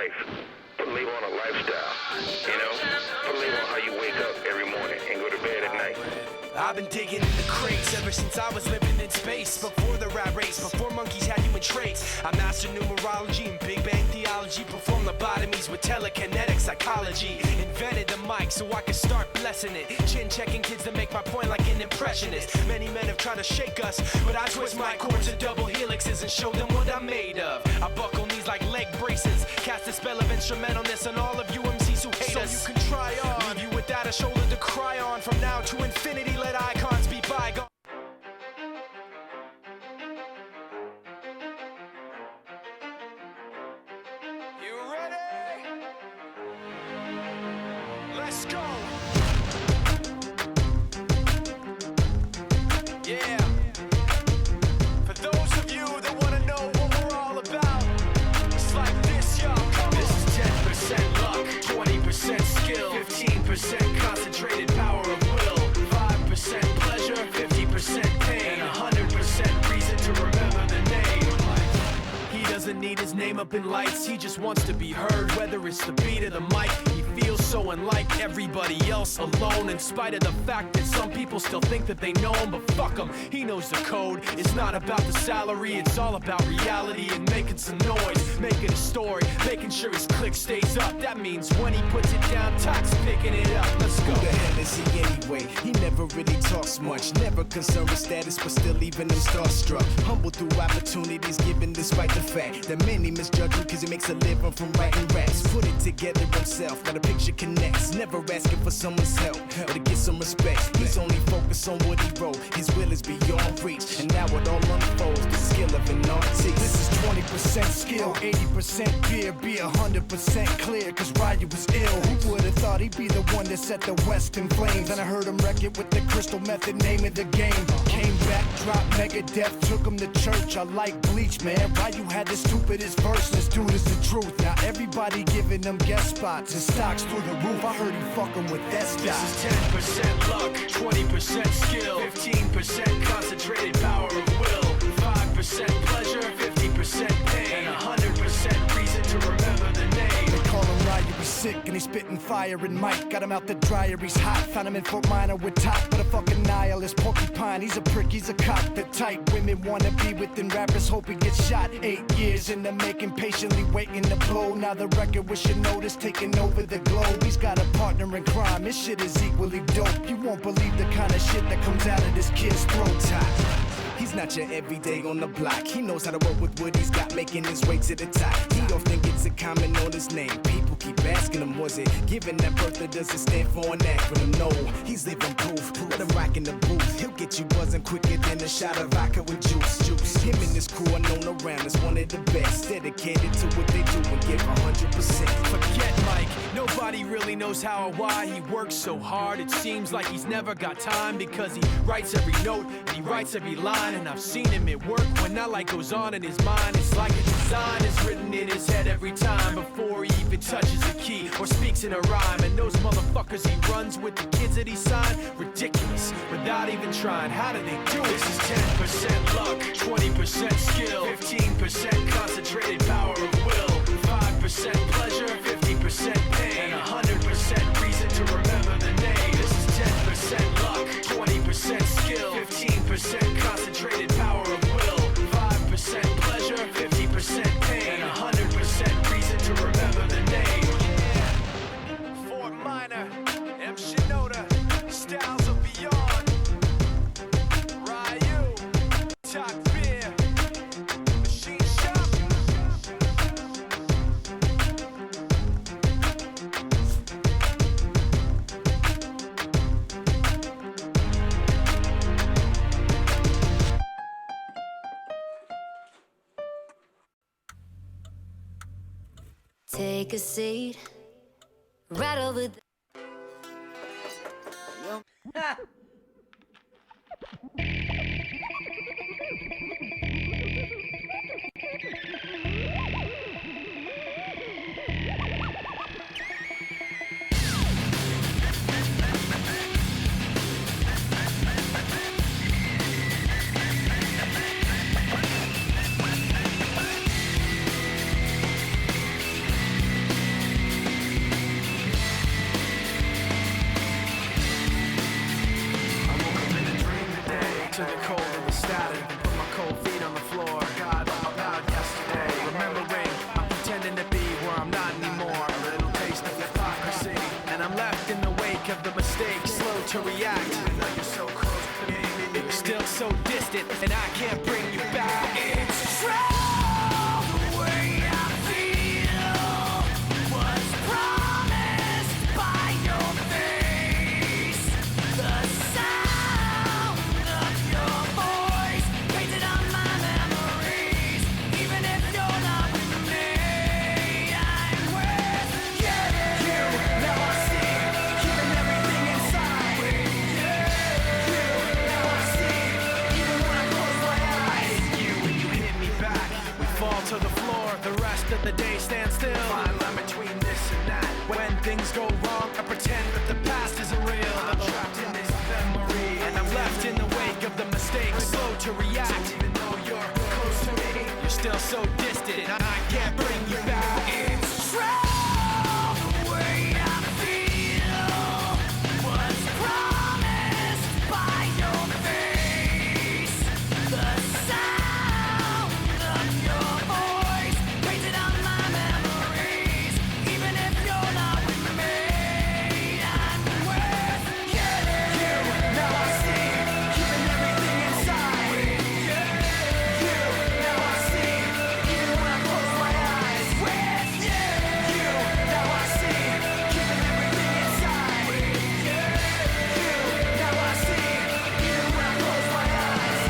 life. Put a label on a lifestyle. You know? Put a label on how you wake up every morning and go to bed at night. I've been digging in the crates ever since I was living in space. Before the rat race, before monkeys had human traits. I mastered numerology and Big Bang theology. Performed lobotomies with telekinetic psychology. Invented the mic so I could start blessing it. Chin checking kids to make my point like an impressionist. Many men have tried to shake us, but I twist my chords to double helixes and show them what I'm made of. I buckle knees like leg braces. Cast a spell of instrumentalness on all of you MCs who hate us. So you can try on. Leave you without a shoulder to cry on. From now to infinity, let icons be bygone. You ready? Let's go. Yeah. For those of you that want to know what we're all about, it's like this, y'all. Come on. This is 10% luck, 20% skill, 15% concentrated power of will, 5% pleasure, 50% pain, and 100% reason to remember the name. He doesn't need his name up in lights, he just wants to be heard, whether it's the beat or the mic. He feels so unlike everybody else, alone, in spite of the fact that some people still think that they know him, but fuck him, he knows the code. It's not about the salary, it's all about reality and making some noise, making a story, making sure his click stays up. That means when he puts it down, Tox picking it up. Let's go. Who the hell is he anyway? He never really talks much, never concerned with status, but still leaving him starstruck. Humble through opportunities given despite the fact that many misjudge him cause he makes a living from writing raps. Put it together himself, now the picture connects. Never asking for someone's help or to get some respect. He's only focused on what he wrote. His will is beyond reach, and now it all unfolds. The skill of an artist. This is 20% skill, 80% fear. Be 100% clear, cause Ryu was ill. Who would've thought he'd be the one that set the West in flames? And I heard him wreck it with the crystal method, name of the game. Came back, dropped Megadeth, took him to church. I like Bleach, man. Ryu had the stupidest verse. This dude is the truth. Now everybody giving them guest spots and stocks through the roof. I heard he fucking with that stock. This is 10% luck, 20% skill, 15% concentrated power of will, 5% pleasure, 50% pain, and 100% reason to remember the name. They call him Ryu, he's sick and he's spitting fire and Mike. Got him out the dryer, he's hot. Found him in Fort Minor with top, but a fucking nihilist porcupine. He's a prick, he's a cop. The type women wanna be within rappers, hope he gets shot. 8 years in the making, patiently waiting to blow. Now the record with your notice taking over the globe. He's got a partner in crime, his shit is equally dope. You won't believe the kind of shit that comes out of this kid's throat. He's not your everyday on the block. He knows how to work with what he's got, making his way to the top. He don't think it's a comment on his name. People keep asking him, was it given that birth or does it stand for an acronym? No, he's living proof. Let him rock in the booth. He'll get you buzzing quicker than a shot of vodka with juice. Him and his crew are known around as one of the best. Dedicated to what they do and give 100%. Forget Mike, nobody really knows how or why he works so hard. It seems like he's never got time because he writes every note and he writes every line. And I've seen him at work when that light goes on in his mind. It's like a design is written in his head every time before he even touches a key or speaks in a rhyme. And those motherfuckers he runs with, the kids that he signed, ridiculous, without even trying. How do they do it? This is 10% luck, 20% skill, 15% concentrated power of will, 5% pleasure, 50% pain, and 100% reason to remember the name. This is 10% luck, 20% skill, 15% concentrated power of will, 5% pleasure, 50% pain, and 100% reason to remember the name. Yeah. Fort Minor, M. Shinoda, Styles of Beyond, Ryu, Talk Beer, Machine Shop. Take a seat right over there. to react. Even though you're so close to me, you're still so distant, and I can't bring you back. It's true, the way I feel was promised by your face. The sound of your voice painted on my memories. Even if you're not with me, I'm with you. Now I see, keeping everything inside. You, now I see, even when I close my eyes. It's you when you hit me back. We fall to the floor, the rest of the day stands still. Fine line between this and that. When things go wrong, I pretend that the past isn't real. I'm trapped in this memory, and I'm left in the wake of the mistakes. Slow to react, even though you're close to me. You're still so distant, and I can't bring you back. It's true, the way I feel was promised by your face. The sound of your voice painted on my memories. Even if you're not with me, I'm with you. Now I see, keeping everything inside. You, now I see, even when I close my eyes. With you, now I see, keeping everything inside. You, now I see, even when I close my eyes.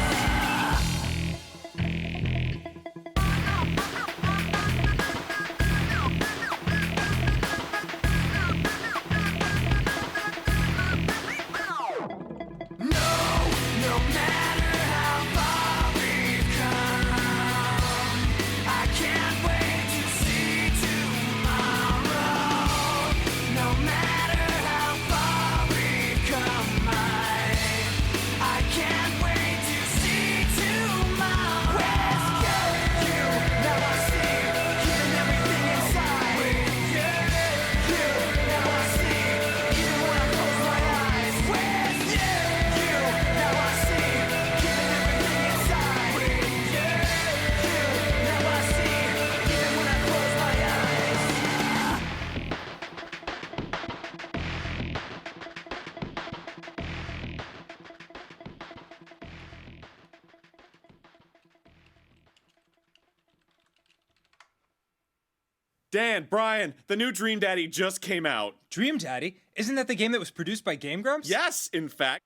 No matter how far we've come, I can't wait to see tomorrow. No matter how far we've come, I can't wait to see tomorrow. With you, now I see, keeping everything inside. You, now I see, even when I close my eyes. With you, now I see, keeping everything inside. You, now I see, even when I close my eyes. Dan, Brian, the new Dream Daddy just came out. Dream Daddy? Isn't that the game that was produced by Game Grumps? Yes, in fact.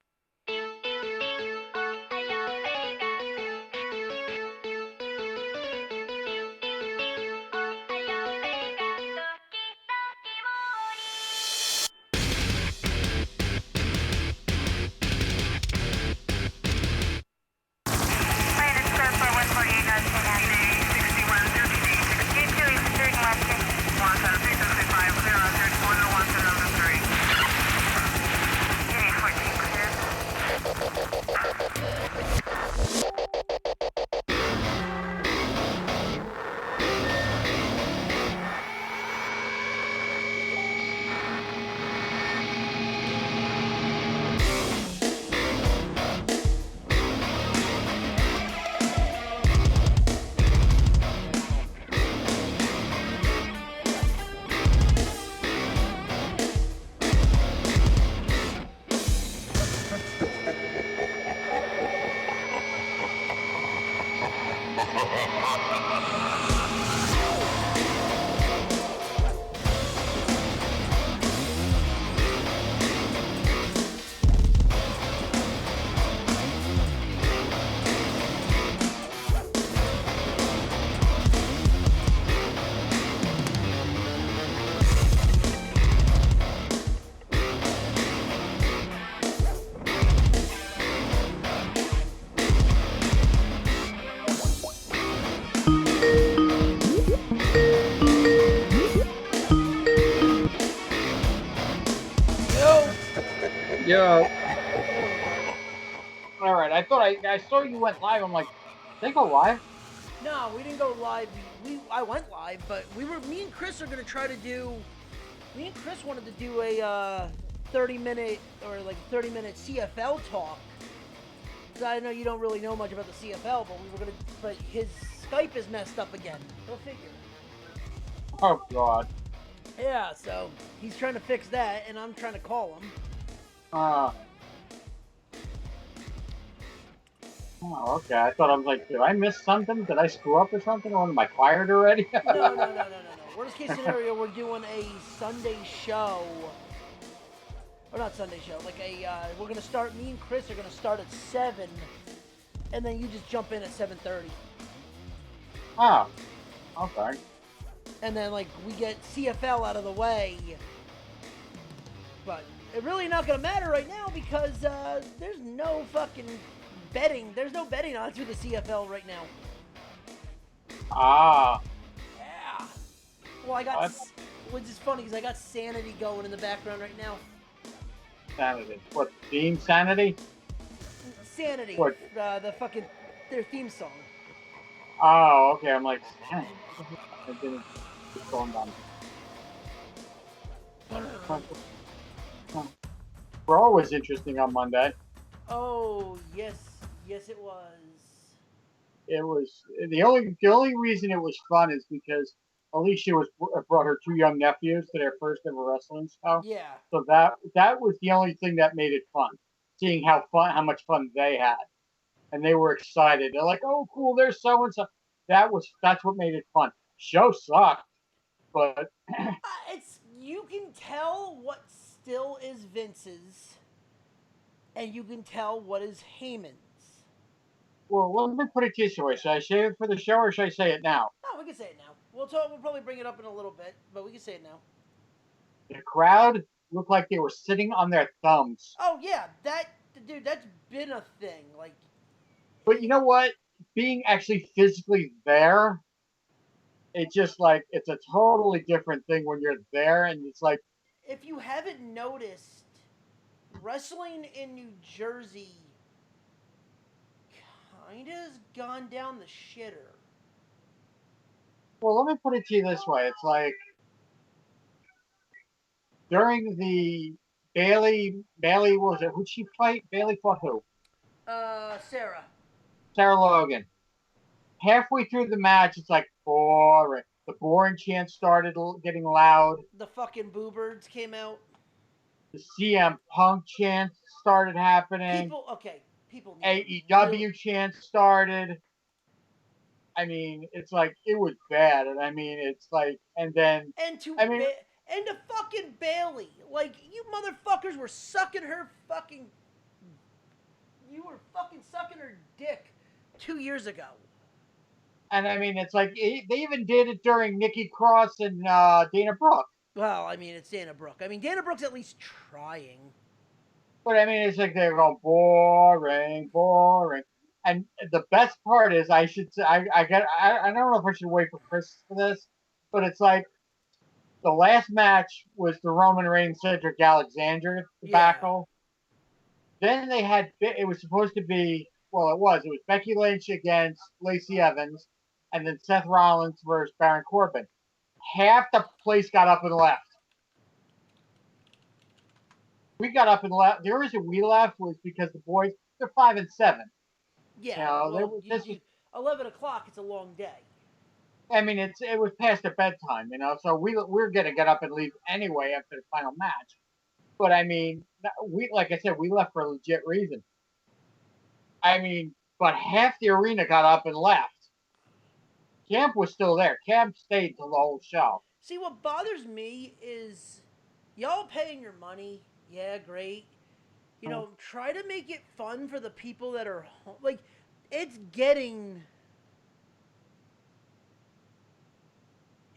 Yo. All right, I thought I saw you went live. I'm like, they go live? No, we didn't go live. I went live, but me and Chris are gonna try to do. Me and Chris wanted to do a 30-minute or like 30-minute CFL talk. 'Cause I know you don't really know much about the CFL, but his Skype is messed up again. Go figure. Oh God. Yeah, so he's trying to fix that, and I'm trying to call him. Oh, okay. I thought I was like, did I miss something? Did I screw up or something? Or am I fired already? No. Worst case scenario, we're doing a Sunday show. Or not Sunday show, like we're gonna start, me and Chris are gonna start at 7, and then you just jump in at 7:30. Oh, okay. And then, like, we get CFL out of the way. But it's really not gonna matter right now because there's no fucking betting. There's no betting on through the CFL right now. Ah, Yeah. Well, I got, which is funny because I got Sanity going in the background right now. Sanity. What, Team Sanity? Sanity. What? The fucking, their theme song. Oh, okay. I'm like, Sanity. I didn't. It's going down. Raw was interesting on Monday. Oh, yes. Yes, it was. It was the only reason it was fun is because Alicia brought her 2 young nephews to their first ever wrestling show. Yeah. So that was the only thing that made it fun. Seeing how much fun they had, and they were excited. They're like, "Oh, cool! There's so and so." That's what made it fun. Show sucked, but It's, you can tell what still is Vince's, and you can tell what is Heyman's. well, let me put it this way: should I say it for the show, or should I say it now? No, we can say it now. We'll probably bring it up in a little bit, but we can say it now. The crowd looked like they were sitting on their thumbs. Oh yeah, dude, that's been a thing. Like, But you know what? Being actually physically there, it's just like it's a totally different thing when you're there, and it's like, if you haven't noticed, wrestling in New Jersey kinda has gone down the shitter. well, let me put it to you this way: it's like during the Bailey was it? Who'd she fight? Bailey fought who? Sarah. Sarah Logan. Halfway through the match, it's like boring. The boring chant started getting loud. The fucking Boo Birds came out. The CM Punk chant started happening. People. AEW chant started. I mean, it's like it was bad, and I mean, it's like, and then And to I mean, and to fucking Bailey, like, you motherfuckers were sucking her fucking. You were fucking sucking her dick 2 years ago. and I mean, it's like they even did it during Nikki Cross and Dana Brooke. Well, I mean, it's Dana Brooke. I mean, Dana Brooke's at least trying. But I mean, it's like they're going boring, boring. And the best part is, I should say, I don't know if I should wait for Chris for this, but it's like the last match was the Roman Reigns Cedric Alexander debacle. Yeah. Then they had, it was supposed to be, well, it was Becky Lynch against Lacey Evans, and then Seth Rollins versus Baron Corbin. Half the place got up and left. We got up and left. The reason we left was because the boys, they're 5 and 7. Yeah, well, 11 o'clock, it's a long day. I mean, it was past their bedtime, so we're going to get up and leave anyway after the final match. But I mean, like I said, we left for a legit reason. I mean, but half the arena got up and left. Camp was still there. Camp stayed till the whole show. See, what bothers me is y'all paying your money. Yeah, great. Try to make it fun for the people that are home. Like, it's getting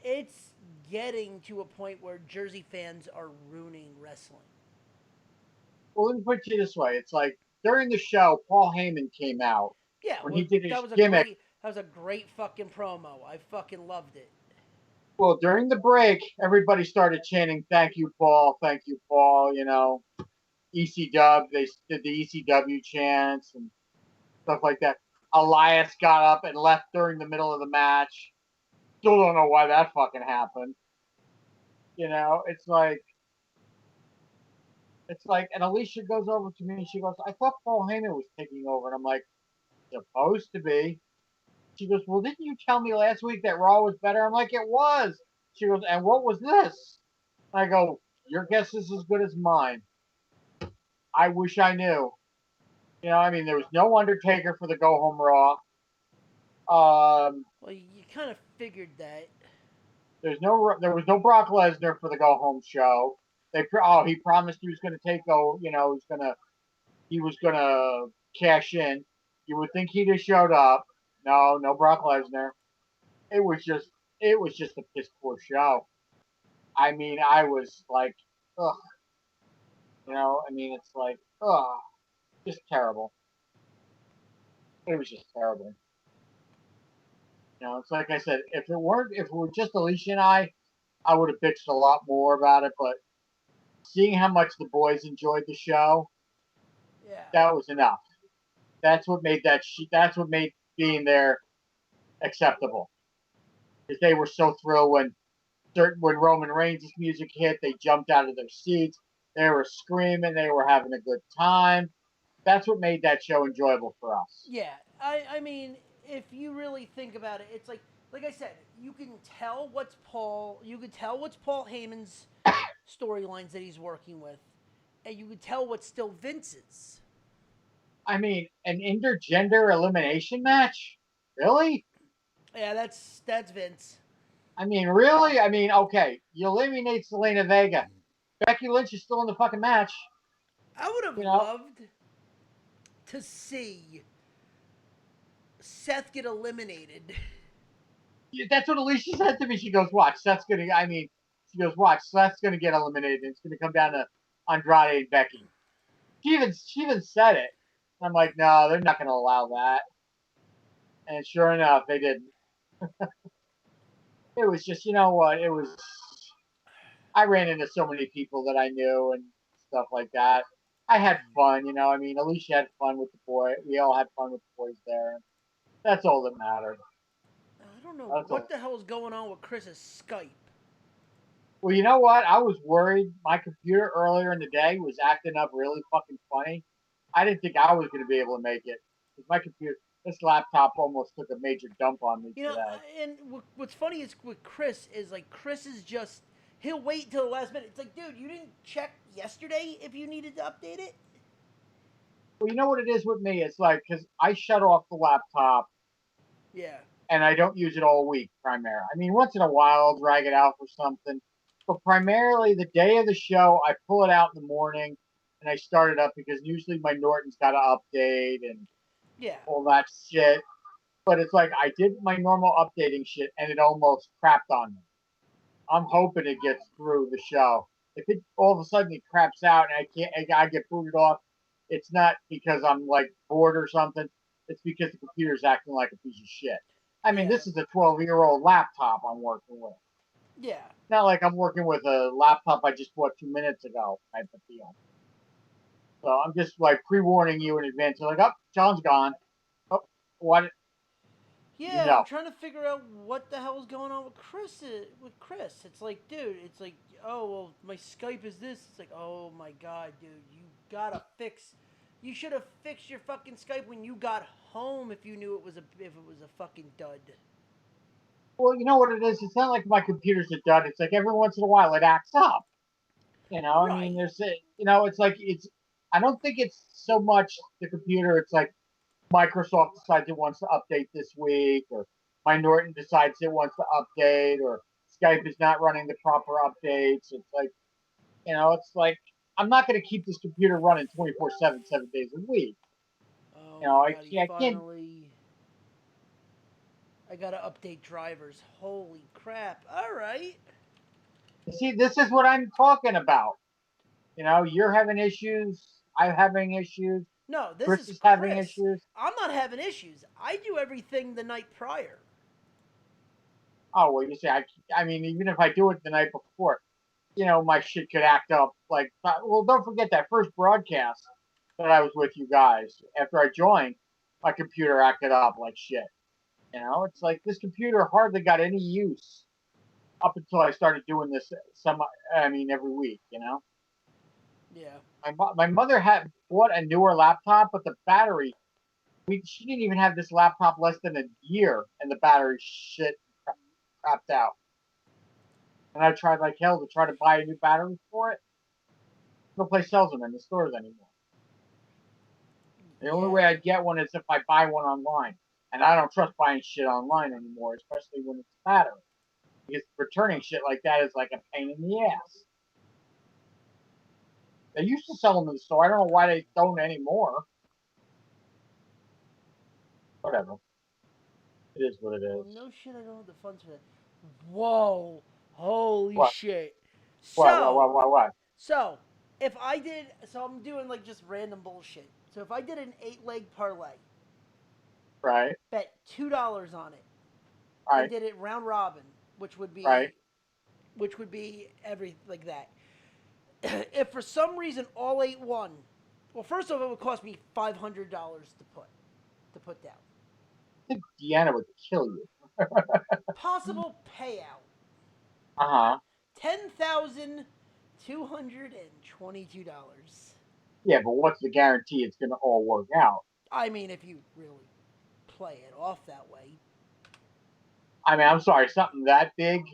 to a point where Jersey fans are ruining wrestling. Well, let me put it this way. It's like, during the show, Paul Heyman came out. Yeah, when he did his gimmick. That was a great fucking promo. I fucking loved it. Well, during the break, everybody started chanting, "Thank you, Paul. Thank you, Paul." ECW, they did the ECW chants and stuff like that. Elias got up and left during the middle of the match. Still don't know why that fucking happened. It's like, and Alicia goes over to me and she goes, "I thought Paul Heyman was taking over." And I'm like, "Supposed to be." She goes, "Well, didn't you tell me last week that Raw was better?" I'm like, "It was." She goes, "And what was this?" I go, "Your guess is as good as mine." I wish I knew. You know, I mean, there was no Undertaker for the Go Home Raw. Well, you kind of figured that. There was no Brock Lesnar for the Go Home show. He promised he was going to he was gonna cash in. You would think he'd have showed up. No Brock Lesnar. It was just a piss poor show. I mean, I was like, ugh. You know, I mean, it's like, ugh, just terrible. It was just terrible. You know, it's like I said, if it were just Alicia and I would have bitched a lot more about it. But seeing how much the boys enjoyed the show, Yeah. that was enough. That's what made that's what made being there acceptable. Because they were so thrilled when Roman Reigns' music hit, they jumped out of their seats. They were screaming. They were having a good time. That's what made that show enjoyable for us. Yeah, I mean, if you really think about it, it's like I said, you can tell what's Paul Heyman's storylines that he's working with, and you can tell what's still Vince's. I mean, an intergender elimination match? Really? Yeah, that's Vince. I mean, really? I mean, okay, you eliminate Zelina Vega. Becky Lynch is still in the fucking match. I would have loved to see Seth get eliminated. That's what Alicia said to me. She goes, watch, Seth's going to get eliminated. It's going to come down to Andrade and Becky. She even said it. I'm like, no, they're not going to allow that. And sure enough, they didn't. It was just, you know what? I ran into so many people that I knew and stuff like that. I had fun, you know. I mean, Alicia had fun with the boy. We all had fun with the boys there. That's all that mattered. I don't know what the hell is going on with Chris's Skype. Well, you know what? I was worried. My computer earlier in the day was acting up really fucking funny. I didn't think I was going to be able to make it. My computer, this laptop almost took a major dump on me today. And what's funny is with Chris is like Chris is just he'll wait till the last minute. It's like, dude, you didn't check yesterday if you needed to update it. Well, you know what it is with me? It's like because I shut off the laptop. Yeah. And I don't use it all week, primarily. I mean, once in a while, I'll drag it out for something. But primarily, the day of the show, I pull it out in the morning and I start it up because usually my Norton's got to update and all that shit. But it's like I did my normal updating shit and it almost crapped on me. I'm hoping it gets through the show. If it all of a sudden it craps out and I get booted off, it's not because I'm like bored or something. It's because the computer's acting like a piece of shit. I mean, this is a 12-year-old laptop I'm working with. Yeah. Not like I'm working with a laptop I just bought 2 minutes ago type of deal. So I'm just like pre-warning you in advance. You're like, oh, John's gone. Oh, what? Yeah, no. I'm trying to figure out what the hell is going on with Chris. It's like, dude, it's like, oh, well, my Skype is this. It's like, oh my God, dude, you gotta fix. You should have fixed your fucking Skype when you got home if you knew if it was a fucking dud. Well, you know what it is? It's not like my computer's a dud. It's like every once in a while it acts up. You know, I mean, it's like I don't think it's so much the computer. It's like Microsoft decides it wants to update this week, or my Norton decides it wants to update, or Skype is not running the proper updates. It's like, you know, it's like I'm not going to keep this computer running 24/7, 7 days a week. Oh, you know, God, I can't. I gotta update drivers. Holy crap! All right. See, this is what I'm talking about. You know, you're having issues. I'm having issues. No, this Chris is having issues. I'm not having issues. I do everything the night prior. Oh well, you see, I mean, even if I do it the night before, you know, my shit could act up. Like, well, don't forget that first broadcast that I was with you guys. After I joined, my computer acted up like shit. You know, it's like this computer hardly got any use up until I started doing this every week, you know? Yeah. My mother had bought a newer laptop, but the battery, she didn't even have this laptop less than a year, and the battery shit crapped out. And I tried like hell to try to buy a new battery for it. No place sells them in the stores anymore. The only way I'd get one is if I buy one online. And I don't trust buying shit online anymore, especially when it's a battery. Because returning shit like that is like a pain in the ass. They used to sell them in the store. I don't know why they don't anymore. Whatever. It is what it is. Well, no shit, I don't have the funds for that. Whoa. Holy What? shit. What? So, if I did, so I'm doing like just random bullshit. So if I did an 8-leg parlay, Right. bet $2 on it, Right. and did it round robin, which would be Right. every like that. If for some reason all 8 won, well, first of all, it would cost me $500 to put down. I think Deanna would kill you. Possible payout $10,222. Yeah, but what's the guarantee it's going to all work out? I mean, if you really play it off that way. I mean, I'm sorry, something that big.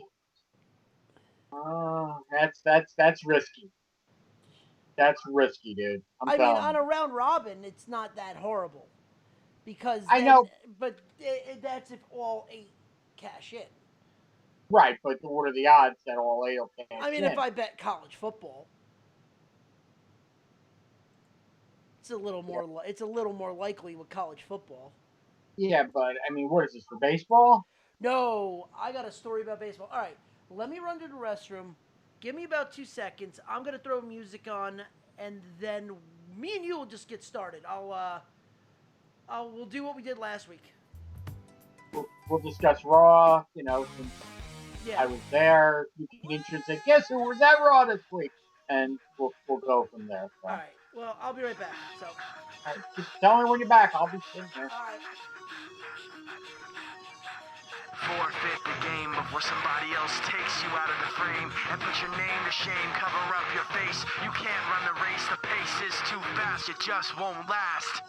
That's risky. That's risky, dude. I mean, on a round robin, it's not that horrible, because I know, but that's if all 8 cash in. Right, but what are the odds that all 8 will cash in? I mean, if I bet college football, it's a little more. It's a little more likely with college football. Yeah, but I mean, what is this for baseball? No, I got a story about baseball. All right, let me run to the restroom. Give me about 2 seconds. I'm gonna throw music on, and then me and you will just get started. We'll do what we did last week. We'll discuss Raw. You know, since Yeah. I was there. You can introduce it. Guess who was at Raw this week? And we'll go from there. So. All right. Well, I'll be right back. So. All right, just tell me when you're back. I'll be sitting here. All right. Forfeit the game before somebody else takes you out of the frame and put your name to shame, cover up your face. You can't run the race, the pace is too fast, it just won't last.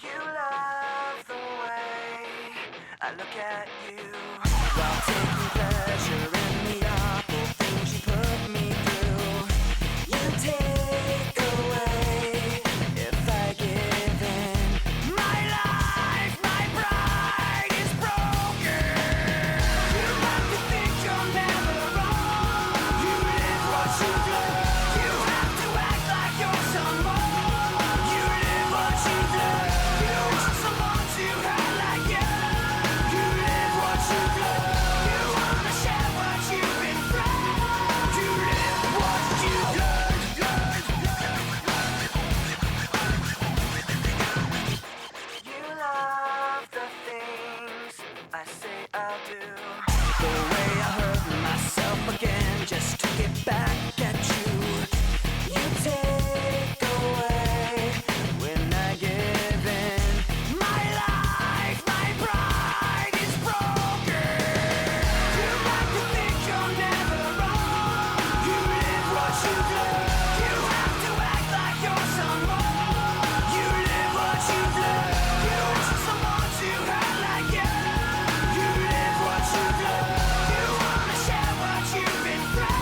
You love the way I look at you while taking pleasure in the awful things you put me through. You take away if I give in. My life, my pride is broken. You like to think you're never wrong. You live what you do. You have to act like you're someone. You live what you do. You want someone to hurt like you. You live what you do. You wanna share what you've been through. You live what you do. You love the things I say I'll do. The way I hurt myself again just to get back at you. You take away when I give in. My life, my pride is broken. You like to think you're never wrong. You live what you do. You have to act like you're someone. You live what you do. You want someone to hurt like you. You live what you do. You wanna share what you've been through.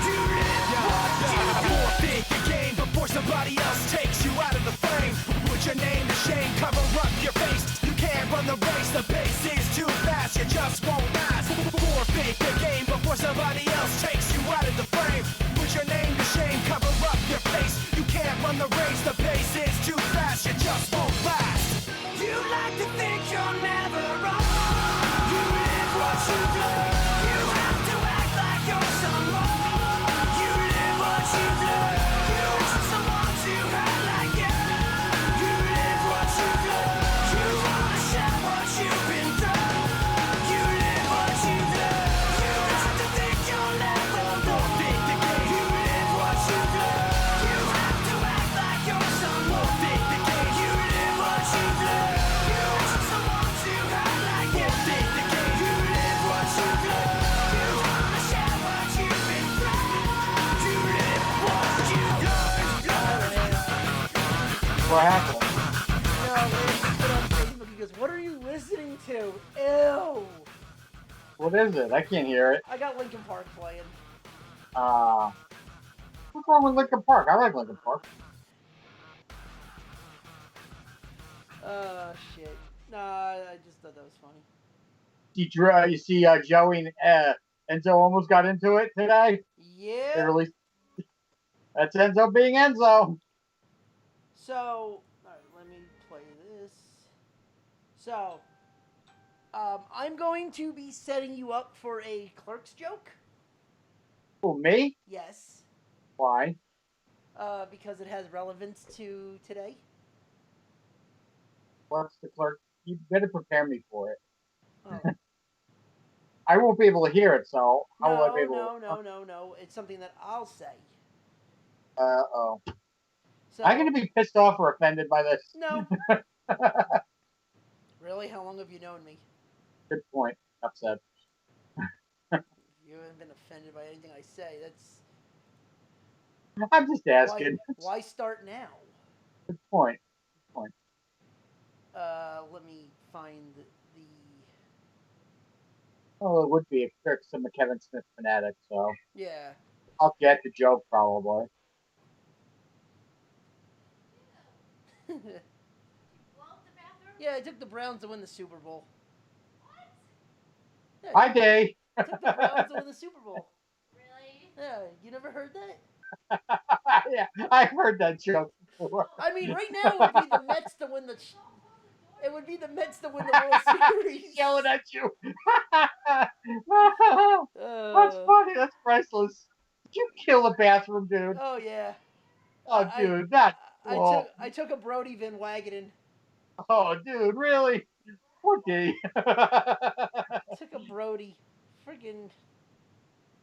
You live what you do. Forfeit the game before somebody else takes you out of the frame. Put your name to shame, cover up your face. You can't run the race, the pace is too fast, you just won't last. Forfeit the game before somebody else takes you out of the frame. Put your name to shame, cover up your face. You can't run the race, the pace is too fast, you just won't last. You like to think you're never wrong. You live what you do. You have to act like you're someone. You live what you do. You want someone to hurt like you. You live what you do. You wanna share what you've been through. You live what you do. You have to think you're never wrong. You live what you do. You have to act like you're someone. You live what you do. You want someone to hurt like you. You live what you do. You wanna share what you've been through. You live what you do. What happened? No, Lance put on Facebook. He goes, "What are you listening to?" Ew. What is it? I can't hear it. I got Linkin Park playing. What's wrong with Linkin Park? I like Linkin Park. Shit. Nah, I just thought that was funny. You see Joey and Enzo almost got into it today. Yeah. They released. That's Enzo being Enzo. So, all right, let me play this. So, I'm going to be setting you up for a Clerks joke. Who, me? Yes. Why? Because it has relevance to today. What's the clerk? You better prepare me for it. Oh. I won't be able to hear it, so how will I be able No. It's something that I'll say. Uh-oh. So, I'm going to be pissed off or offended by this. No. Really? How long have you known me? Good point. Upset. You haven't been offended by anything I say. That's... I'm just asking. Why start now? Good point. Let me find the... Well, it would be a Kirk, some Kevin Smith fanatic, so Yeah. I'll get the joke probably. Yeah, I took the Browns to win the Super Bowl. What? Yeah, Hi, Day. I took the Browns to win the Super Bowl. Really? Yeah, you never heard that? Yeah, I've heard that joke before. I mean, right now it would be the Mets to win the... It would be the Mets to win the World Series. Yelling at you. That's funny. That's priceless. Did you kill the bathroom, dude? Oh, yeah. Oh, dude, that's cool. I took a Brody Van Wagenen. Oh, dude, really? Poor D. Took a Brody. Friggin'.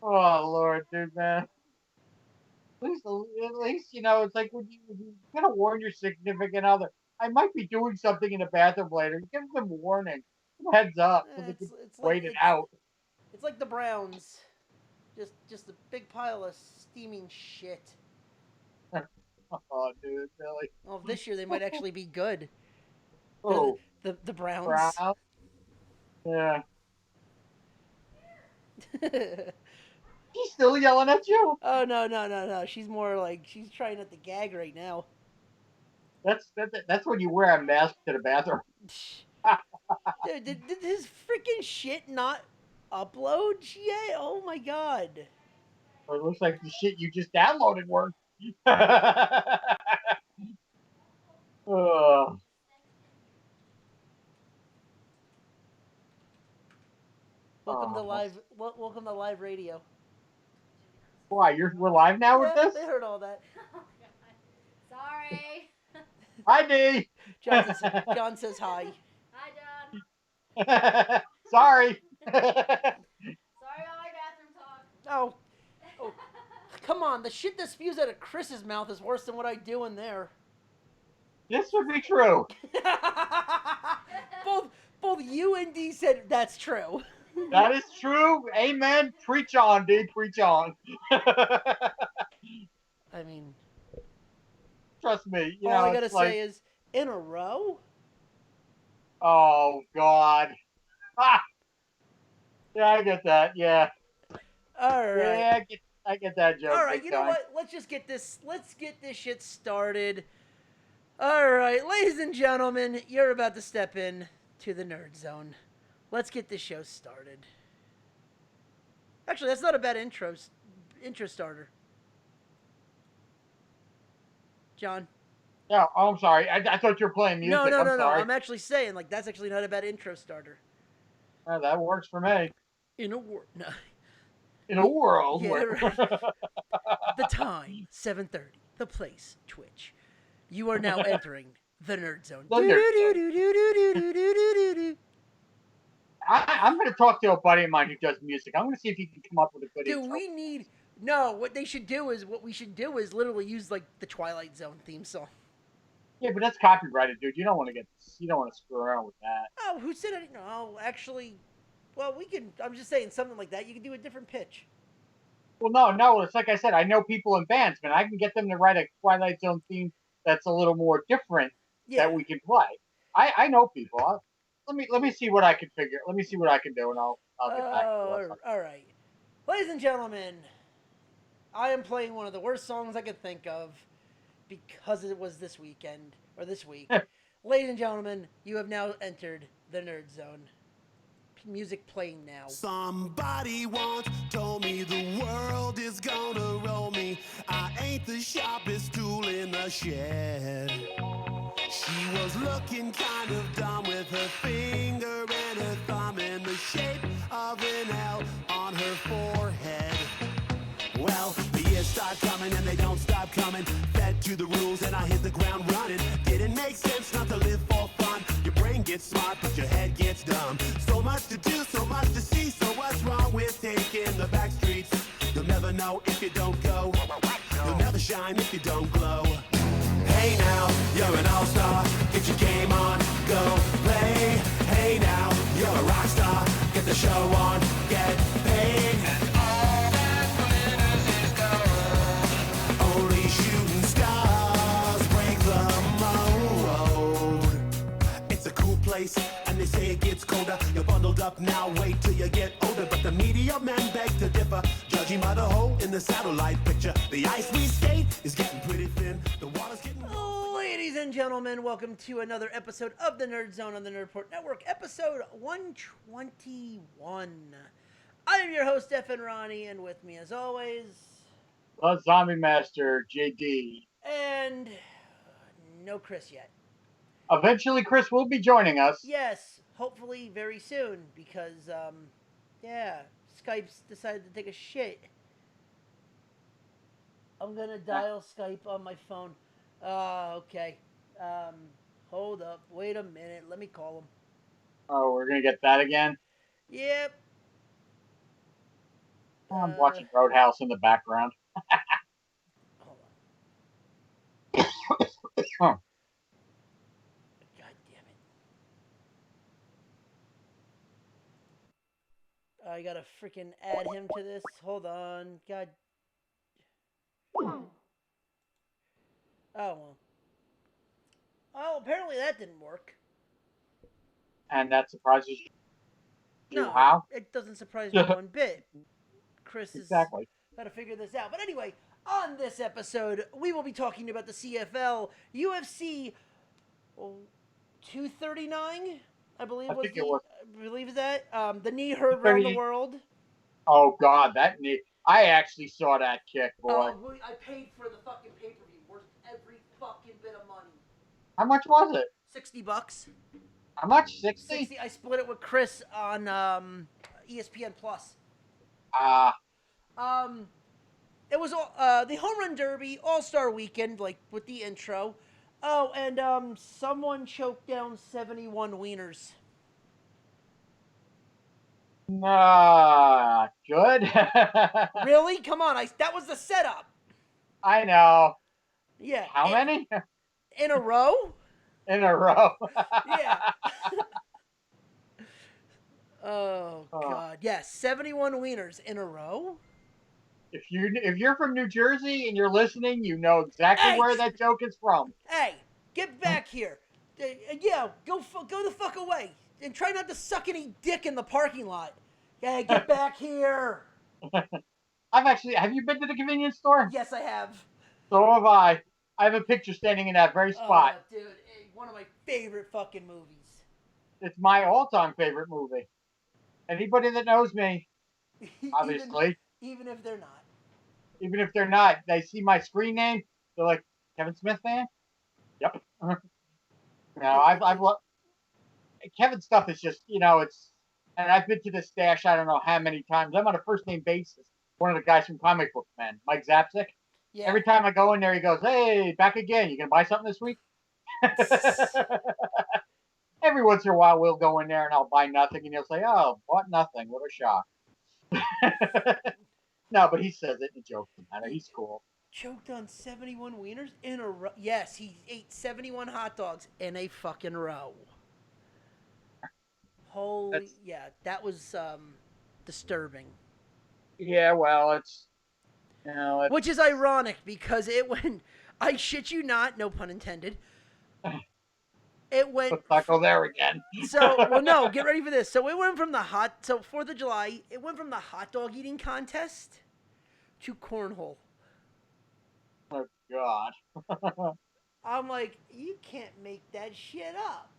Oh, Lord, dude, man. At least, you know, it's like when you gotta warn your significant other. I might be doing something in the bathroom later. Give them a warning. Heads up so they can wait it out. It's like the Browns. Just a big pile of steaming shit. Oh, dude, really? Well, this year they might actually be good. Oh. The Browns. Brown? Yeah. She's still yelling at you? Oh, no. She's more like, she's trying not to gag right now. That's when you wear a mask to the bathroom. Dude, did his freaking shit not upload yet? Oh my god. Or it looks like the shit you just downloaded worked. Welcome to live radio. Why? We're live now with this? They heard all that. Sorry. Hi, D. John says hi. Hi, John. Sorry. Sorry about my bathroom talk. Oh, come on. The shit that spews out of Chris's mouth is worse than what I do in there. This would be true. Both you and D said that's true. That is true. Amen. Preach on, D. Preach on. I mean, trust me. You all know, I gotta say is, in a row? Oh, God. Ah! Yeah, I get that. Yeah. All right. Yeah, I get that joke. All right, you know what? Let's get this shit started. All right, ladies and gentlemen, you're about to step in to the Nerd Zone. Let's get this show started. Actually, that's not a bad intro starter. John? Yeah, oh, I'm sorry. I thought you were playing music. No. Sorry. I'm actually saying, like, that's actually not a bad intro starter. Oh, that works for me. In a world. No. In a world. Yeah, where... right. The time, 7:30. The place, Twitch. You are now entering the Nerd Zone. I'm going to talk to a buddy of mine who does music. I'm going to see if he can come up with a good intro. What we should do is literally use, like, the Twilight Zone theme song. Yeah, but that's copyrighted, dude. You don't want to screw around with that. Oh, who said it? No, actually, well, we can. I'm just saying something like that. You can do a different pitch. Well, no. It's like I said. I know people in bands, man. I can get them to write a Twilight Zone theme that's a little more different that we can play. I know people. Let me see what I can figure. Let me see what I can do, and I'll I'll get back to Oh, us. all right. Ladies and gentlemen, I am playing one of the worst songs I could think of because it was this weekend, or this week. Ladies and gentlemen, you have now entered the Nerd Zone. Music playing now. Somebody once told me the world is gonna roll me. I ain't the sharpest tool in the shed. She was looking kind of dumb with her finger and her thumb in the shape of an L on her forehead. Well, the years start coming and they don't stop coming. Fed to the rules and I hit the ground running. Didn't make sense not to live for fun. Your brain gets smart but your head gets dumb. So much to do, so much to see. So what's wrong with taking the back streets? You'll never know if you don't go. You'll never shine if you don't glow. Hey now, you're an all-star. Get your game on, go play. Hey now, you're a rock star. Get the show on, get paid. Only shooting stars break the mold. It's a cool place, and they say it gets colder. You're bundled up now, wait till you get older. But the media men beg to differ, judging by the hole in the satellite picture. The ice we skate is getting pretty thin. The water's getting... Ladies and gentlemen, welcome to another episode of the Nerd Zone on the Nerdport Network, episode 121. I am your host, Stefan Ronnie, and with me as always... The Zombie Master, JD. And no Chris yet. Eventually, Chris will be joining us. Yes, hopefully very soon, because, yeah, Skype's decided to take a shit. I'm gonna dial Skype on my phone. Okay. Hold up. Wait a minute. Let me call him. Oh, we're gonna get that again. Yep. I'm watching Roadhouse in the background. Hold on. Oh. God damn it. I gotta freaking add him to this. Hold on. God. Oh, well. Oh, apparently that didn't work. And that surprises you? No, How? it doesn't surprise me one bit. Chris has Exactly. got to figure this out. But anyway, on this episode, we will be talking about the CFL UFC 239. I believe was the, I believe that the knee heard around the world. Oh God, that knee! I actually saw that kick, boy. I paid for the fucking pay-per-view, worth every fucking bit of money. How much was it? $60. How much? 60. I split it with Chris on ESPN Plus. It was the Home Run Derby All-Star Weekend, like with the intro. Oh, and someone choked down 71 wieners. Good. Really? Come on, that was the setup. I know. Yeah. How many? In a row? In a row. Yeah. Oh God. Yes, 71 wieners in a row. If you're from New Jersey and you're listening, you know exactly where that joke is from. Hey, get back here. Yeah, go the fuck away. And try not to suck any dick in the parking lot. Yeah, get back here. Have you been to the convenience store? Yes, I have. So have I. I have a picture standing in that very spot. Oh, dude, one of my favorite fucking movies. It's my all-time favorite movie. Anybody that knows me, obviously. Even if they're not. Even if they're not, they see my screen name, they're like, Kevin Smith fan? Yep. I've loved Kevin's stuff is just, it's, and I've been to the stash I don't know how many times. I'm on a first name basis. One of the guys from Comic Book Man, Mike Zapsik. Yeah. Every time I go in there, he goes, "Hey, back again. You gonna buy something this week?" Every once in a while, we'll go in there and I'll buy nothing, and he'll say, "Oh, bought nothing. What a shock." No, but he says it in a joking manner. He's cool. Choked on 71 wieners in a row. Yes, he ate 71 hot dogs in a fucking row. Holy, yeah, that was disturbing. Yeah, well, it's which is ironic because it went. I shit you not, no pun intended. It went. Let's not go there again. Well, no, get ready for this. So it went from the 4th of July, it went from the hot dog eating contest to cornhole. Oh God. I'm like, you can't make that shit up.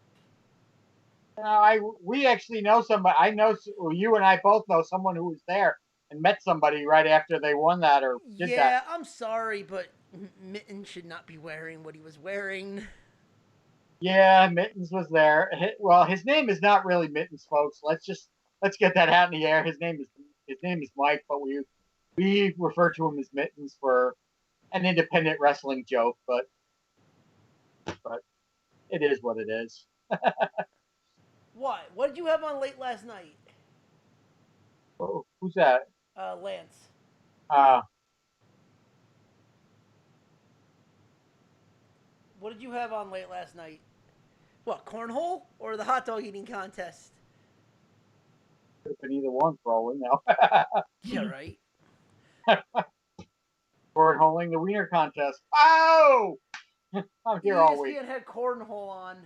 We actually know somebody. You and I both know someone who was there and met somebody right after they won that or did that. Yeah, I'm sorry, but Mitten should not be wearing what he was wearing. Yeah, Mittens was there. Well, his name is not really Mittens, folks. Let's get that out in the air. His name is Mike, but we refer to him as Mittens for an independent wrestling joke, but it is what it is. What? What did you have on late last night? Oh, who's that? Lance. What did you have on late last night? What, cornhole or the hot dog eating contest? Could have been either one for all we know. Yeah, right. Cornholing the wiener contest. Oh! I'm here all week. ESPN had cornhole on.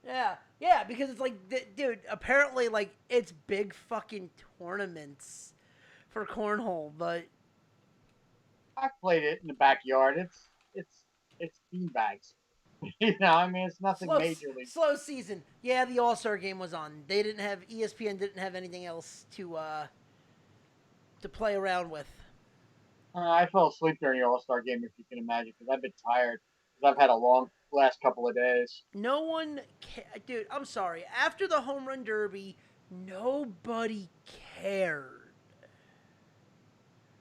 Yeah, because it's like, dude, apparently, like, it's big fucking tournaments for cornhole, but... I played it in the backyard. It's beanbags. I mean, it's nothing majorly. Slow season. Yeah, the All-Star game was on. ESPN didn't have anything else to play around with. I fell asleep during the All-Star game, if you can imagine, because I've been tired. Because I've had a long last couple of days. No one, dude, I'm sorry. After the home run derby, nobody cared.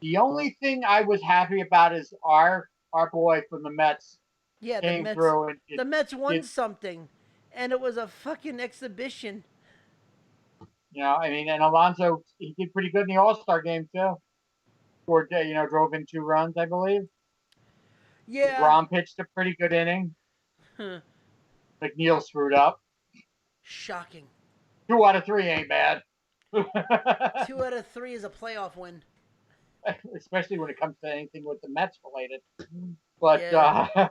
The only thing I was happy about is our boy from the Mets came through. And the Mets won something, and it was a fucking exhibition. I mean, and Alonso, he did pretty good in the All-Star game, too. Or, drove in 2 runs, I believe. Yeah. Rom pitched a pretty good inning. McNeil screwed up. Shocking. 2 out of 3 ain't bad. 2 out of 3 is a playoff win. Especially when it comes to anything with the Mets related. But, yeah.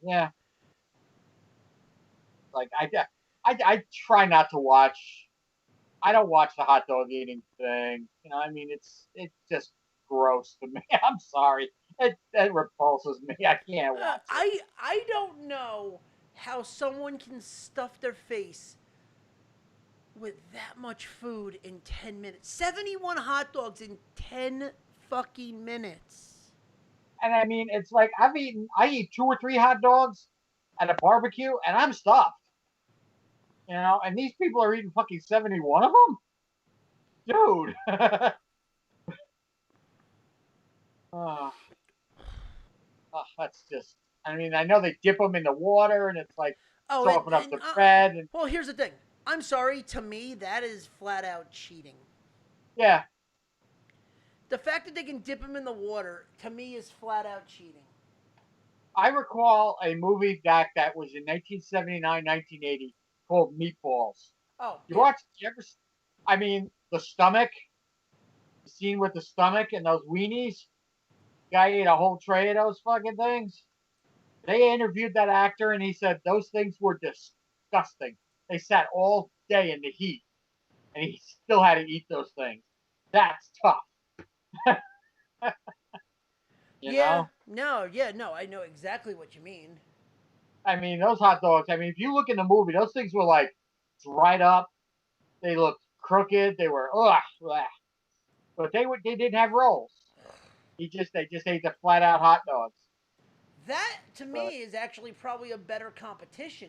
Yeah. Like, I try not to watch. I don't watch the hot dog eating thing. I mean, it's just gross to me. I'm sorry. It repulses me. I can't watch it. I don't know how someone can stuff their face with that much food in 10 minutes. 71 hot dogs in 10 fucking minutes. And I mean, it's like I eat 2 or 3 hot dogs at a barbecue and I'm stuffed. And these people are eating fucking 71 of them? Dude. That's just, I mean, I know they dip them in the water and it's like soften up the bread. Well, here's the thing. I'm sorry, to me, that is flat out cheating. Yeah. The fact that they can dip them in the water, to me, is flat out cheating. I recall a movie that was in 1979, 1980 called Meatballs. Oh. I mean, the stomach, the scene with the stomach and those weenies. Guy ate a whole tray of those fucking things. They interviewed that actor and he said those things were disgusting. They sat all day in the heat and he still had to eat those things. That's tough. you know? No, I know exactly what you mean. I mean, those hot dogs, if you look in the movie, those things were like dried up. They looked crooked. They were, but they didn't have rolls. They just ate the flat out hot dogs. That to me is actually probably a better competition.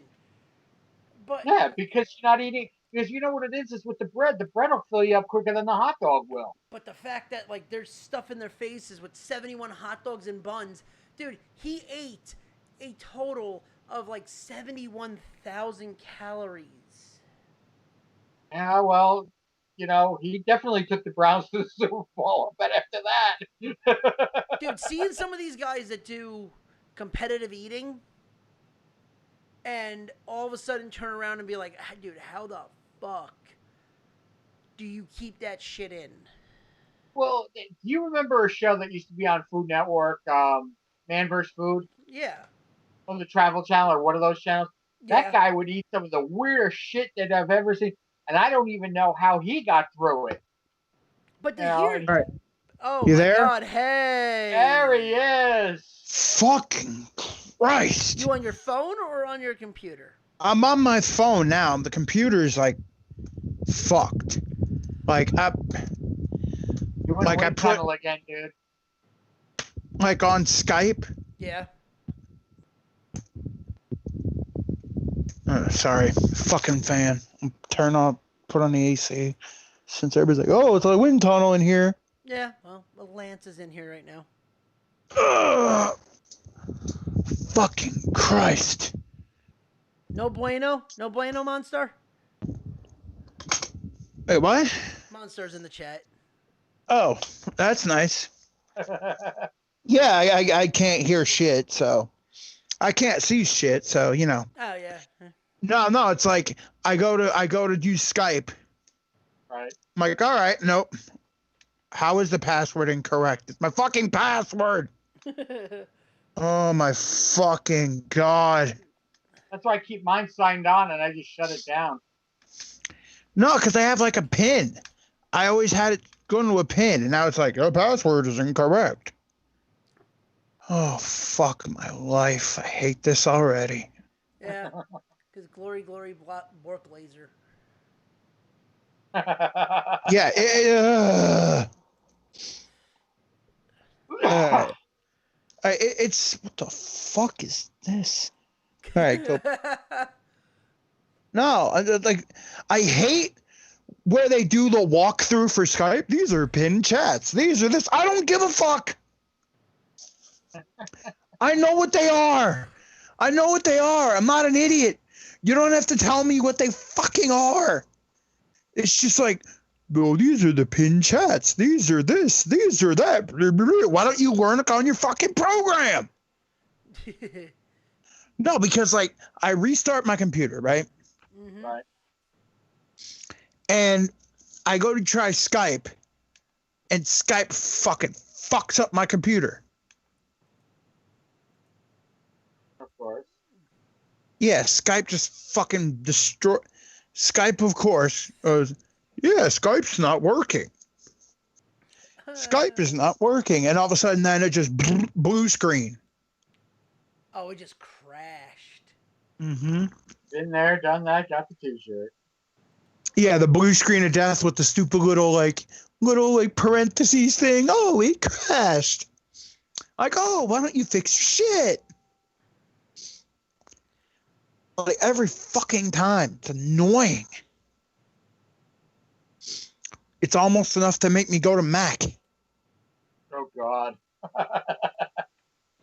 But yeah, because you're not eating. Because you know what it is with the bread. The bread will fill you up quicker than the hot dog will. But the fact that like there's stuff in their faces with 71 hot dogs and buns, dude, he ate a total of like 71,000 calories. Yeah, well, he definitely took the Browns to the Super Bowl. But after that, dude, seeing some of these guys that do competitive eating and all of a sudden turn around and be like, dude, how the fuck do you keep that shit in? Well, do you remember a show that used to be on Food Network, Man vs. Food? Yeah. on the Travel Channel or one of those channels. Yeah. That guy would eat some of the weirdest shit that I've ever seen, and I don't even know how he got through it. But to You know, hear, and All right. oh You my there? God, hey, there he is. Fucking Christ. You on your phone or on your computer? I'm on my phone now. The computer's like fucked. Like You went Like, I wind put- tunnel again, dude. like on Skype. Yeah. Oh, sorry, fucking fan. Turn on, put on the AC. Since everybody's like, "Oh, it's a wind tunnel in here." Yeah. Well, Lance is in here right now. Ugh. Fucking Christ. No bueno, no bueno, Monstar. Wait, what? Monstar's in the chat. Oh, that's nice. Yeah, I can't hear shit, so I can't see shit, so you know. Oh yeah. No, it's like I go to use Skype. Right. I'm like, all right, nope. How is the password incorrect? It's my fucking password. Oh my fucking God. That's why I keep mine signed on and I just shut it down. No, because I have like a PIN. I always had it go into a PIN, and now it's like, your password is incorrect. Oh, fuck my life. I hate this already. Yeah. Because glory, Bork laser. Yeah. It's what the fuck is this? All right, go. No, I hate where they do the walkthrough for Skype. These are pinned chats. These are this. I don't give a fuck. I know what they are. I'm not an idiot. You don't have to tell me what they fucking are. It's just like, well, these are the pinned chats. These are this. These are that. Why don't you learn it on your fucking program? No, because like I restart my computer, right? Mm-hmm. Right. And I go to try Skype, and Skype fucking fucks up my computer. Of course. Yeah, Skype just fucking destroy. Skype, of course, goes, yeah, Skype's not working. Skype is not working. And all of a sudden, then it just blue screen. Oh, it just crashed. Mm-hmm. Been there, done that, got the t-shirt. Yeah, the blue screen of death with the stupid little parentheses thing. Oh, it crashed. Like, oh, why don't you fix your shit? Like every fucking time. It's annoying. It's almost enough to make me go to Mac. Oh God.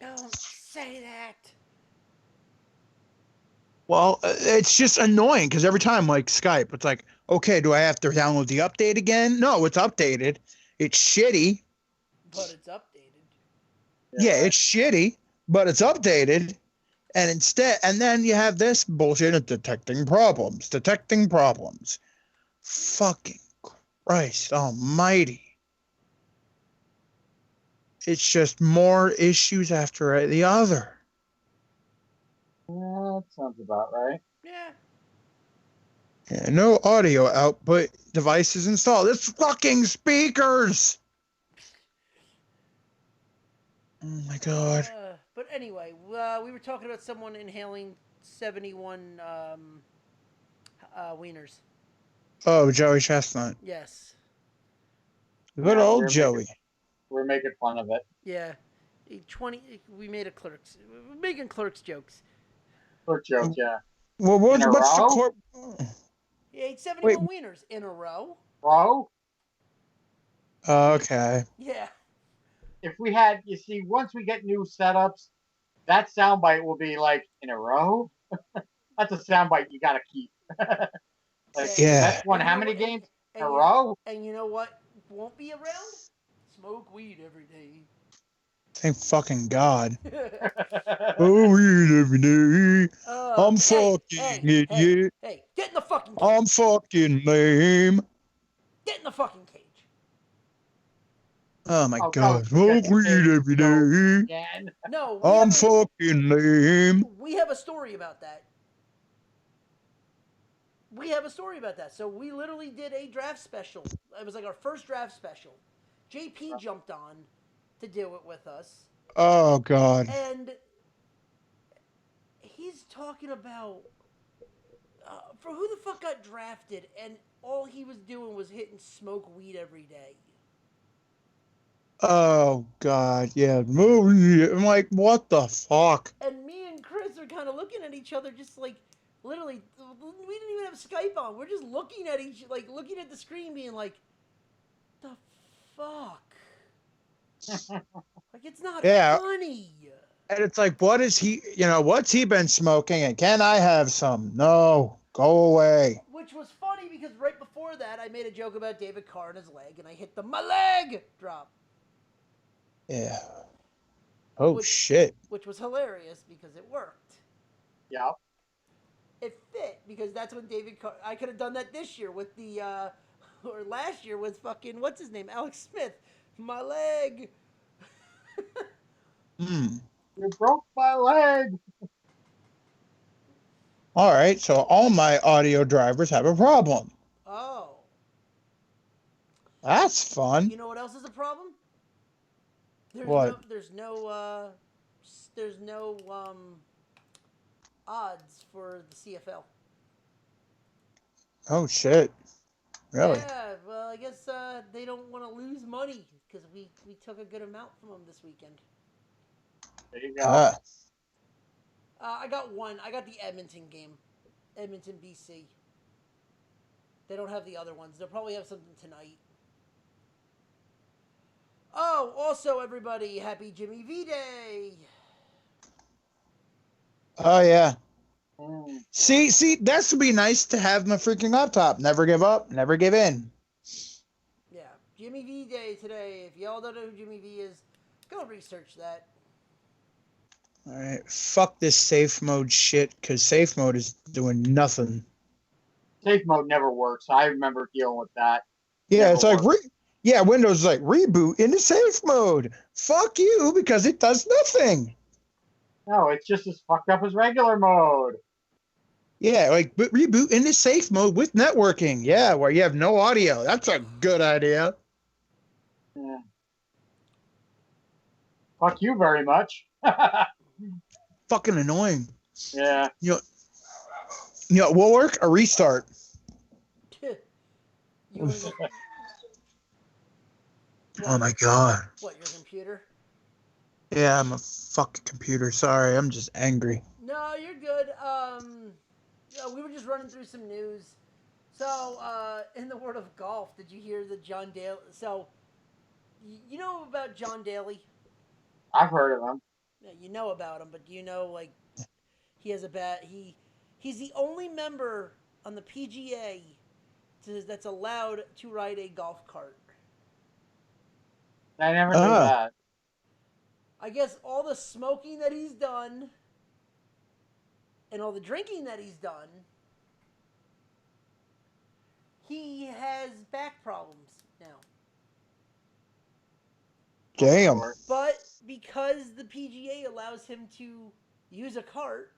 Don't say that. Well, it's just annoying because every time, like Skype, it's like, okay, do I have to download the update again? No, it's updated. It's shitty. But it's updated. Yeah, it's shitty, but it's updated. And then you have this bullshit of detecting problems. Fucking Christ almighty. It's just more issues after the other. That sounds about right. Yeah. Yeah, no audio output devices installed. It's fucking speakers. Oh my God. But anyway, we were talking about someone inhaling 71 wieners. Oh, Joey Chestnut. Yes. Good Yeah, old we're Joey. We're making fun of it. Yeah. We made a Clerks. We're making Clerks jokes. Clerk joke, yeah. Well, what's In a the row? court? He ate 71 wieners in a row. Bro, Okay. Yeah. if we had, you see, once we get new setups, that soundbite will be like in a row. That's a soundbite you gotta keep. Like, Yeah. That's one. And How you know many what- games in and a you- row? And you know what won't be around? Smoke weed every day. Thank fucking God. Oh, weed every day. I'm fucking idiot. Hey, get in the fucking cage. I'm fucking lame. Get in the fucking cage. Oh my Oh, god. no, Smoke weed every day. Again. No, I'm fucking lame. we have a story about that. We have a story about that. So we literally did a draft special. It was like our first draft special. JP jumped on to do it with us. Oh god. And he's talking about for who the fuck got drafted and all he was doing was hitting smoke weed every day. Oh god. Yeah. Movie. I'm like, what the fuck? And me and Chris are kind of looking at each other just like, literally, we didn't even have Skype on. We're just looking at looking at the screen being like, the fuck? Like, it's not funny. And it's like, what is he, what's he been smoking? And can I have some? No, go away. Which was funny because right before that, I made a joke about David Carr and his leg, and I hit the my leg drop. Yeah. Oh, shit. Which was hilarious because it worked. Yeah. It fit because that's when David Carr. I could have done that this year with the, or last year with fucking, what's his name? Alex Smith. My leg. You broke my leg. All right, so all my audio drivers have a problem. Oh. That's fun. You know what else is a problem? What? There's no odds for the CFL. Oh, shit. Really? Yeah, well, I guess they don't want to lose money because we took a good amount from them this weekend. There you go. I got one. I got the Edmonton game. Edmonton, BC. They don't have the other ones. They'll probably have something tonight. Oh, also, everybody, happy Jimmy V Day. Oh, yeah. See, that's would be nice to have my freaking laptop. Never give up, never give in. Yeah, Jimmy V Day today. If y'all don't know who Jimmy V is, go research that. All right, fuck this safe mode shit, because safe mode is doing nothing. Safe mode never works. I remember dealing with that. Yeah, it's like, Windows is like, reboot into safe mode. Fuck you, because it does nothing. No, it's just as fucked up as regular mode. Yeah, like reboot into safe mode with networking. Yeah, where you have no audio. That's a good idea. Yeah. Fuck you very much. Fucking annoying. Yeah. You know, will work? A restart. Oh my god. What, your computer? Yeah, I'm a fucking computer. Sorry, I'm just angry. No, you're good. We were just running through some news. So, in the world of golf, did you hear that John Daly? So, you know about John Daly? I've heard of him. Yeah, you know about him, but do you know, like, he has a he's the only member on the PGA that's allowed to ride a golf cart. I never knew that. I guess all the smoking that he's done and all the drinking that he's done, he has back problems now. Damn. But because the PGA allows him to use a cart,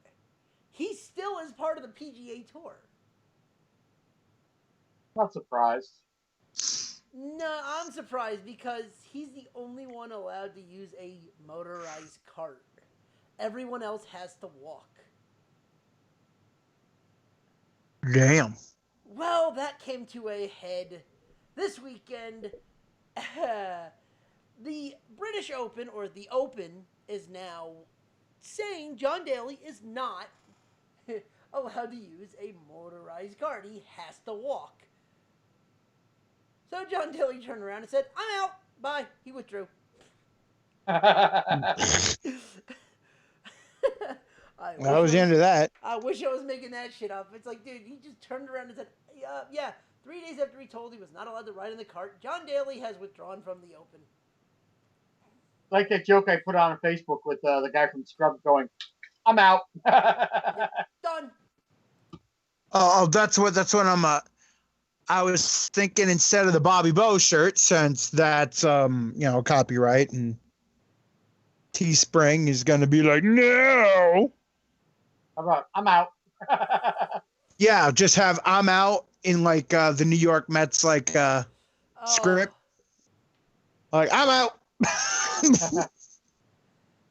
he still is part of the PGA Tour. Not surprised. No, I'm surprised because he's the only one allowed to use a motorized cart. Everyone else has to walk. Damn. Well, that came to a head this weekend. The British Open, or the Open, is now saying John Daly is not allowed to use a motorized cart. He has to walk. So John Daly turned around and said, "I'm out. Bye." He withdrew. That was the end of that. I wish I was making that shit up. It's like, dude, he just turned around and said, yeah, 3 days after he told he was not allowed to ride in the cart, John Daly has withdrawn from the Open. Like that joke I put on Facebook with the guy from Scrubs going, "I'm out." Yep, done. Oh, that's what I'm I was thinking instead of the Bobby Bow shirt, since that's copyright, and Teespring is going to be like, no. How about I'm out? Yeah, just have I'm out in like the New York Mets script. Like, I'm out.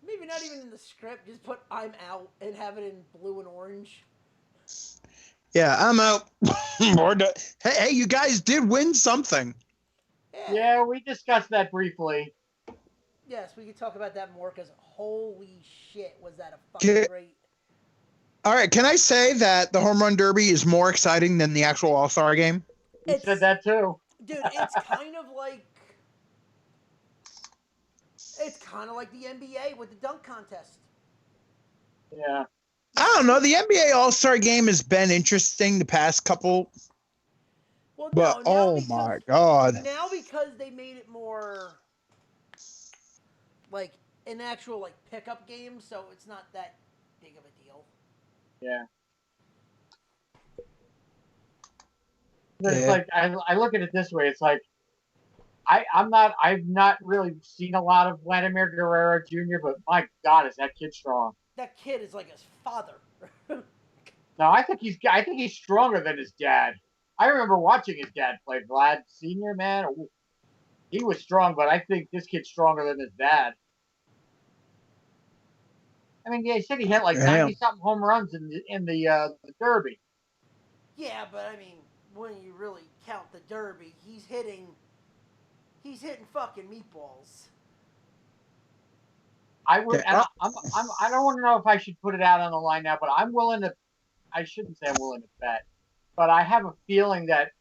Maybe not even in the script. Just put "I'm out" and have it in blue and orange. Yeah, I'm out. Hey, you guys did win something. Yeah, we discussed that briefly. Yes, we could talk about that more because holy shit, was that a fucking great. All right, can I say that the Home Run Derby is more exciting than the actual All-Star game? You said that too. Dude, it's kind of like the NBA with the dunk contest. Yeah. I don't know. The NBA All-Star game has been interesting the past couple. Well, but oh my god! Now because they made it more like an actual like pickup game, so it's not that big of a deal. Yeah. But it's like I look at it this way. It's like I've not really seen a lot of Vladimir Guerrero Jr., but my God, is that kid strong? That kid is like his father. No, I think he's stronger than his dad. I remember watching his dad play. Vlad Senior, man, he was strong, but I think this kid's stronger than his dad. I mean, they said he hit like 90-something home runs in the Derby. Yeah, but I mean, when you really count the Derby, he's hitting fucking meatballs. I would. And I don't want to know if I should put it out on the line now, but I'm willing to. I shouldn't say I'm willing to bet, but I have a feeling that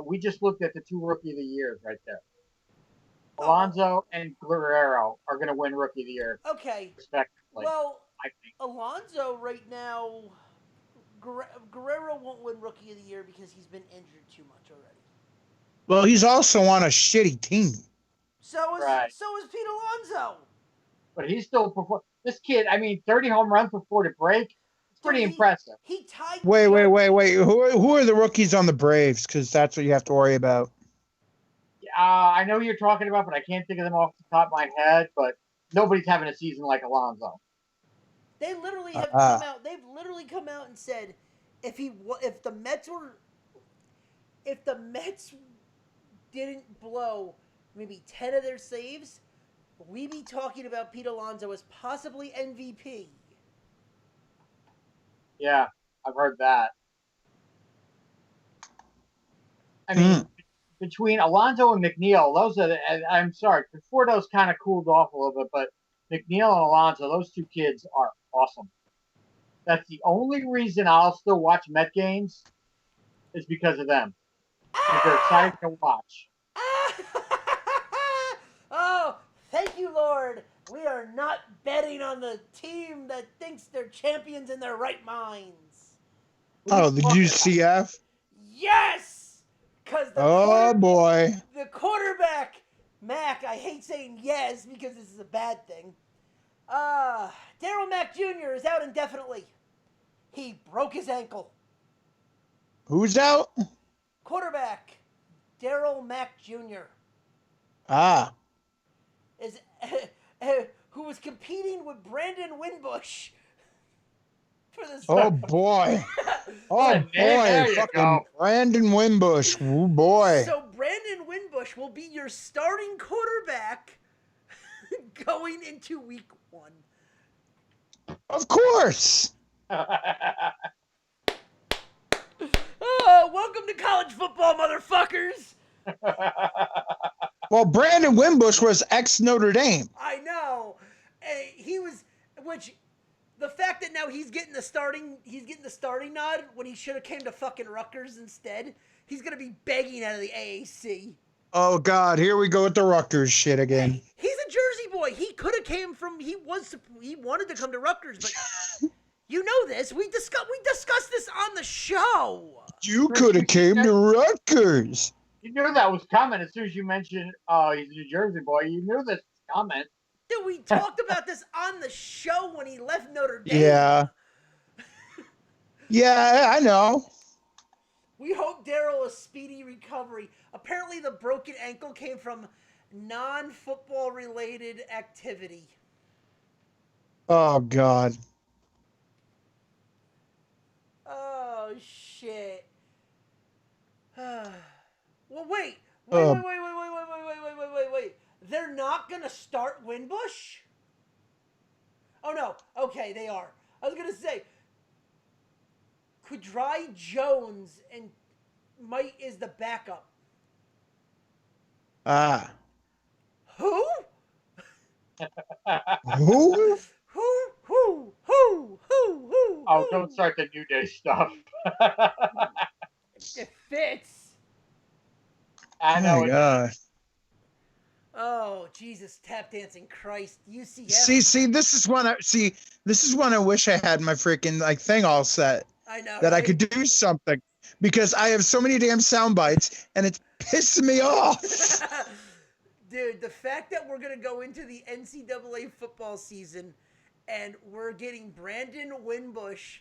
we just looked at the 2 Rookie of the Years right there. Alonso and Guerrero are going to win Rookie of the Year. Okay. Respectively. Well, I think Alonso right now, Guerrero won't win Rookie of the Year because he's been injured too much already. Well, he's also on a shitty team. So is Pete Alonso. But he's still performing. This kid, I mean, 30 home runs before the break. It's pretty impressive. He tied. Wait. Who are the rookies on the Braves? Because that's what you have to worry about. I know who you're talking about, but I can't think of them off the top of my head. But nobody's having a season like Alonso. They literally have come out. They've literally come out and said, if the Mets didn't blow maybe 10 of their saves, we'd be talking about Pete Alonso as possibly MVP. Yeah, I've heard that. I mean, between Alonso and McNeil, those are I'm sorry, Conforto's kind of cooled off a little bit, but McNeil and Alonso, those 2 kids are awesome. That's the only reason I'll still watch Met games is because of them. Because they're exciting to watch. Oh, thank you, Lord. We are not betting on the team that thinks they're champions in their right minds. Oh, the UCF? Yes! Because boy. The quarterback, Mac, I hate saying yes because this is a bad thing. Darryl Mack Jr. is out indefinitely. He broke his ankle. Who's out? Quarterback, Darryl Mack Jr. Is who was competing with Brandon Winbush for the. Oh boy! Oh boy! Fucking Brandon Winbush! Oh boy! So Brandon Winbush will be your starting quarterback going into week 1. Of course. Oh, welcome to college football, motherfuckers! Well, Brandon Winbush was ex Notre Dame. I know. He was, which the fact that now he's getting the starting nod when he should have came to fucking Rutgers instead. He's gonna be begging out of the AAC. Oh God, here we go with the Rutgers shit again. He's a Jersey boy. He could have came from. He wanted to come to Rutgers, but you know this. We discussed this on the show. You could have came to Rutgers. You knew that was coming as soon as you mentioned, he's a New Jersey boy. You knew this was coming. Dude, we talked about this on the show when he left Notre Dame. Yeah. Yeah, I know. We hope Daryl a speedy recovery. Apparently, the broken ankle came from non-football related activity. Oh God. Oh shit. Well, wait. Uh, Wait. They're not gonna start Winbush? Oh no. Okay, they are. I was gonna say, Kudry Jones and Mike is the backup. Ah. Who? Who? Who? Oh, don't start the New Day stuff. It fits. I Oh know. my God. Oh, Jesus, tap dancing Christ. UCF. See, this is when I wish I had my freaking like thing all set. I know. That I right? could do something. Because I have so many damn sound bites and it's pissing me off. Dude, the fact that we're going to go into the NCAA football season and we're getting Brandon Winbush,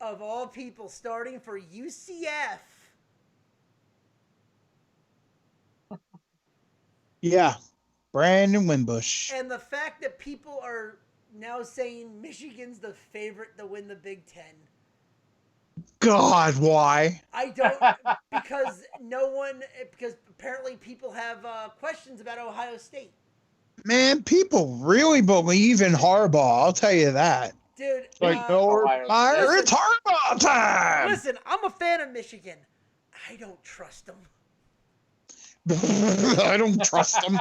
of all people, starting for UCF. Yeah. Brandon Winbush. And the fact that people are now saying Michigan's the favorite to win the Big Ten. God, why? I don't, because apparently people have questions about Ohio State. Man, people really believe in Harbaugh. I'll tell you that. Dude, Like, no, it's Harbaugh time. Listen, I'm a fan of Michigan. I don't trust them. I don't trust them.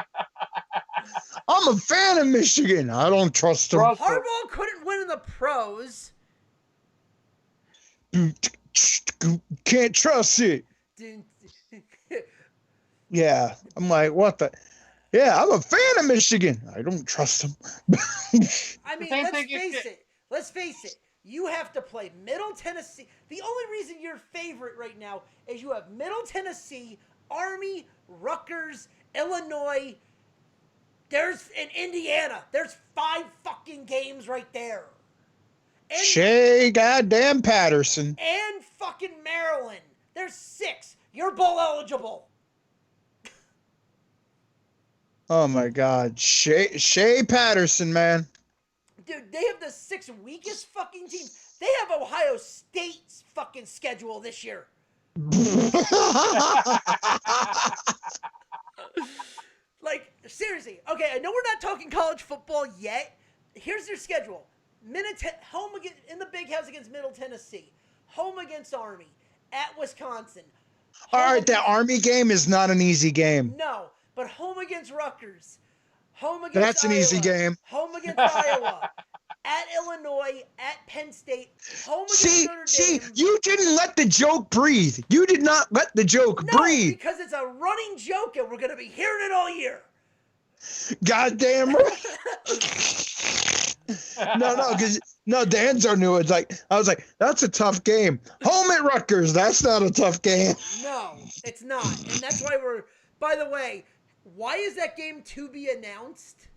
I'm a fan of Michigan. I don't trust them. Harbaugh couldn't win in the pros. Can't trust it. Yeah, I'm like, what the? Yeah, I'm a fan of Michigan. I don't trust them. I mean, let's face it. You have to play Middle Tennessee. The only reason you're favorite right now is you have Middle Tennessee, Army, Rutgers, Illinois. There's in Indiana. There's 5 fucking games right there. And, Shea goddamn Patterson. And fucking Maryland. There's 6. You're bowl eligible. Oh my God, Shea Patterson, man. Dude, they have the 6 weakest fucking teams. They have Ohio State's fucking schedule this year. Like, seriously. Okay, I know we're not talking college football yet. Here's their schedule. Home in the Big House against Middle Tennessee. Home against Army. At Wisconsin. All right, that Army game is not an easy game. No, but home against Rutgers. Home against That's an Iowa, easy game. Home against Iowa. At Illinois. At Penn State. Home against Notre Dame. You didn't let the joke breathe. You did not let the joke breathe. Because it's a running joke and we're going to be hearing it all year. Goddamn right. No, Danzo knew it. I was like, that's a tough game. Home at Rutgers, that's not a tough game. No, it's not. And that's why by the way, why is that game to be announced?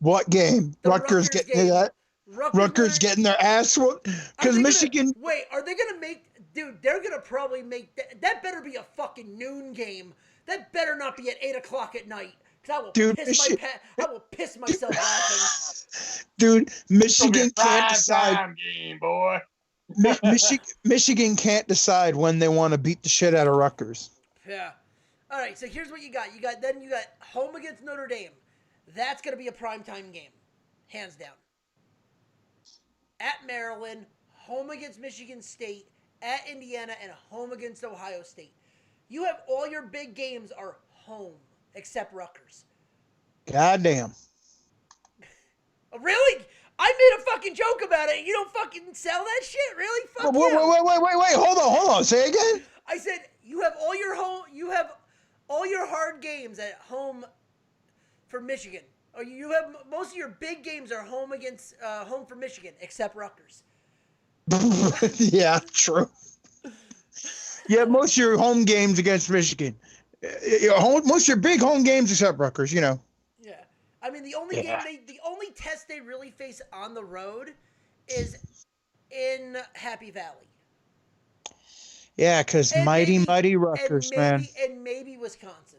What game? The Rutgers getting that? Rutgers getting their ass whooped? Because Michigan. Wait, are they going to make. Dude, they're going to probably make. That better be a fucking noon game. That better not be at 8 o'clock at night. Because I will piss myself laughing. Dude, Michigan can't decide. Game, boy. Michigan can't decide when they want to beat the shit out of Rutgers. Yeah. All right, so here's what you got. You got home against Notre Dame. That's going to be a primetime game. Hands down. At Maryland, home against Michigan State, at Indiana, and home against Ohio State. You have all your big games are home, except Rutgers. Goddamn. Really? I made a fucking joke about it and you don't fucking sell that shit? Really? Fuck Wait, hold on. Say again? I said you have all your hard games at home for Michigan. Or you have most of your big games are home for Michigan, except Rutgers. Yeah, true. Yeah, most of your home games against Michigan. Most of your big home games except Rutgers, Yeah. I mean, the only test they really face on the road is in Happy Valley. Yeah, because And mighty, maybe- mighty Rutgers, man. And maybe Wisconsin.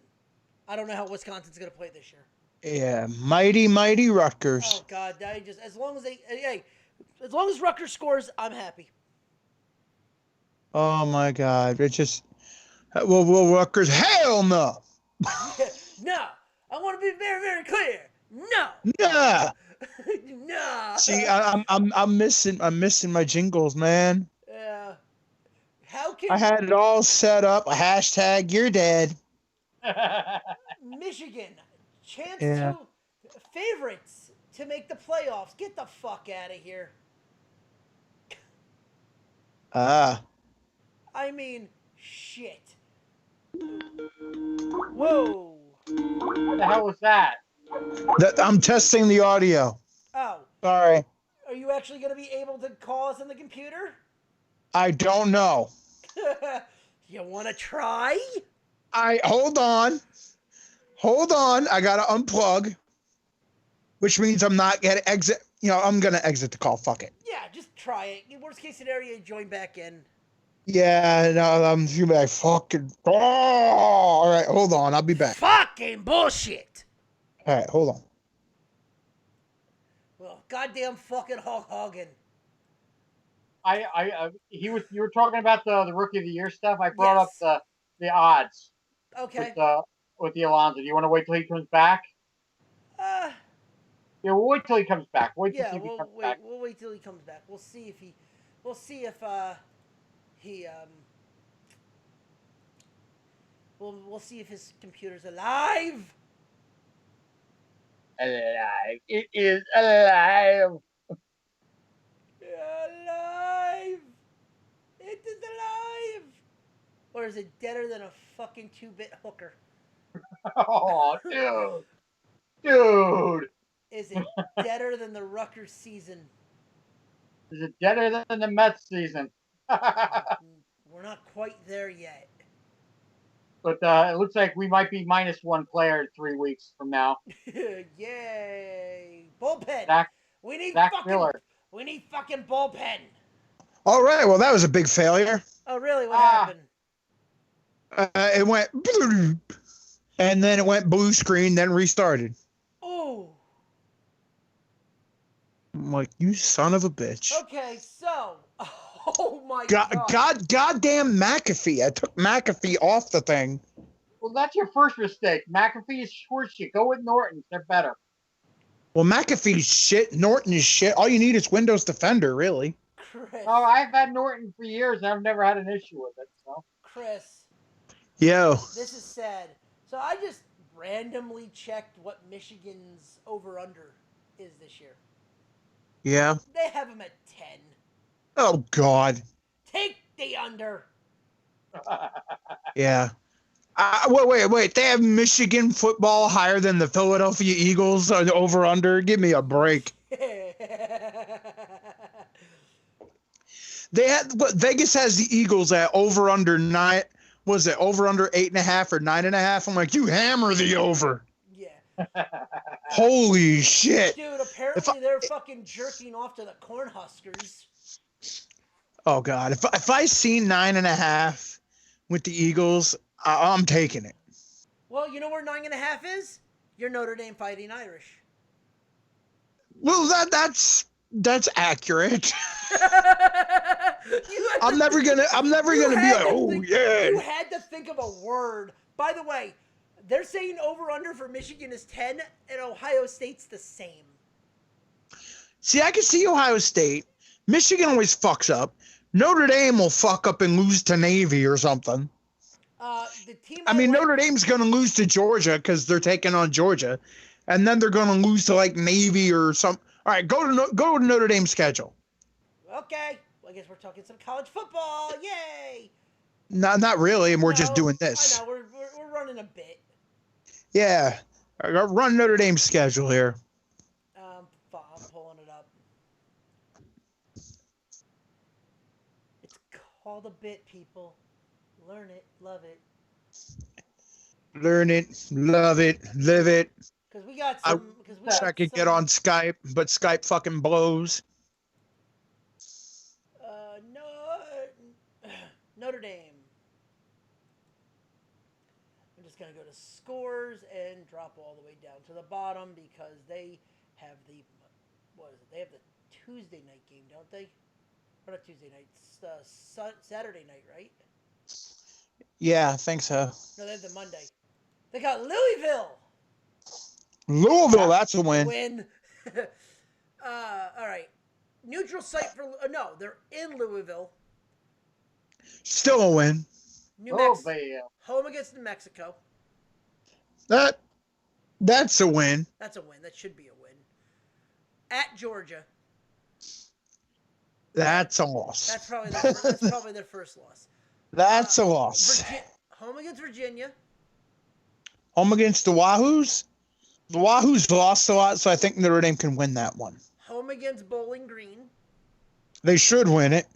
I don't know how Wisconsin's gonna play this year. Yeah, mighty, mighty Rutgers. Oh God, as long as as long as Rutgers scores, I'm happy. Oh my God! It just well, Rutgers. Hell no! No, I want to be very, very clear. No, Nah. no. See, I'm missing my jingles, man. How can I had it all set up. Hashtag you're dead. Michigan chance Yeah. to favorites to make the playoffs? Get the fuck out of here. I mean, shit. Whoa. What the hell was that? I'm testing the audio. Oh, Sorry. are you actually going to be able to call us on the computer? I don't know. You want to try? Hold on. I gotta unplug, which means I'm not gonna exit. I'm gonna exit the call. Fuck it. Yeah, just try it. Worst case scenario, join back in. Yeah, no, I'm too bad. Fucking. Oh, all right, hold on. I'll be back. Fucking bullshit. All right, hold on. Well, goddamn fucking Hulk Hogan. You were talking about the Rookie of the Year stuff. I brought up the odds. Okay. With the Alonso. Do you want to wait till he comes back? Yeah, we'll wait till he comes back. Wait till see if he comes back. We'll wait till he comes back. We'll see if he we'll see if his computer's alive. Alive. It is alive. Alive. It is alive. Or is it deader than a fucking 2-bit hooker? Oh, dude. Is it deader than the Rutgers season? Is it deader than the Mets season? We're not quite there yet. But it looks like we might be minus one player in 3 weeks from now. Yay! Bullpen. We need Zach fucking. Miller. We need fucking bullpen. All right, well, that was a big failure. Oh, really? What happened? It went, and then it went blue screen, then restarted. Oh. I'm like, you son of a bitch. Okay, so. Oh my God. Goddamn McAfee. I took McAfee off the thing. Well, that's your first mistake. McAfee is horseshit. Go with Norton. They're better. Well, McAfee's shit. Norton is shit. All you need is Windows Defender, really. Chris. Oh, I've had Norton for years, and I've never had an issue with it. So. Chris. Yo. This is sad. So I just randomly checked what Michigan's over-under is this year. Yeah. They have them at 10. Oh, God. Take the under. Yeah. Wait. They have Michigan football higher than the Philadelphia Eagles over under. Give me a break. Vegas has the Eagles at over under 9. Was it over under 8.5 or 9.5? I'm like, you hammer the over. Yeah. Holy shit. Dude, apparently they're fucking jerking off to the Cornhuskers. Oh God. If I see 9.5 with the Eagles, I'm taking it. Well, you know where 9.5 is? Your Notre Dame Fighting Irish. Well, that's accurate. I'm never gonna be like, oh yeah. You had to think of a word. By the way, they're saying over under for Michigan is 10, and Ohio State's the same. See, I can see Ohio State. Michigan always fucks up. Notre Dame will fuck up and lose to Navy or something. The team. Notre Dame's gonna lose to Georgia because they're taking on Georgia, and then they're gonna lose to like Navy or some. All right, go to Notre Dame's schedule. Okay, well, I guess we're talking some college football. Yay! Not really, and we're just doing this. I know we're running a bit. Yeah, I got run Notre Dame's schedule here. I'm pulling it up. It's called a bit, people. Learn it, love it. Learn it, love it, live it. Because we got I some. wish I could get on Skype, but Skype fucking blows. Notre Dame. I'm just gonna go to scores and drop all the way down to the bottom because they have the what is it? They have the Tuesday night game, don't they? Or not Tuesday night, Saturday night, right? Yeah, I think so. No, they have the Monday. They got Louisville. Louisville, that's a win. Win. All right. Neutral site for no, they're in Louisville. Still a win. New Mexico. Louisville. Home against New Mexico. That's a win. That's a win. That should be a win. At Georgia. That's a loss. That's probably their first loss. That's a loss. Home against Virginia. Home against the Wahoos. The Wahoos lost a lot, so I think Notre Dame can win that one. Home against Bowling Green. They should win it.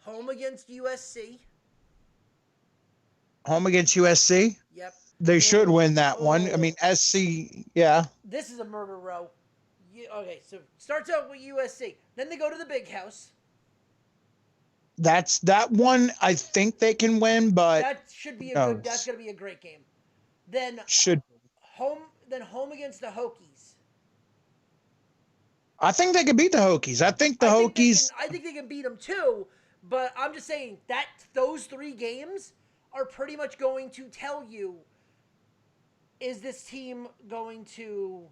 Home against USC. Home against USC. Yep. They should win that one. I mean, SC, yeah. This is a murder row. Okay, so starts out with USC. Then they go to the Big House. That one. I think they can win, but That should be a good. That's gonna be a great game. Then should home against the Hokies. I think they can beat the Hokies. I think the Hokies. I think they can beat them too, but I'm just saying that those three games are pretty much going to tell you: is this team going to?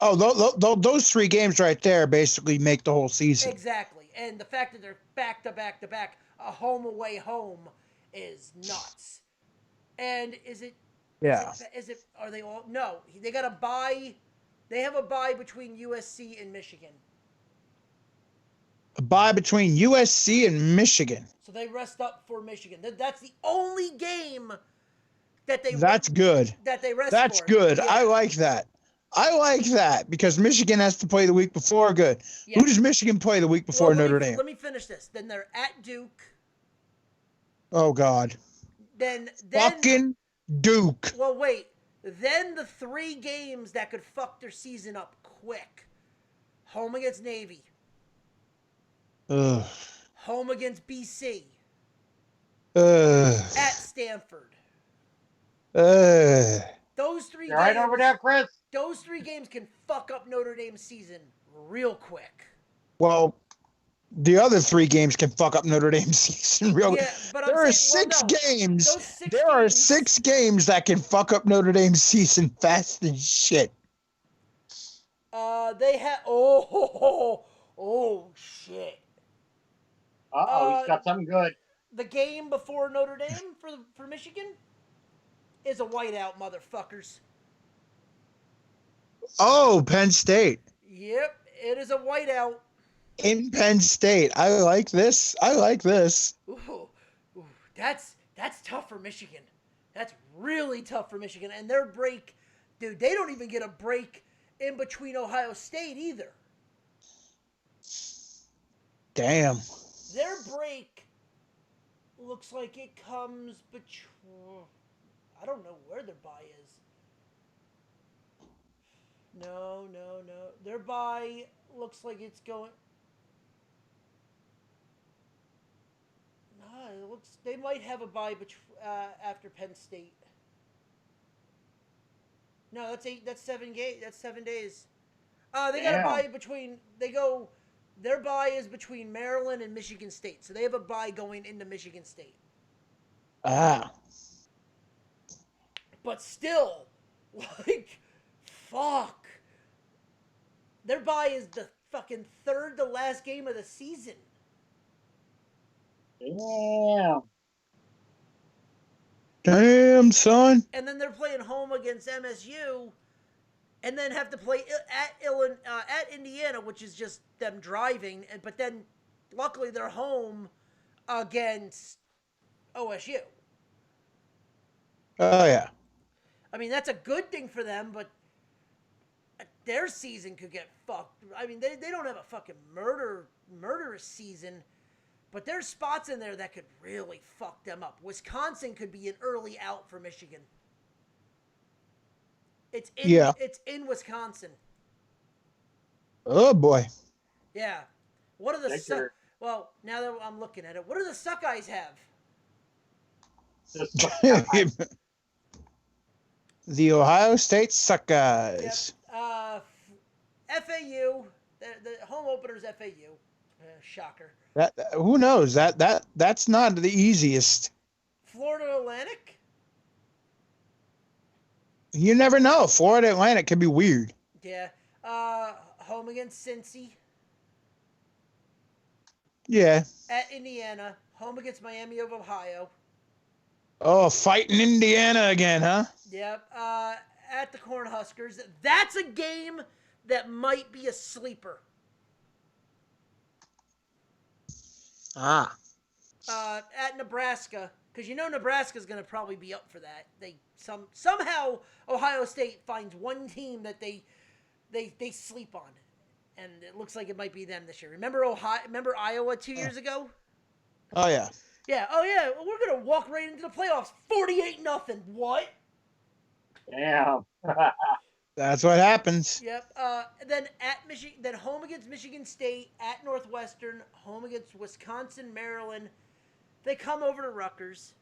Oh, those three games right there basically make the whole season. Exactly, and the fact that they're back to back to back, a home away home, is nuts. And is it? Yeah. Is it? Are they all? No, they got a bye. They have a bye between USC and Michigan. A bye between USC and Michigan. So they rest up for Michigan. That's the only game that they. That's good. That they rest. That's for. good. Yeah. I like that. I like that because Michigan has to play the week before. Good. Yeah. Who does Michigan play the week before Notre Dame? Let me finish this. Then they're at Duke. Oh God. Then fucking Duke. Well, wait. Then the three games that could fuck their season up quick. Home against Navy. Ugh. Home against BC. Ugh. At Stanford. Ugh. Those three You're games. right over there, Chris. Those three games can fuck up Notre Dame's season real quick. Well, the other three games can fuck up Notre Dame's season real. Yeah, but there are six games. There are 6 games that can fuck up Notre Dame's season fast as shit. They have. Oh shit. He's got something good. The game before Notre Dame for Michigan is a whiteout, motherfuckers. Oh, Penn State. Yep, it is a whiteout. In Penn State. I like this. I like this. Ooh, that's tough for Michigan. That's really tough for Michigan. And their break, dude, they don't even get a break in between Ohio State either. Damn. Their break looks like it comes between... I don't know where their bye is. No. Their bye looks like it's going... It looks they might have a bye after Penn State. No, that's 8. That's 7 days. That's 7 days. They got a bye between. Their bye is between Maryland and Michigan State, so they have a bye going into Michigan State. Ah. But still, like, fuck. Their bye is the fucking third to last game of the season. Damn, son. And then they're playing home against MSU, and then have to play at Indiana, which is just them driving. But then, luckily, they're home against OSU. Oh yeah. I mean, that's a good thing for them, but their season could get fucked. I mean, they don't have a fucking murderous season. But there's spots in there that could really fuck them up. Wisconsin could be an early out for Michigan. It's in Wisconsin. Oh boy. Yeah. What are the well, now that I'm looking at it, what do the Suckeyes have? The Ohio State Suckers. FAU. The home opener's FAU. Shocker. That who knows? That's not the easiest. Florida Atlantic. You never know. Florida Atlantic can be weird. Yeah. Home against Cincy. Yeah. At Indiana. Home against Miami of Ohio. Oh, fighting Indiana again, huh? Yep. At the Cornhuskers. That's a game that might be a sleeper. Ah. At Nebraska, because you know Nebraska's going to probably be up for that. Somehow Ohio State finds one team that they sleep on, and it looks like it might be them this year. Remember Iowa 2 years ago? Oh yeah. Yeah. Oh yeah. We're going to walk right into the playoffs. 48-0. What? Damn. That's what happens. Yep. Then at Michigan, then home against Michigan State, at Northwestern, home against Wisconsin, Maryland. They come over to Rutgers.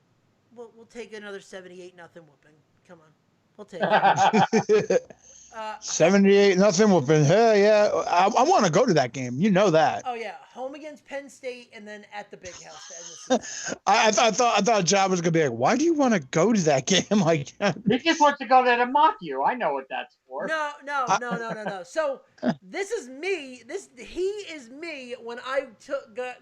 We'll take another 78-0 whooping. Come on, we'll take it. 78-0 whooping. Hell yeah! I want to go to that game. You know that. Oh yeah, home against Penn State, and then at the Big House to end the season. I thought John was gonna be like, why do you want to go to that game? Like, He just wants to go there to mock you. I know what that's for. No. So this is me. He is me when I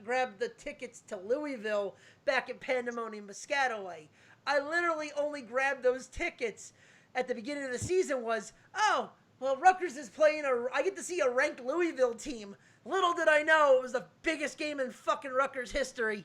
grabbed the tickets to Louisville back at Pandemonium Piscataway. I literally only grabbed those tickets at the beginning of the season. Rutgers is playing I get to see a ranked Louisville team. Little did I know it was the biggest game in fucking Rutgers history.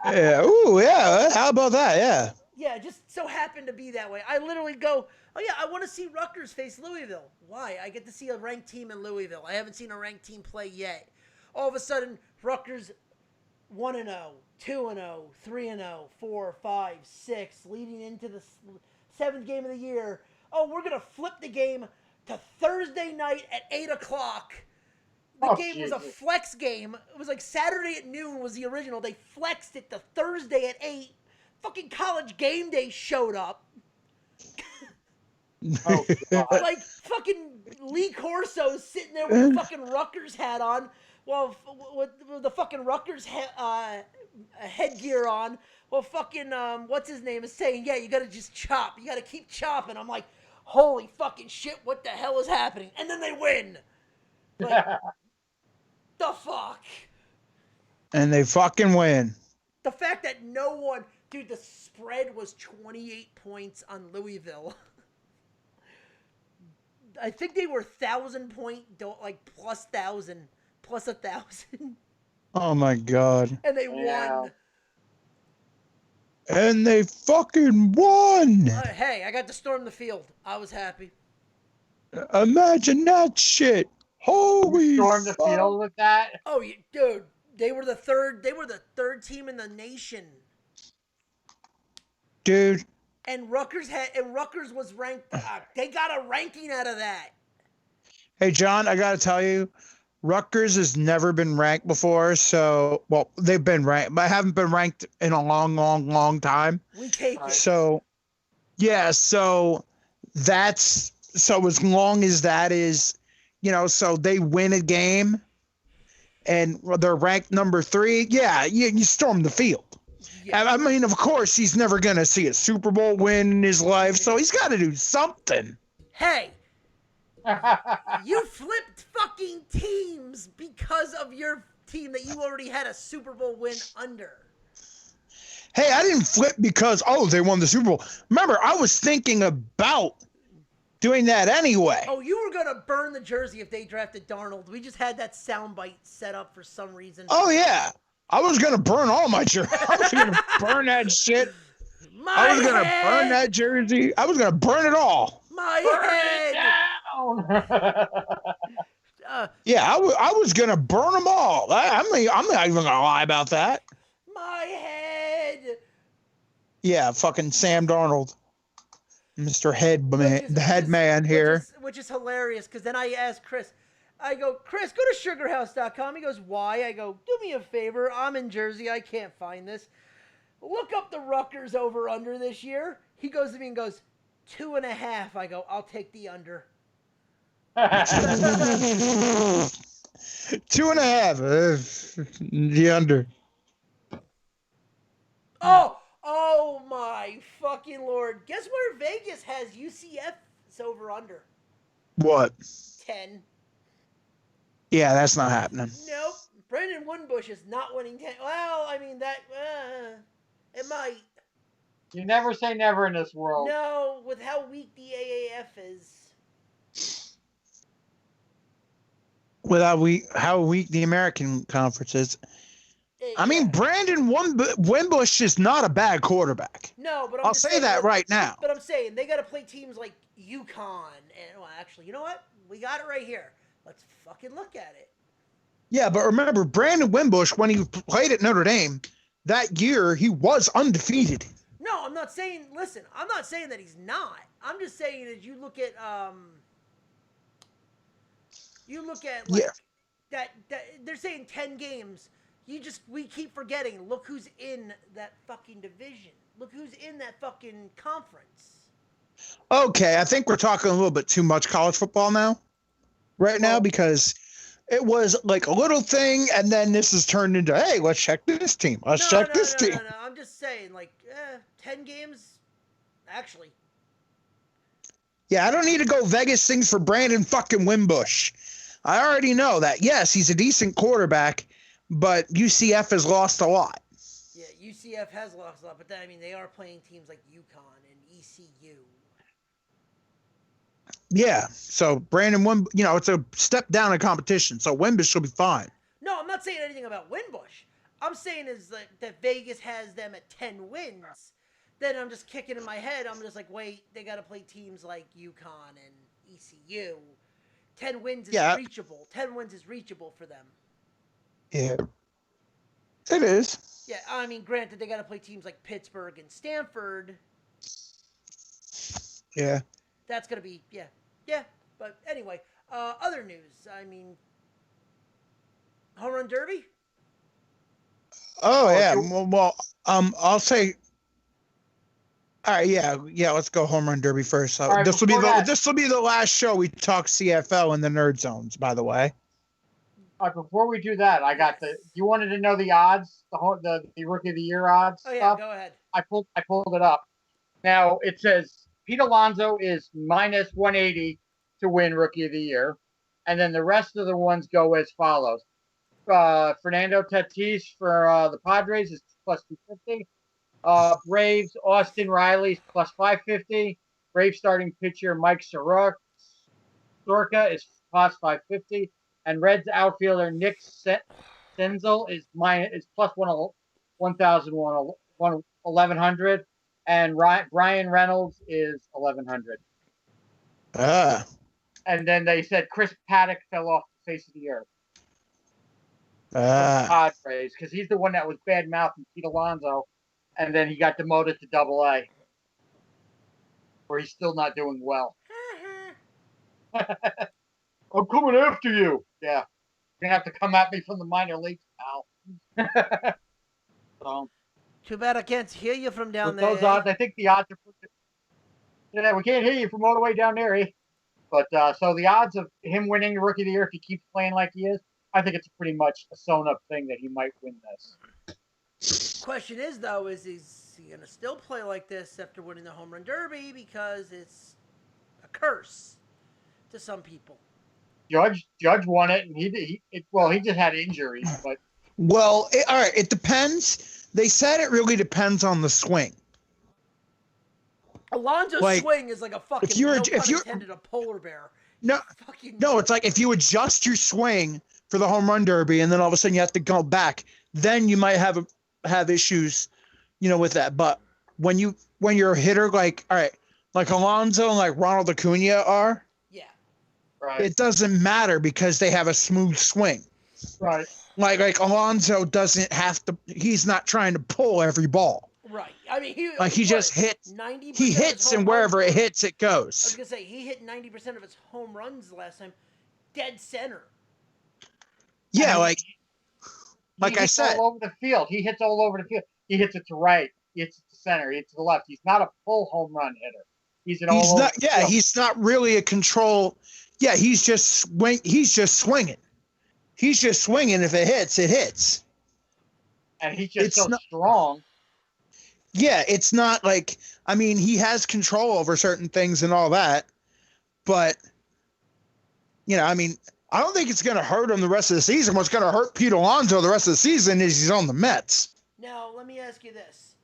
yeah. Ooh, yeah. How about that? Yeah. Yeah, it just so happened to be that way. I literally go, oh yeah, I want to see Rutgers face Louisville. Why? I get to see a ranked team in Louisville. I haven't seen a ranked team play yet. All of a sudden, Rutgers 1-0, 2-0, 3-0, 4, 5, 6, leading into the 7th game of the year. Oh, we're going to flip the game to Thursday night at 8 o'clock. The game was a flex game. It was like Saturday at noon was the original. They flexed it to Thursday at 8. Fucking College Game Day showed up. Oh, God. Like fucking Lee Corso's sitting there with a fucking Rutgers hat on, while with the fucking Rutgers headgear on. Well, fucking what's his name is saying, yeah, you gotta just chop. You gotta keep chopping. I'm like, holy fucking shit, what the hell is happening? And then they win. Like, the fuck. And they fucking win. The fact that no one, dude, the spread was 28 points on Louisville. I think they were 1,000 point, plus 1,000, plus 1,000. Oh my God. And they won. And they fucking won. Hey, I got to storm the field. I was happy. Imagine that shit. Holy Storm the field with that. Oh, dude, they were the third team in the nation. Dude. And Rutgers was ranked. They got a ranking out of that. Hey, John, I got to tell you, Rutgers has never been ranked before. So, well, they've been ranked, but haven't been ranked in a long, long, long time. We take it. So, yeah, so as long as that is, so they win a game and they're ranked number 3. Yeah, you storm the field. Yeah. I mean, of course, he's never going to see a Super Bowl win in his life, so he's got to do something. Hey, you flipped fucking teams because of your team that you already had a Super Bowl win under. Hey, I didn't flip because, they won the Super Bowl. Remember, I was thinking about doing that anyway. Oh, you were going to burn the jersey if they drafted Darnold. We just had that soundbite set up for some reason. Oh, yeah. I was going to burn all my jerseys. I was going to burn that shit. I was going to burn that jersey. I was going to burn it all. My head. Yeah, I was going to burn them all. I'm not even going to lie about that. My head. Yeah, fucking Sam Darnold. Mr. the head man here. Which is hilarious, because then I asked Chris, I go, Chris, go to sugarhouse.com. He goes, why? I go, do me a favor. I'm in Jersey. I can't find this. look up the Rutgers over under this year. He goes to me and goes, 2.5. I go, I'll take the under. 2.5. The under. Oh my fucking Lord. Guess where Vegas has UCF's over under? What? 10. Yeah, that's not happening. Nope. Brandon Wimbush is not winning 10. Well, I mean, it might. You never say never in this world. No, with how weak the AAF is. With how weak the American Conference is. I mean, Brandon Wimbush is not a bad quarterback. No, but I'll say that right now. But I'm saying they got to play teams like UConn. And, well, actually, you know what? We got it right here. Let's fucking look at it. Yeah, but remember, Brandon Wimbush, when he played at Notre Dame, that year he was undefeated. No, I'm not saying, listen, I'm not saying that he's not. I'm just saying as you look at, like, that they're saying 10 games. We keep forgetting, look who's in that fucking division. Look who's in that fucking conference. Okay, I think we're talking a little bit too much college football now, because it was like a little thing, and then this has turned into, hey, let's check this team. Let's check this team. No, I'm just saying, like, 10 games, actually. Yeah, I don't need to go Vegas things for Brandon fucking Wimbush. I already know that, yes, he's a decent quarterback, but UCF has lost a lot. Yeah, UCF has lost a lot, but then, I mean, they are playing teams like UConn and ECU. Yeah, so Brandon it's a step down in competition, so Wimbush will be fine. No, I'm not saying anything about Wimbush. I'm saying is that Vegas has them at 10 wins. Then I'm just kicking in my head. I'm just like, wait, they got to play teams like UConn and ECU. 10 wins is reachable. 10 wins is reachable for them. Yeah, it is. Yeah, I mean, granted, they got to play teams like Pittsburgh and Stanford. Yeah. That's going to be, yeah. But anyway, other news. I mean, Home Run Derby? Oh, yeah. Well, I'll say. All right, yeah. Let's go Home Run Derby first. So right, this will be the last show we talk CFL in the Nerd Zones. By the way. All right, before we do that, I got you wanted to know the odds, the Rookie of the Year odds. Oh yeah, stuff? Go ahead. I pulled it up. Now it says Pete Alonso is minus 180 to win Rookie of the Year, and then the rest of the ones go as follows. Fernando Tatis for the Padres is plus 250. Braves, Austin Riley's plus 550. Braves starting pitcher Mike Soroka is plus 550. And Reds outfielder Nick Senzel is plus 1,100. And Brian Reynolds is 1,100. And then they said Chris Paddock fell off the face of the earth. Padres, because he's the one that was bad mouthing Pete Alonso, and then he got demoted to Double-A, where he's still not doing well. I'm coming after you. Yeah, you're gonna have to come at me from the minor leagues, pal. So, too bad I can't hear you from down there. Those odds, I think the odds are. Yeah, we can't hear you from all the way down there. Eh? But so the odds of him winning the Rookie of the Year, if he keeps playing like he is, I think it's pretty much a sewn-up thing that he might win this. Question is, though, is he going to still play like this after winning the Home Run Derby? Because it's a curse to some people. Judge won it, and he just had injuries. But all right, it depends. They said it really depends on the swing. Alonso's swing is like a fucking, a polar bear. No, it's like if you adjust your swing for the Home Run Derby, and then all of a sudden you have to go back, then you might have issues, with that. But when you're a hitter, like, all right, like Alonso and like Ronald Acuna are, right, it doesn't matter because they have a smooth swing. Right. Like Alonso doesn't have to. He's not trying to pull every ball. Right. I mean, he just hits. 90%. He hits, and wherever it hits, it goes. I was gonna say he hit 90% of his home runs last time, dead center. Yeah, like I said, all over the field. He hits all over the field. he hits it to right, he hits it to center, he hits it to left. He's not a full home run hitter. He's an He's all not. over Yeah, he's not really a control. Yeah, he's just swinging. He's just swinging. If it hits, it hits. And he's just It's so not- strong. Yeah, it's not like, I mean, he has control over certain things and all that, but, you know, I mean, I don't think it's going to hurt him the rest of the season. What's going to hurt Pete Alonso the rest of the season is he's on the Mets. Now, let me ask you this: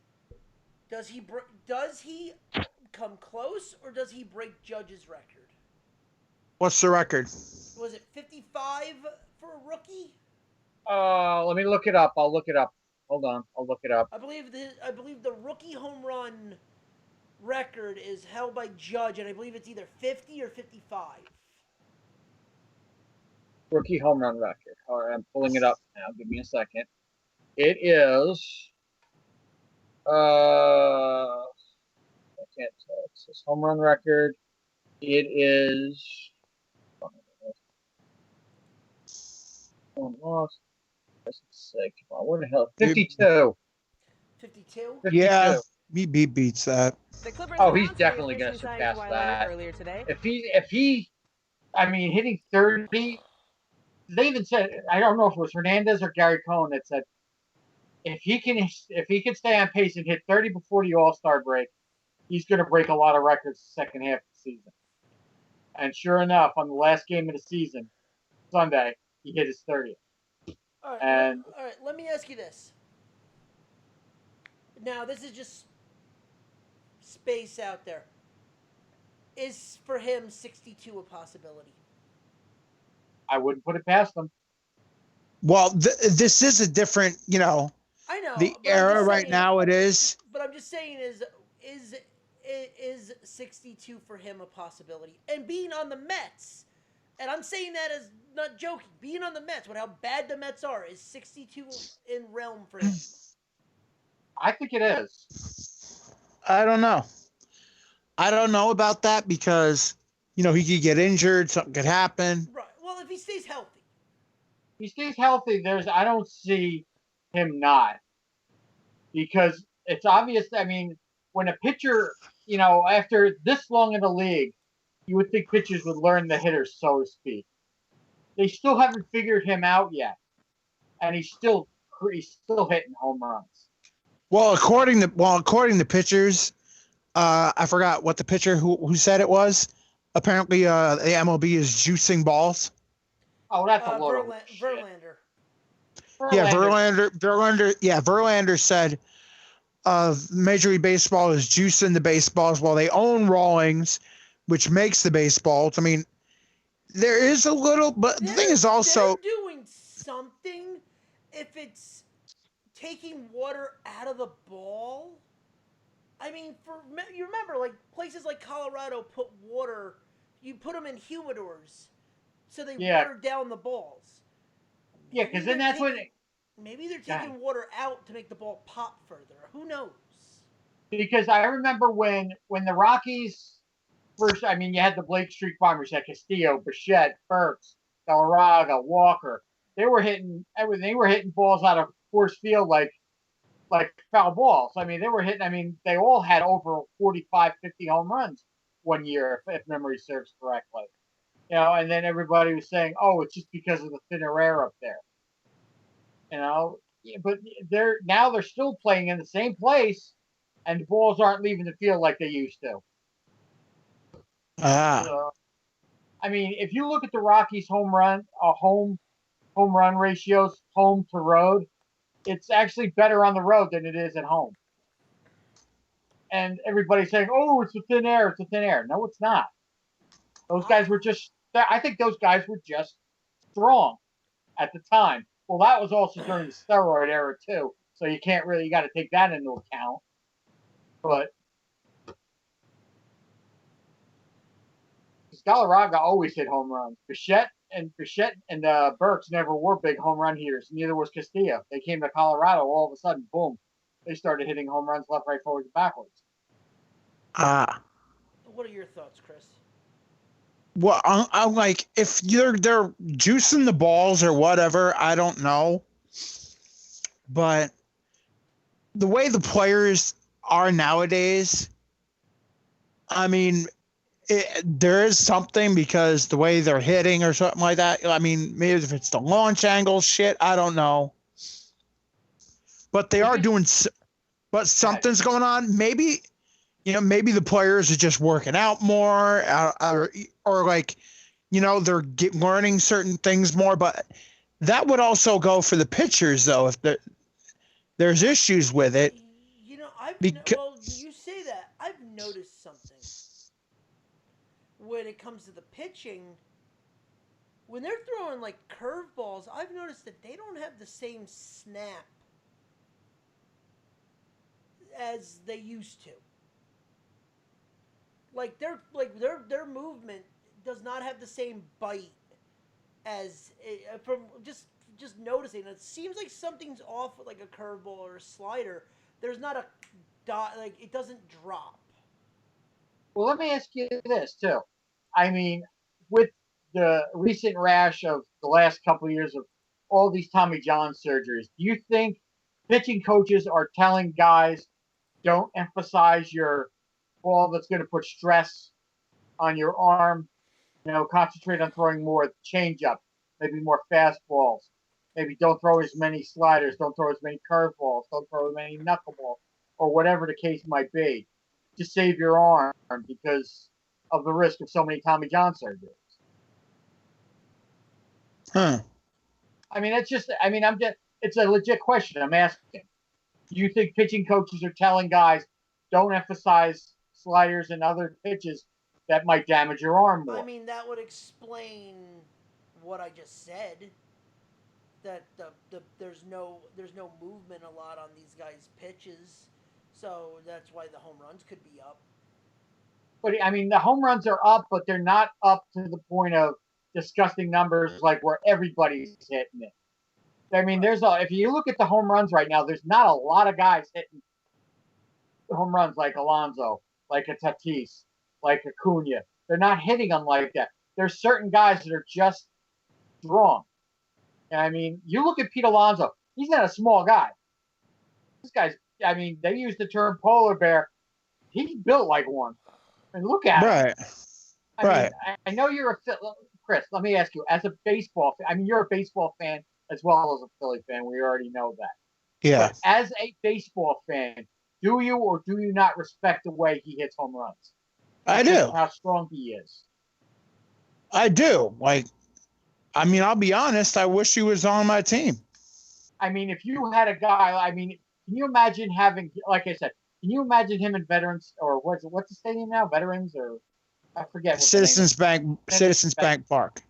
does he come close, or does he break Judge's record? What's the record? Was it 55 for a rookie? Let me look it up. I'll look it up. Hold on, I'll look it up. I believe the rookie home run record is held by Judge, and I believe it's either 50 or 55. Rookie home run record. All right, I'm pulling it up now. Give me a second. It is. I can't tell. It's his home run record. It is. Lost. Sick. Come on, what the hell? 52. 52? Yeah, he beats that. Oh, he's definitely going to surpass that. Earlier today. If he, I mean, hitting 30. They even said, I don't know if it was Hernandez or Gary Cohen that said, if he can stay on pace and hit 30 before the All-Star break, he's going to break a lot of records the second half of the season. And sure enough, on the last game of the season, Sunday, he hit his 30th. All right, And all right, let me ask you this. Now, this is just space out there. Is for him 62 a possibility? I wouldn't put it past him. Well, this is a different, you know, I know. the but I'm era just right saying- now it is. But I'm just saying, is 62 for him a possibility? And being on the Mets, and I'm saying that as not joking, being on the Mets, with how bad the Mets are, is 62 in realm for him? I think it is. I don't know. I don't know about that because, you know, he could get injured, something could happen. Right. Well, if he stays healthy. He stays healthy. I don't see him not, because it's obvious. I mean, when a pitcher, you know, after this long in the league, you would think pitchers would learn the hitters, so to speak. They still haven't figured him out yet, and he's still hitting home runs. Well, according to pitchers, I forgot what the pitcher who said it was. Apparently, the MLB is juicing balls. Oh, that's a load of shit. Verlander. Yeah, Verlander. Yeah, Verlander said Major League Baseball is juicing the baseballs while they own Rawlings, which makes the baseballs. I mean, there is a little, but the thing is also they're doing something. If it's taking water out of the ball, I mean, you remember, like places like Colorado put water. You put them in humidors, so they water down the balls. Yeah, because then that's when. Maybe they're taking water out to make the ball pop further. Who knows? Because I remember when the Rockies first, I mean, you had the Blake Street Bombers, you had Castillo, Bichette, Burks, Galarraga, Walker. They were hitting balls out of force field like foul balls. I mean, they all had over 45, 50 home runs one year, if memory serves correctly. You know, and then everybody was saying, oh, it's just because of the thinner air up there. You know, but they're still playing in the same place, and the balls aren't leaving the field like they used to. I mean, if you look at the Rockies' home run ratios, home to road, it's actually better on the road than it is at home. And everybody's saying, "Oh, it's a thin air. It's a thin air." No, it's not. Those guys were just. I think those guys were just strong at the time. Well, that was also during the steroid era too, so you got to take that into account. But Galarraga always hit home runs. Bichette and Burks never were big home run hitters. Neither was Castillo. They came to Colorado, all of a sudden, boom, they started hitting home runs left, right, forward, and backwards. What are your thoughts, Chris? Well, I'm like, if they're juicing the balls or whatever, I don't know. But the way the players are nowadays, I mean, there is something because the way they're hitting or something like that. I mean, maybe if it's the launch angle shit, I don't know. But they are doing, but something's going on. Maybe, maybe the players are just working out more, or like, they're learning certain things more. But that would also go for the pitchers, though, if there's issues with it. Well, you say that. I've noticed something. When it comes to the pitching, when they're throwing like curveballs, I've noticed that they don't have the same snap as they used to. Like their movement does not have the same bite as from just noticing. It seems like something's off with like a curveball or a slider. There's not a dot, like it doesn't drop. Well, let me ask you this too. I mean, with the recent rash of the last couple of years of all these Tommy John surgeries, do you think pitching coaches are telling guys, don't emphasize your ball that's going to put stress on your arm, concentrate on throwing more changeup, maybe more fastballs, maybe don't throw as many sliders, don't throw as many curveballs, don't throw as many knuckleballs, or whatever the case might be, to save your arm because of the risk of so many Tommy John surgeries? Huh. I mean, it's a legit question I'm asking. Do you think pitching coaches are telling guys, don't emphasize sliders and other pitches that might damage your arm more? I mean, that would explain what I just said. That there's no movement a lot on these guys' pitches, so that's why the home runs could be up. But I mean, the home runs are up, but they're not up to the point of disgusting numbers like where everybody's hitting it. I mean, if you look at the home runs right now, there's not a lot of guys hitting home runs like Alonso, like a Tatis, like Acuna. They're not hitting them like that. There's certain guys that are just strong. And I mean, you look at Pete Alonso, he's not a small guy. This guy's, I mean, they use the term polar bear. He's built like one. And look at him. Right. I know you're Chris, let me ask you, as a baseball fan, I mean, you're a baseball fan as well as a Philly fan. We already know that. Yeah. But as a baseball fan, do you or do you not respect the way he hits home runs? I do. How strong he is. I do. I mean, I'll be honest, I wish he was on my team. I mean, if you had a guy, I mean, can you imagine having, like I said, can you imagine him in Veterans, or what's the stadium now? Veterans, or I forget. Citizens Bank Park.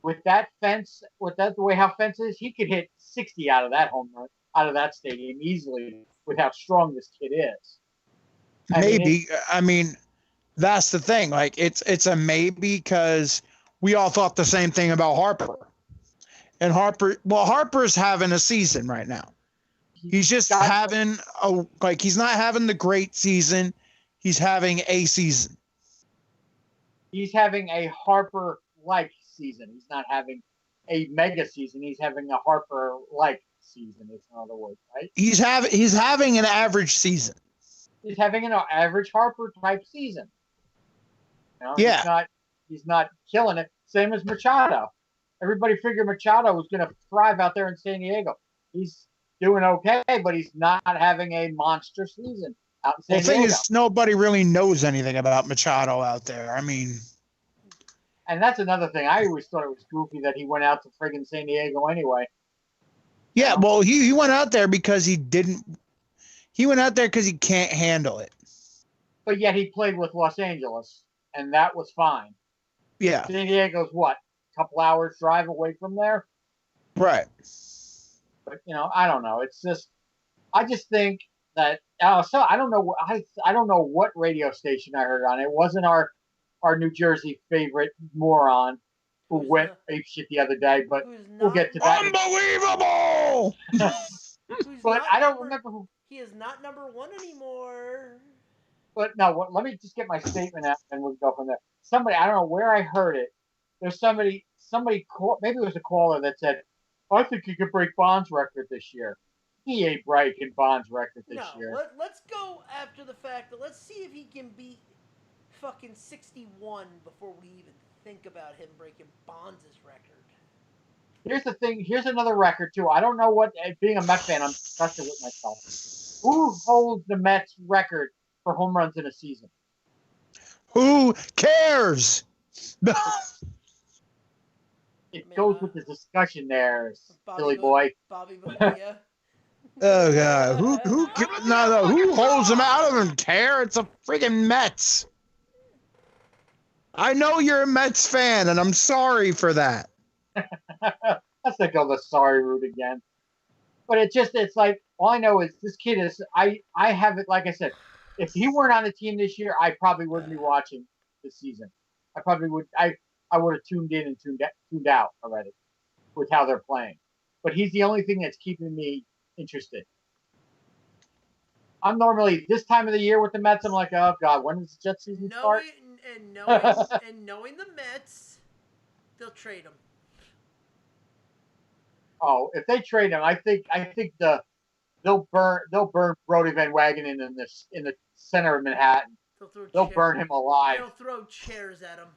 With that fence, the way how fence is, he could hit 60 out of that home run, out of that stadium easily with how strong this kid is. I mean, that's the thing. Like, it's a maybe because we all thought the same thing about Harper. And Harper's having a season right now. He's just having he's not having the great season. He's having a season. He's having a Harper-like season. He's not having a mega season. He's having a Harper-like season, in other words, right? He's having an average season. He's having an average Harper-type season. Yeah. He's not killing it. Same as Machado. Everybody figured Machado was going to thrive out there in San Diego. He's doing okay, but he's not having a monster season out in San Diego. The thing is, nobody really knows anything about Machado out there. I mean, and that's another thing. I always thought it was goofy that he went out to friggin' San Diego anyway. Yeah, well, he went out there because he didn't. He went out there because he can't handle it. But yet he played with Los Angeles, and that was fine. Yeah. San Diego's what? A couple hours drive away from there? Right. But, I don't know. It's just, I just think that, so I don't know. I don't know what radio station I heard on. It wasn't our New Jersey favorite moron who went apeshit the other day, but we'll get to that. Unbelievable! But I don't remember who. He is not number one anymore. But no, let me just get my statement out and we'll go from there. Somebody, I don't know where I heard it. There's somebody called, maybe it was a caller that said, I think he could break Bond's record this year. He ain't breaking Bond's record this No, year. let's go after the fact. Let's see if he can beat fucking 61 before we even think about him breaking Bonds' record. Here's the thing. Here's another record too. I don't know what. Being a Met fan, I'm disgusted with myself. Who holds the Mets record for home runs in a season? Who cares? It goes with the discussion there, silly Bo- boy. Bobby Bonilla. Oh god, who holds them out? I don't even care. It's a friggin' Mets. I know you're a Mets fan, and I'm sorry for that. Let's not go the sorry route again. But it's like all I know is this kid is I have it like I said. If he weren't on the team this year, I probably wouldn't be watching this season. I probably would. I would have tuned in and tuned out already with how they're playing. But he's the only thing that's keeping me interested. I'm normally this time of the year with the Mets. I'm like, oh god, when does the Jet season start? Knowing the Mets, they'll trade him. Oh, if they trade him, I think they'll burn Brody Van Wagenen in the center of Manhattan. They'll burn him alive. They'll throw chairs at him.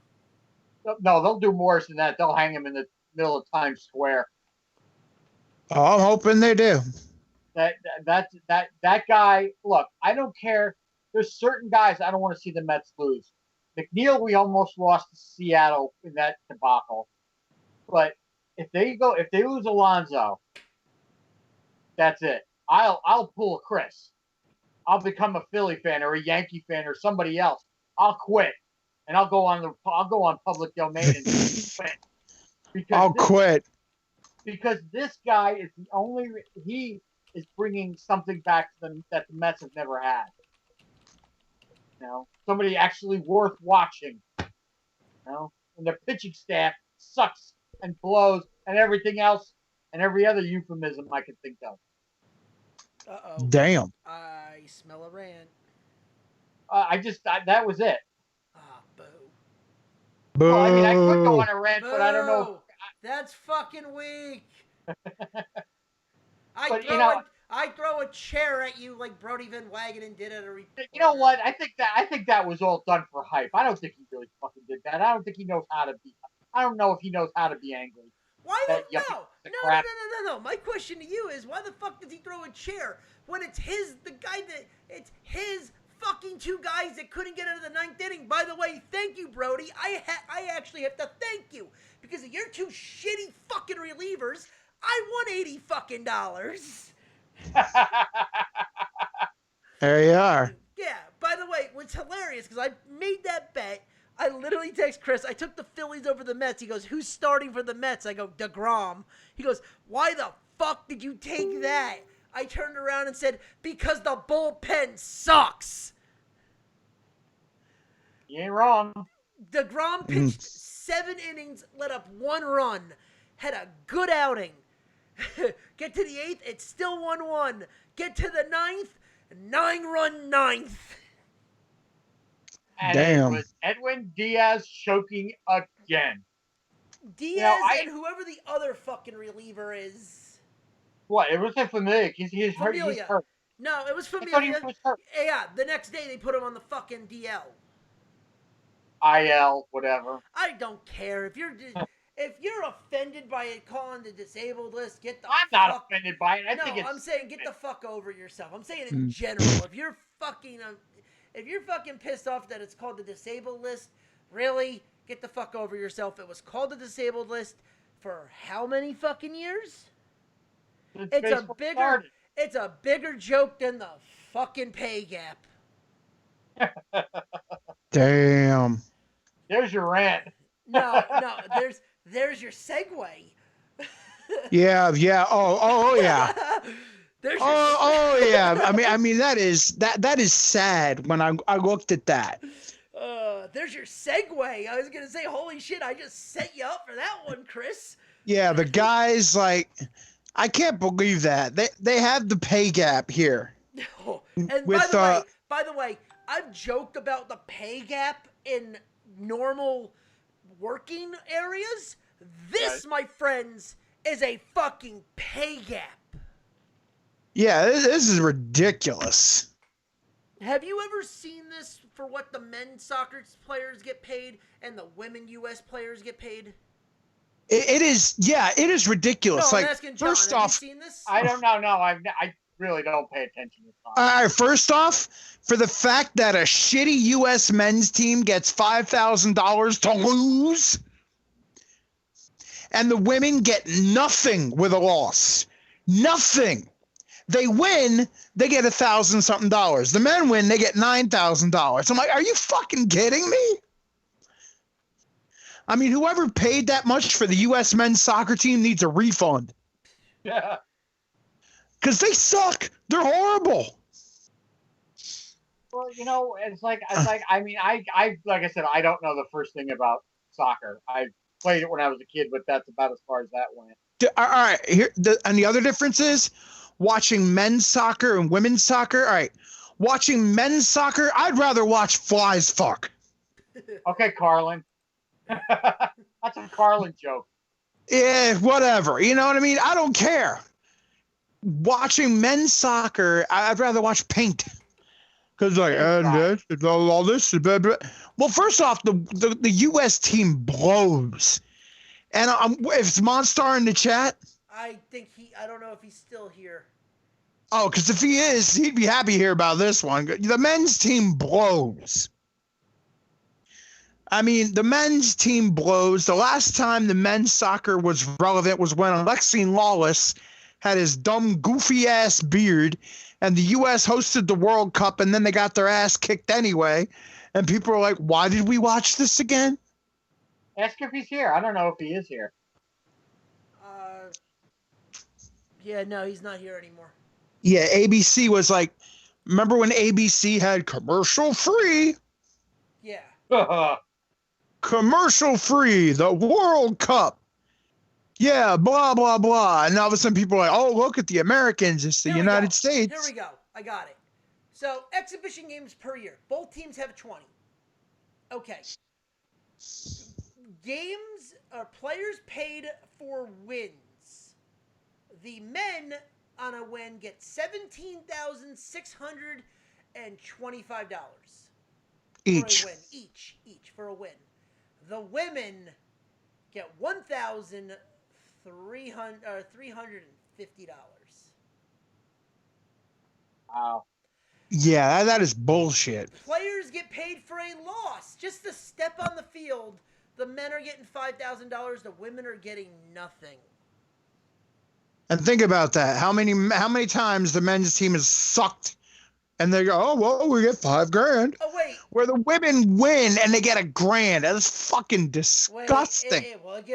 No, they'll do worse than that. They'll hang him in the middle of Times Square. Oh, I'm hoping they do. That guy. Look, I don't care. There's certain guys I don't want to see the Mets lose. McNeil, we almost lost to Seattle in that debacle. But if they lose Alonso, that's it. I'll pull a Chris. I'll become a Philly fan or a Yankee fan or somebody else. I'll quit and I'll go on public domain and quit. Quit. Because this guy is he is bringing something back to them that the Mets have never had. You know, somebody actually worth watching. You know, and their pitching staff sucks and blows and everything else and every other euphemism I can think of. Uh-oh. Damn. I smell a rant. That was it. Ah, boo. Boo. Well, I mean, I could go on a rant, Boo. but I don't know. That's fucking weak. I throw a chair at you like Brody Van Wagenen did at a report. You know what? I think that was all done for hype. I don't think he really fucking did that. I don't think he knows how to be. I don't know if he knows how to be angry. Why no. My question to you is, why the fuck does he throw a chair when it's his fucking two guys that couldn't get out of the ninth inning? By the way, thank you, Brody. I actually have to thank you because of your two shitty fucking relievers. I won $80 fucking dollars. There you are. Yeah. By the way, what's hilarious because I made that bet. I literally text Chris. I took the Phillies over the Mets. He goes, "Who's starting for the Mets?" I go, DeGrom. He goes, "Why the fuck did you take that?" I turned around and said, "Because the bullpen sucks." You ain't wrong. DeGrom pitched 7 innings, let up 1 run, had a good outing. Get to the 8th, it's still 1-1. Get to the 9th, 9-run 9th. And Damn. It was Edwin Diaz choking again. Diaz and whoever the other fucking reliever is. What? It wasn't Familia. He's hurt. He's hurt. No, it was Familia. I thought he was hurt. Yeah, the next day they put him on the fucking DL. IL, whatever. I don't care if you're offended by it calling the disabled list. I'm not offended by it. I'm saying get the fuck over yourself. I'm saying in general, if you're fucking pissed off that it's called the disabled list, really get the fuck over yourself. It was called the disabled list for how many fucking years? It's a bigger joke than the fucking pay gap. Damn. There's your rant. No, there's your segue. Yeah. Oh yeah. Yeah. I mean that is sad when I looked at that. There's your segue. I was gonna say, holy shit, I just set you up for that one, Chris. Yeah, the guys I can't believe that they have the pay gap here. And by the way, I've joked about the pay gap in normal working areas. This, my friends, is a fucking pay gap. Yeah, this is ridiculous. Have you ever seen this for what the men's soccer players get paid and the women U.S. players get paid? It is, yeah, it is ridiculous. No, I'm Like, asking John, first have off, you seen this? I don't know. No, I really don't pay attention to soccer. all right, first off, for the fact that a shitty U.S. men's team gets $5,000 to lose, and the women get nothing with a loss. Nothing. They win, they get $1,000 something. The men win, they get $9,000. I'm like, are you fucking kidding me? I mean, whoever paid that much for the U.S. men's soccer team needs a refund. Yeah. Because they suck. They're horrible. Well, you know, it's like I mean, I like I said, I don't know the first thing about soccer. I played it when I was a kid, but that's about as far as that went. All right, and the other difference is watching men's soccer and women's soccer. All right, watching men's soccer, I'd rather watch flies fuck. Okay, Carlin. That's a Carlin joke. Yeah, whatever. You know what I mean? I don't care. Watching men's soccer, I'd rather watch paint. Because like, and all this. Blah, blah. Well, first off, the U.S. team blows. And if Monstar in the chat? I don't know if he's still here. Oh, because if he is, he'd be happy to hear about this one. The men's team blows. I mean, the men's team blows. The last time the men's soccer was relevant was when Alexi Lawless had his dumb, goofy-ass beard, and the U.S. hosted the World Cup, and then they got their ass kicked anyway. And people were like, why did we watch this again? Ask if he's here. I don't know if he is here. Yeah, no, he's not here anymore. Yeah, ABC was like, remember when ABC had commercial free? Yeah. Commercial free, the World Cup. Yeah, blah, blah, blah. And all of a sudden people are like, oh, look at the Americans. It's the United States. Here we go. I got it. So, exhibition games per year. Both teams have 20. Okay. Games are players paid for wins. The men on a win get $17,625 Each. for a win. Each for a win. The women get $1,350. Wow. Yeah, that is bullshit. Players get paid for a loss. Just to step on the field, the men are getting $5,000. The women are getting nothing. And think about that. How many times the men's team has sucked and they go, oh, well, we get $5,000. Oh, wait. Where the women win and they get $1,000. That's fucking disgusting. Well, it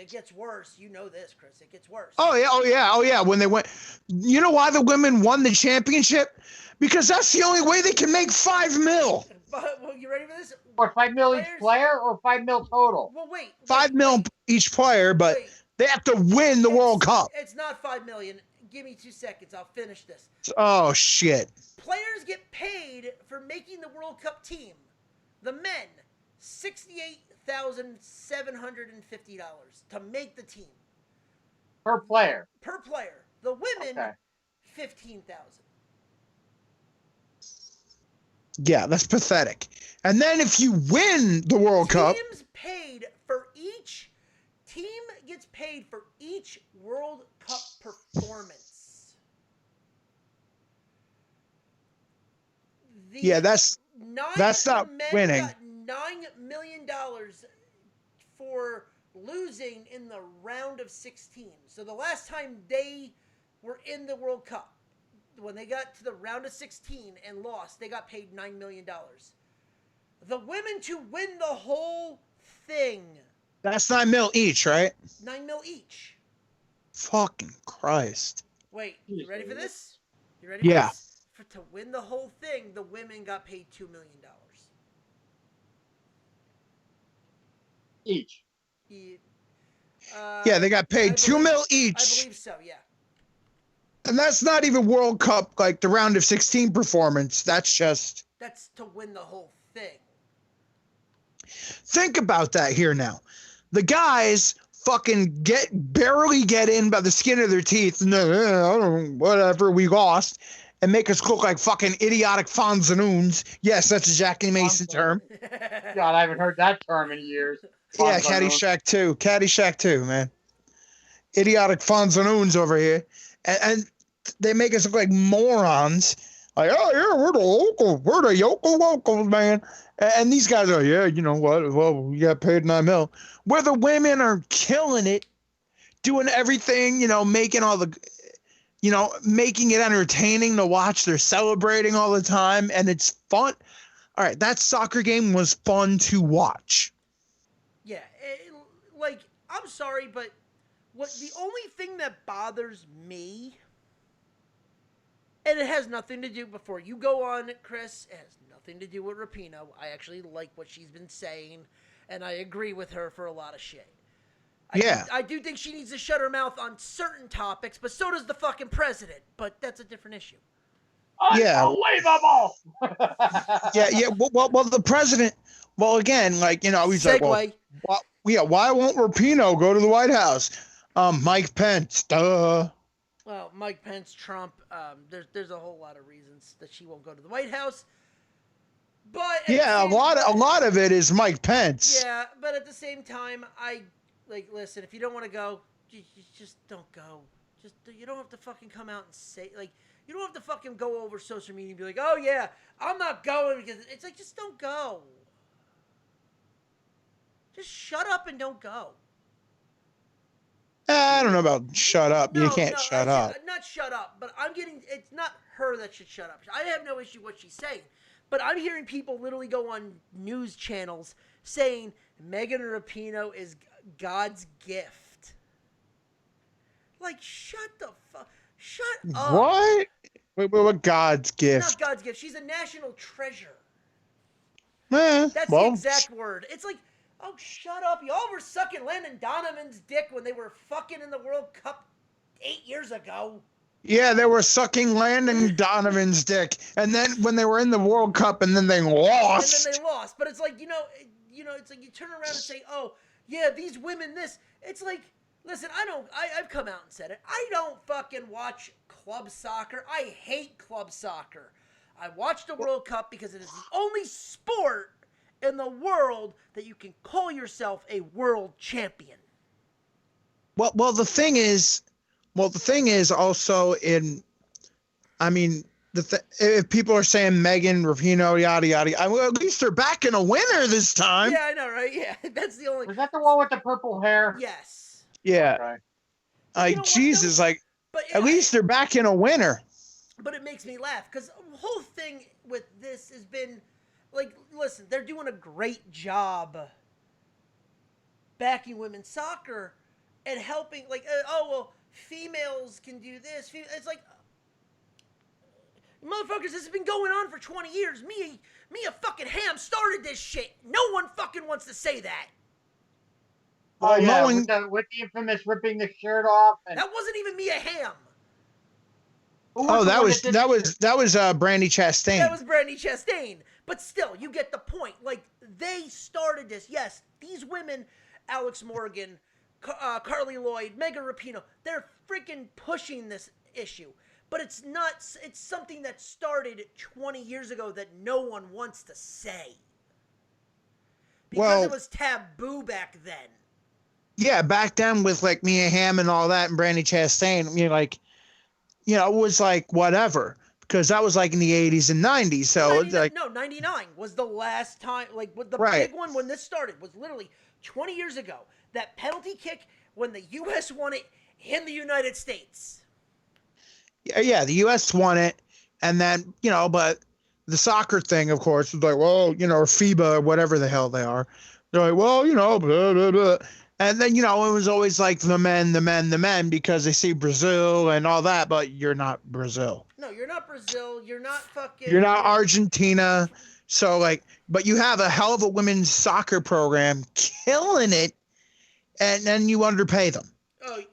gets worse. You know this, Chris. It gets worse. Oh yeah. When they went, you know why the women won the championship? Because that's the only way they can make $5 million. But, well, you ready for this? Or $5 million each player, or $5 million total? Well, wait. $5 million each player, but they have to win the World Cup. It's not $5 million. Give me 2 seconds. I'll finish this. Oh shit. Players get paid for making the World Cup team. The men, $68,750 to make the team. Per player. Per player. The women, $15,000. Yeah, that's pathetic. And then if you win the World Cup, Teams paid for each team gets paid for each World Cup performance. that's not winning. Got $9 million for losing in the round of 16. So the last time they were in the World Cup, when they got to the round of 16 and lost, they got paid $9 million. The women to win the whole thing. That's $9 million each, right? $9 million each. Fucking Christ. Wait, you ready for this? You ready for Yeah. this? To win the whole thing, the women got paid $2 million. Each. Yeah, they got paid $2 million each. I believe so, yeah. And that's not even World Cup, like the round of 16 performance. That's to win the whole thing. Think about that here now. The guys fucking barely get in by the skin of their teeth. No, I don't, whatever, we lost. And make us look like fucking idiotic fonzanoons. Yes, that's a Jackie Mason term. God, I haven't heard that term in years. Yeah, Fonzanoon. Caddyshack 2, man. Idiotic fonzanoons over here. And they make us look like morons. Like, oh, yeah, we're the locals, man. And these guys are, yeah, you know what? Well, we got paid $9 million. Where the women are killing it, doing everything, you know, making all the... You know, making it entertaining to watch. They're celebrating all the time, and it's fun. All right, that soccer game was fun to watch. Yeah, like, I'm sorry, but the only thing that bothers me, and it has nothing to do, before you go on, Chris, it has nothing to do with Rapinoe. I actually like what she's been saying, and I agree with her for a lot of shit. I do think she needs to shut her mouth on certain topics, but so does the fucking president. But that's a different issue. Unbelievable! Yeah. Well, the president. Well, again, like, you know, he's Segue. like, well, why won't Rapinoe go to the White House? Mike Pence, duh. Well, Mike Pence, Trump. There's a whole lot of reasons that she won't go to the White House. But yeah, a lot of it is Mike Pence. Yeah, but at the same time, listen, if you don't want to go, you just don't go. You don't have to fucking come out and say, like, you don't have to fucking go over social media and be like, oh yeah, I'm not going, because it's like, just don't go. Just shut up and don't go. I don't know about shut up. You can't shut up. Not shut up, but it's not her that should shut up. I have no issue with what she's saying, but I'm hearing people literally go on news channels saying Megan Rapinoe is God's gift. Like, shut up. What? Wait, what God's gift? Not God's gift. She's a national treasure. That's the exact word. It's like, oh, shut up. Y'all were sucking Landon Donovan's dick when they were fucking in the World Cup 8 years ago. Yeah, they were sucking Landon Donovan's dick. And then when they were in the World Cup, and then they lost. But it's like, you know, it's like you turn around and say, oh, yeah, these women, this. It's like, listen, I've come out and said it. I don't fucking watch club soccer. I hate club soccer. I watch the World Cup because it is the only sport in the world that you can call yourself a world champion. Well, the thing is also if people are saying Megan Rapinoe, yada, yada, well, at least they're back in a winner this time. Yeah, I know, right? Yeah, that's the only. Was that the one with the purple hair? Yes. Yeah. Okay. Jesus, at least they're back in a winner. But it makes me laugh because the whole thing with this has been, like, listen, they're doing a great job backing women's soccer and helping, like, females can do this. It's like, motherfuckers, this has been going on for 20 years. Mia fucking Hamm started this shit. No one fucking wants to say that. Oh, yeah, with the infamous ripping the shirt off. That wasn't even Mia Hamm. That was Brandi Chastain. That was Brandi Chastain. But still, you get the point. Like, they started this. Yes, these women, Alex Morgan, Carly Lloyd, Megan Rapinoe, they're freaking pushing this issue. But it's something that started 20 years ago that no one wants to say. Because it was taboo back then. Yeah, back then with, like, Mia Hamm and all that and Brandi Chastain, I mean, like, you know, it was like whatever. Because that was like in the 80s and 90s. So 99 was the last time, like, the big one when this started was literally 20 years ago. That penalty kick when the U.S. won it in the United States. Yeah, the U.S. won it. And then, you know, but the soccer thing, of course, was like, well, you know, or FIBA or whatever the hell they are. They're like, well, you know, blah, blah, blah. And then, you know, it was always like the men, because they see Brazil and all that, but you're not Brazil. No, you're not Brazil. You're not fucking... You're not Argentina. So, like, but you have a hell of a women's soccer program killing it, and then you underpay them.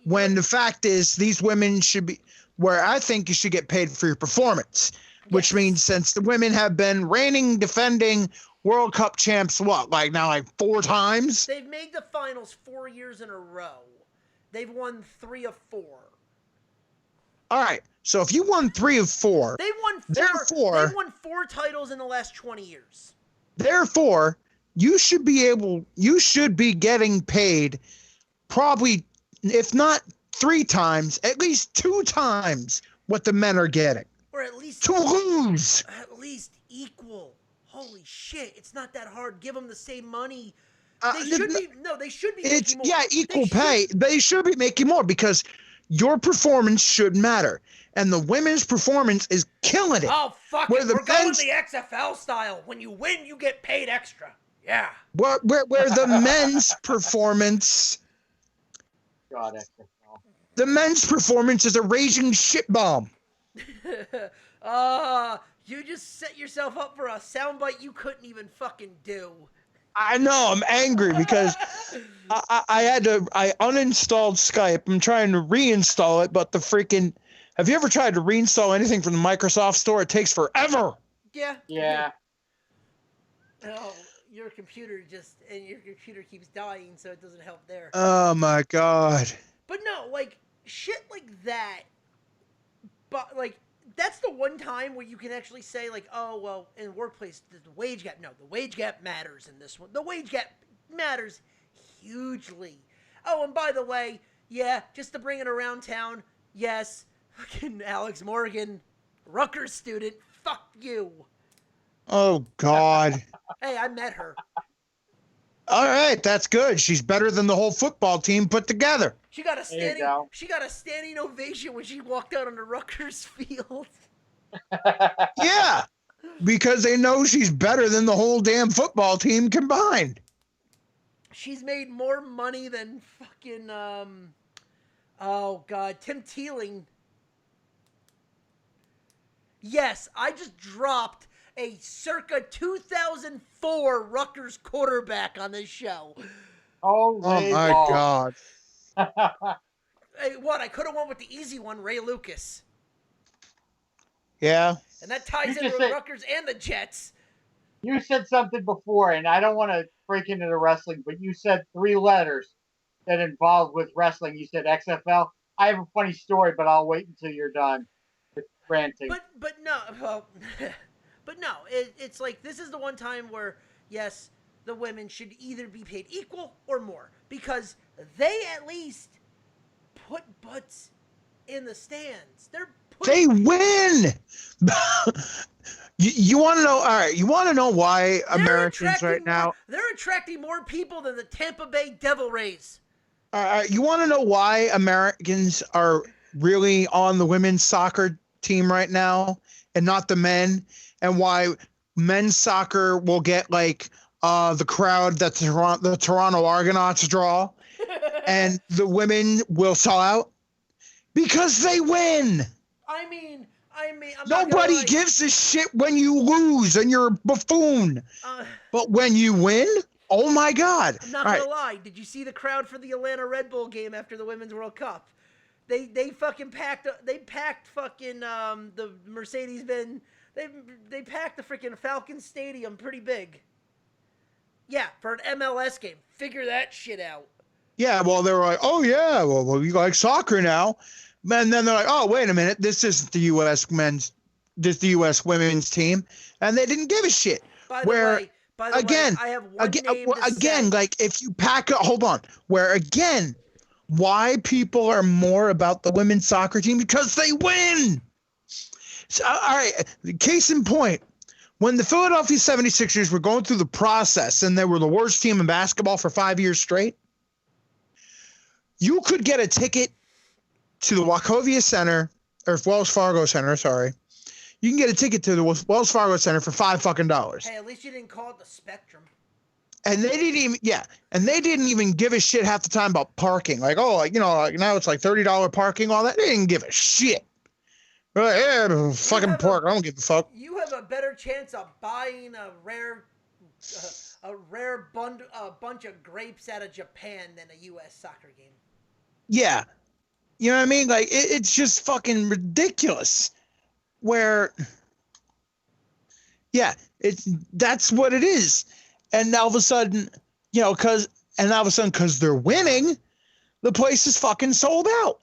When the fact is, these women should be... Where I think you should get paid for your performance, which means since the women have been reigning, defending World Cup champs what? Like now, like 4 times? They've made the finals 4 years in a row. They've won 3 of 4. All right. So if you won 3 of 4, They've won 4. Therefore- They've won 4 titles in the last 20 years. therefore, you should be getting paid probably, if not 3 times, at least 2 times what the men are getting. Or at least To lose. At least equal. Holy shit! It's not that hard. Give them the same money. They should be. It's making more. equal They pay. They should be making more because your performance should matter, and the women's performance is killing it. Oh fuck Where it! the We're going men's- the XFL style. When you win, you get paid extra. Yeah. Where the men's performance, God, XFL. the men's performance is a raging shit bomb. You just set yourself up for a soundbite you couldn't even fucking do. I know, I'm angry because I uninstalled Skype. I'm trying to reinstall it, but the freaking, have you ever tried to reinstall anything from the Microsoft Store? It takes forever. Yeah. Yeah. Oh, your computer keeps dying, so it doesn't help there. Oh my God. But no, like, shit like that, but, like, that's the one time where you can actually say, like, oh, well, in the workplace, the wage gap, no, the wage gap matters in this one. The wage gap matters hugely. Oh, and by the way, yeah, just to bring it around town, yes, fucking Alex Morgan, Rutgers student, fuck you. Oh God. Hey, I met her. All right, that's good. She's better than the whole football team put together. She got a There you go. standing ovation when she walked out on the Rutgers field. Yeah, because they know she's better than the whole damn football team combined. She's made more money than fucking oh god, Tim Teeling. Yes, I just dropped a circa 2004 Rutgers quarterback on this show. Oh my God. Hey, what? I could have went with the easy one, Ray Lucas. Yeah. And that ties You in just with said- Rutgers and the Jets. You said something before, and I don't want to break into the wrestling, but you said 3 letters that involved with wrestling. You said XFL. I have a funny story, but I'll wait until you're done with ranting. But no, well, but no, it's like this is the one time where, yes, the women should either be paid equal or more because they at least put butts in the stands. They win. You want to know? All right. You want to know why Americans right now? They're attracting more people than the Tampa Bay Devil Rays. All right. You want to know why Americans are really on the women's soccer team right now and not the men, and why men's soccer will get like the crowd that the Toronto Argonauts draw, and the women will sell out because they win. I mean, I'm not Nobody gonna lie. gives a shit when you lose and you're a buffoon. But when you win, oh my God. I'm not All gonna right. lie. Did you see the crowd for the Atlanta Red Bull game after the Women's World Cup? They fucking packed. They packed fucking the Mercedes-Benz. They packed the freaking Falcon Stadium pretty big. Yeah, for an MLS game. Figure that shit out. Yeah, well, they were like, oh, yeah, well, we like soccer now. And then they're like, oh, wait a minute. This isn't the U.S. the U.S. women's team. And they didn't give a shit. By the way, I have one name to say. like, if you pack it, hold on. Where, again, why people are more about the women's soccer team? Because they win. So, all right, case in point. When the Philadelphia 76ers were going through the process and they were the worst team in basketball for 5 years straight, you could get a ticket to the Wachovia Center, or Wells Fargo Center, sorry. You can get a ticket to the Wells Fargo Center for $5 Hey, at least you didn't call it the Spectrum. And they didn't even give a shit half the time about parking. Like, oh, like, you know, like now it's like $30 parking, all that. They didn't give a shit. They're like, yeah, fucking park. I don't give a fuck. You have a better chance of buying a rare bunch of grapes out of Japan than a U.S. soccer game. Yeah. You know what I mean? Like, it's just fucking ridiculous. Where Yeah, that's what it is. And all of a sudden, because they're winning, the place is fucking sold out.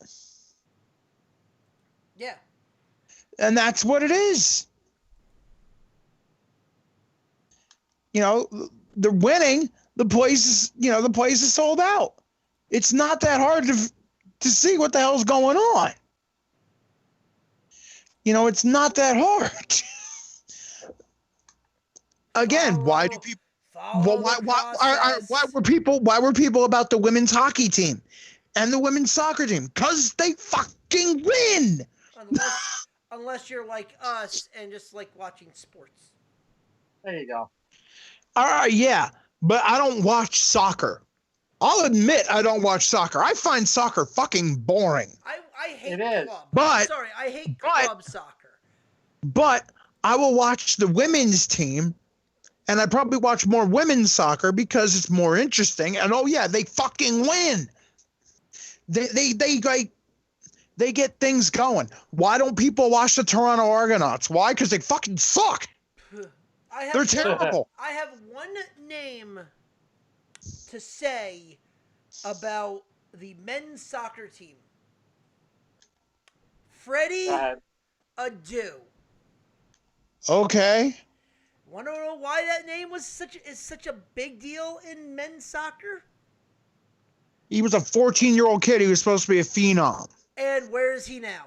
Yeah. And that's what it is. They're winning. The place is sold out. It's not that hard to see what the hell's going on. It's not that hard. Again, why do people? Why were people about the women's hockey team and the women's soccer team? Because they fucking win. Unless you're like us and just like watching sports. There you go. All right, yeah, but I don't watch soccer. I'll admit I don't watch soccer. I find soccer fucking boring. I hate It is. club. But- Sorry, I hate club soccer. But I will watch the women's team, and I probably watch more women's soccer because it's more interesting. And oh yeah, they fucking win. They get things going. Why don't people watch the Toronto Argonauts? Why? Because they fucking suck. They're terrible. I have one name to say about the men's soccer team. Freddie Adu. Okay. Want to know why that name is such a big deal in men's soccer? He was a 14-year-old kid. He was supposed to be a phenom. And where is he now?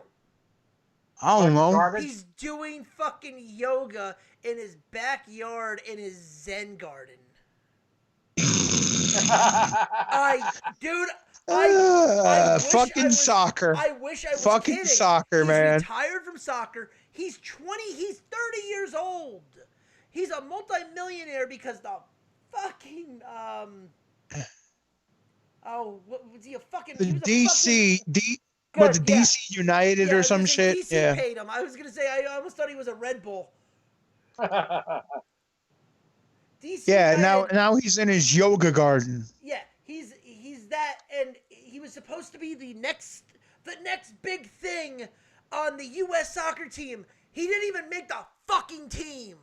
I don't know. Garbage? He's doing fucking yoga in his backyard in his Zen garden. Fucking soccer. I wish I was fucking kidding. soccer, He's man. retired from soccer. He's 30 years old. He's a multimillionaire because the fucking what was he a fucking The he was a DC fucking, what the Good, yeah. DC United Yeah, or some because shit. DC Yeah. paid him. I was gonna say I almost thought he was a Red Bull. DC Yeah, United- now he's in his yoga garden. Yeah, he's that, and he was supposed to be the next big thing on the U.S. soccer team. He didn't even make the fucking team.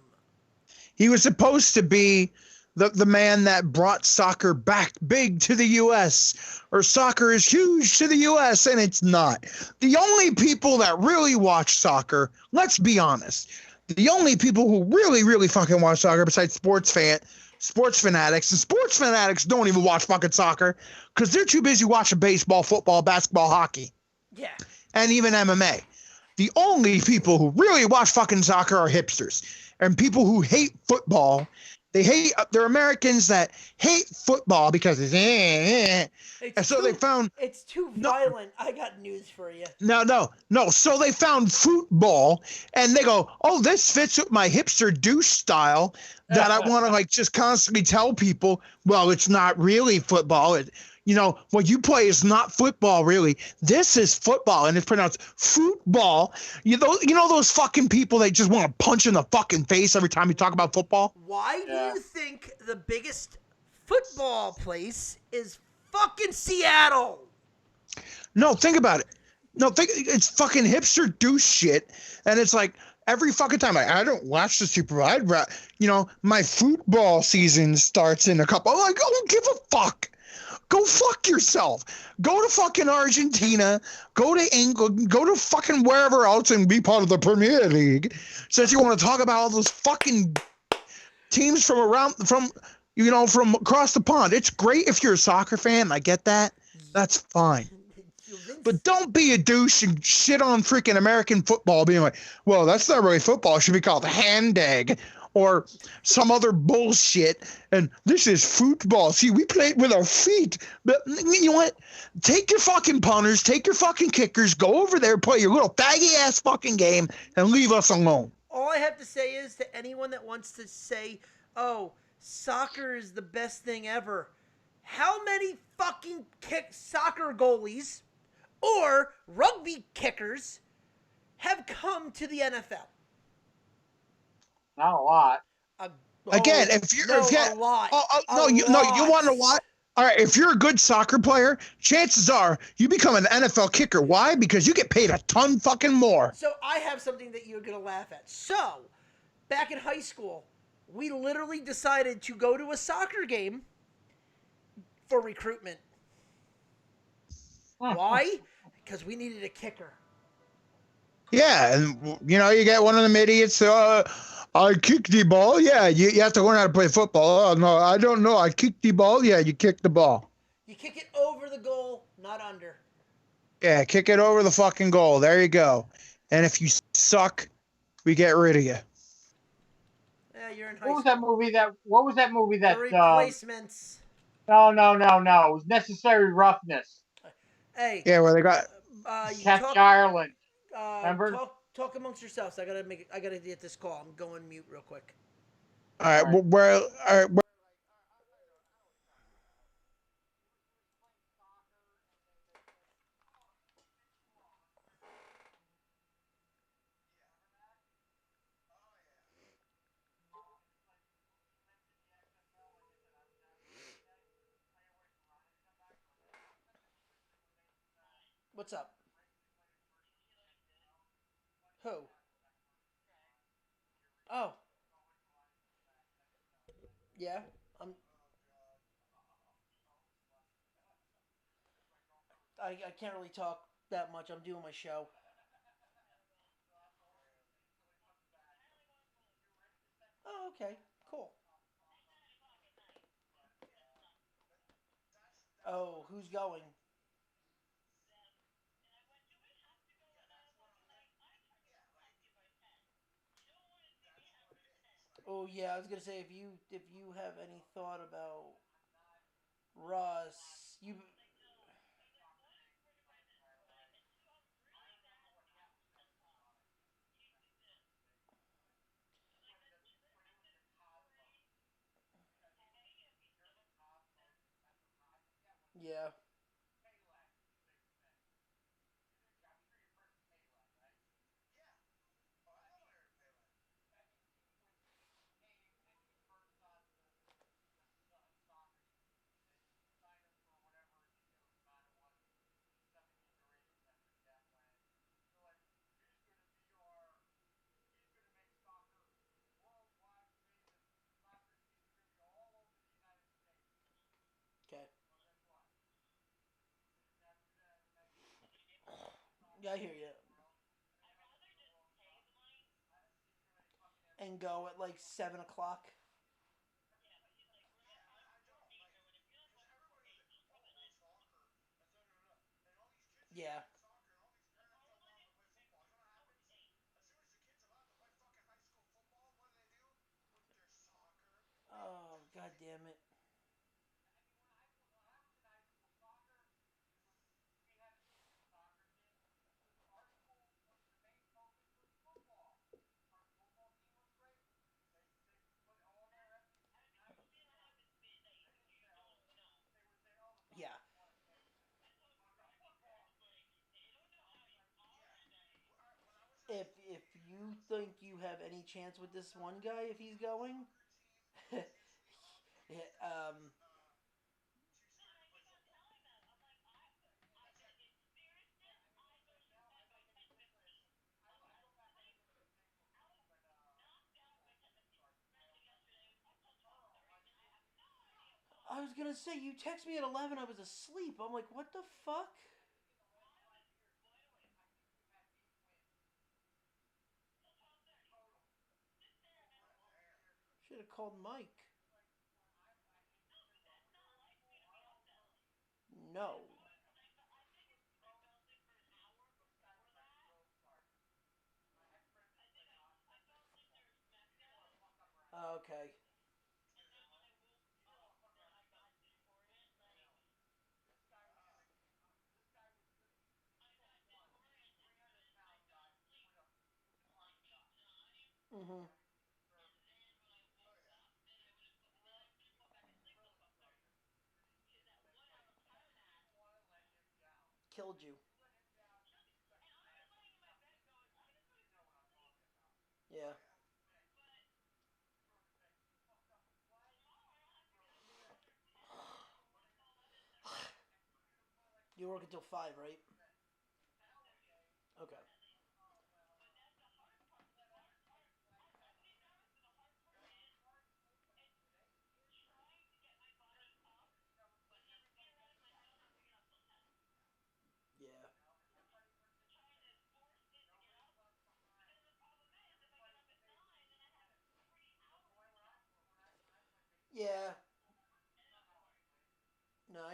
He was supposed to be the man that brought soccer back big to the U.S. or soccer is huge to the U.S. and it's not. The only people that really watch soccer, let's be honest, the only people who really, really fucking watch soccer besides sports fanatics, and sports fanatics don't even watch fucking soccer because they're too busy watching baseball, football, basketball, hockey, Yeah. and even MMA. The only people who really watch fucking soccer are hipsters and people who hate football. They're Americans that hate football because it's and so they found It's too violent. I got news for you. no. So they found football and they go, oh, this fits with my hipster douche style that I want to like just constantly tell people, well, it's not really football. What you play is not football, really. This is football, and it's pronounced football. You know those fucking people that just want to punch in the fucking face every time you talk about football? Why do you think the biggest football place is fucking Seattle? No, think about it. It's fucking hipster douche shit, and it's like every fucking time I don't watch the Super Bowl. My football season starts in a couple. I'm like, I don't give a fuck. Go fuck yourself. Go to fucking Argentina. Go to England. Go to fucking wherever else and be part of the Premier League. Since you want to talk about all those fucking teams from across the pond. It's great if you're a soccer fan. I get that. That's fine. But don't be a douche and shit on freaking American football being like, well, that's not really football. It should be called hand-egg or some other bullshit. And this is football. See, we play it with our feet. But you know what? Take your fucking punters, take your fucking kickers, go over there, play your little faggy-ass fucking game, and leave us alone. All I have to say is to anyone that wants to say, oh, soccer is the best thing ever. How many fucking soccer goalies or rugby kickers have come to the NFL? Not a lot. Again, if you're a lot. You want to what? All right, if you're a good soccer player, chances are you become an NFL kicker. Why? Because you get paid a ton fucking more. So I have something that you're gonna laugh at. So back in high school, we literally decided to go to a soccer game for recruitment. Why? Because we needed a kicker. Yeah, and you get one of them idiots. I kick the ball. Yeah, you have to learn how to play football. Oh no, I don't know. I kick the ball. Yeah, you kick the ball. You kick it over the goal, not under. Yeah, kick it over the fucking goal. There you go. And if you suck, we get rid of you. Yeah, you're in high What was school. that movie that? What was that movie that? The Replacements. No. It was Necessary Roughness. Hey. Yeah, where they got Kathy Ireland. Remember? Talk amongst yourselves. I gotta get this call. I'm going mute real quick. All right, all right. What's up? Who? Oh. Yeah. I can't really talk that much. I'm doing my show. Oh, okay. Cool. Oh, who's going? Oh yeah, I was gonna say if you have any thought about Russ, you. Yeah. Okay. Yeah, I hear you. And go at like 7 o'clock. Yeah. Oh, god damn it. Yeah. If you think you have any chance with this one guy, if he's going, yeah, I was gonna say you text me at 11. I was asleep. I'm like, what the fuck? Should have called Mike. No. Okay. Mhm. Killed you. Yeah. You work until 5, right? Okay.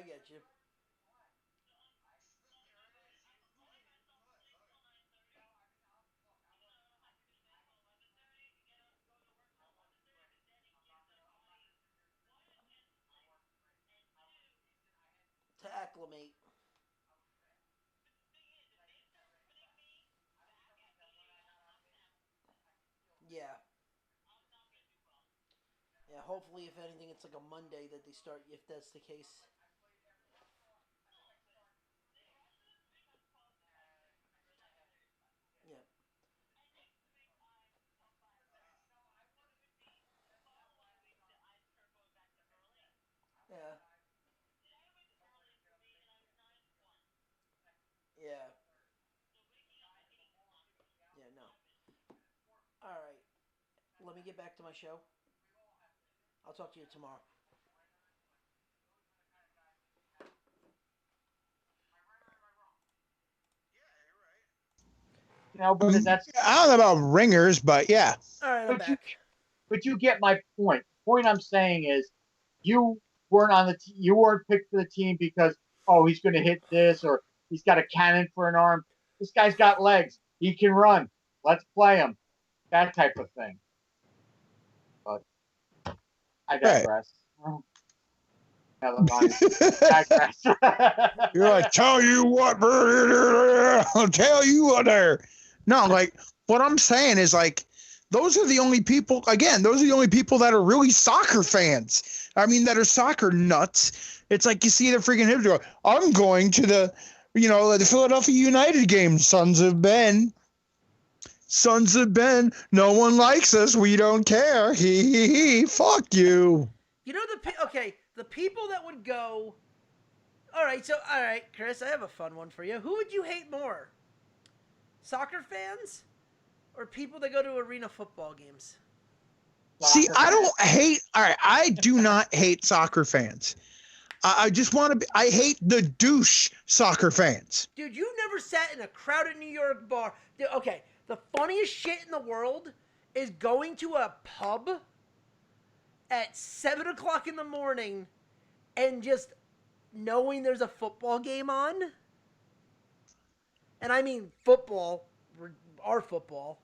I get you. To acclimate. Yeah. Yeah, hopefully, if anything, it's like a Monday that they start, if that's the case. Yeah. Yeah. Yeah. Yeah, no. All right. Let me get back to my show. I'll talk to you tomorrow. But that's. I don't know about ringers, but yeah. All right, I'm back. But you get my point. The point I'm saying is, you weren't on the you weren't picked for the team because he's going to hit this or he's got a cannon for an arm. This guy's got legs. He can run. Let's play him. That type of thing. But I digress. Right. Never mind. Digress. You're like, tell you what, I'll tell you what there. No, like, what I'm saying is, like, those are the only people, again, those are the only people that are really soccer fans. I mean, that are soccer nuts. It's like you see the freaking hipster. I'm going to the Philadelphia United game, Sons of Ben. Sons of Ben, no one likes us. We don't care. He. Fuck you. You know the people that would go. All right, Chris, I have a fun one for you. Who would you hate more? Soccer fans or people that go to arena football games? See, I do not hate soccer fans. I just want to be, I hate the douche soccer fans. Dude, you never sat in a crowded New York bar. Dude, okay, the funniest shit in the world is going to a pub at 7 o'clock in the morning and just knowing there's a football game on. And I mean football, our football,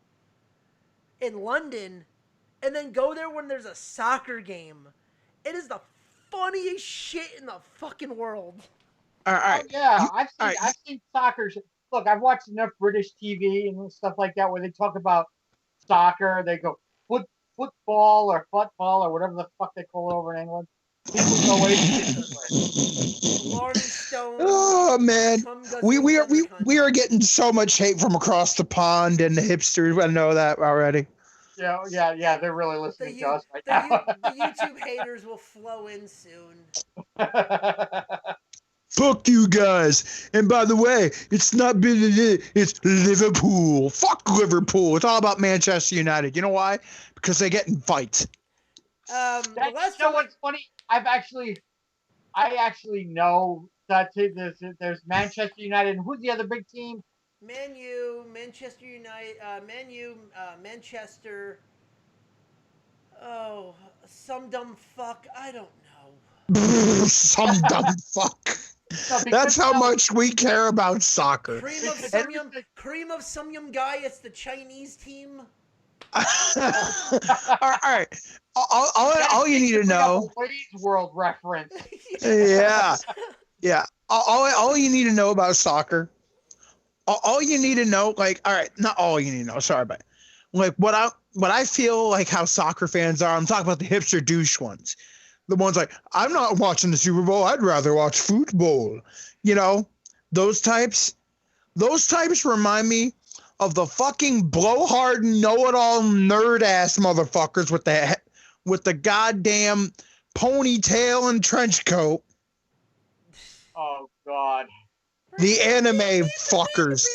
in London, and then go there when there's a soccer game. It is the funniest shit in the fucking world. All right. Yeah, I've seen soccer. Look, I've watched enough British TV and stuff like that where they talk about soccer. They go football or whatever the fuck they call it over in England. People go away. Oh man, we are getting so much hate from across the pond and the hipsters. I know that already. Yeah. They're really listening to us right now. The YouTube haters will flow in soon. Fuck you guys. And by the way, it's not been it's Liverpool. Fuck Liverpool. It's all about Manchester United. You know why? Because they get in fights. What's funny? I actually know that there's Manchester United and who's the other big team? Man U, Manchester United, Manchester. Oh, some dumb fuck. I don't know. Some dumb fuck. No, that's how much we care about soccer. Cream of some young guy. It's the Chinese team. All right. All you need to know. Wayne's World reference. Yeah. All you need to know about soccer. All you need to know, like, all right, not all you need to know. Sorry, but like what I feel like how soccer fans are. I'm talking about the hipster douche ones. The ones like, I'm not watching the Super Bowl. I'd rather watch football. You know, those types. Those types remind me of the fucking blowhard, know-it-all, nerd-ass motherfuckers with the goddamn ponytail and trench coat. Oh, God. The anime fuckers.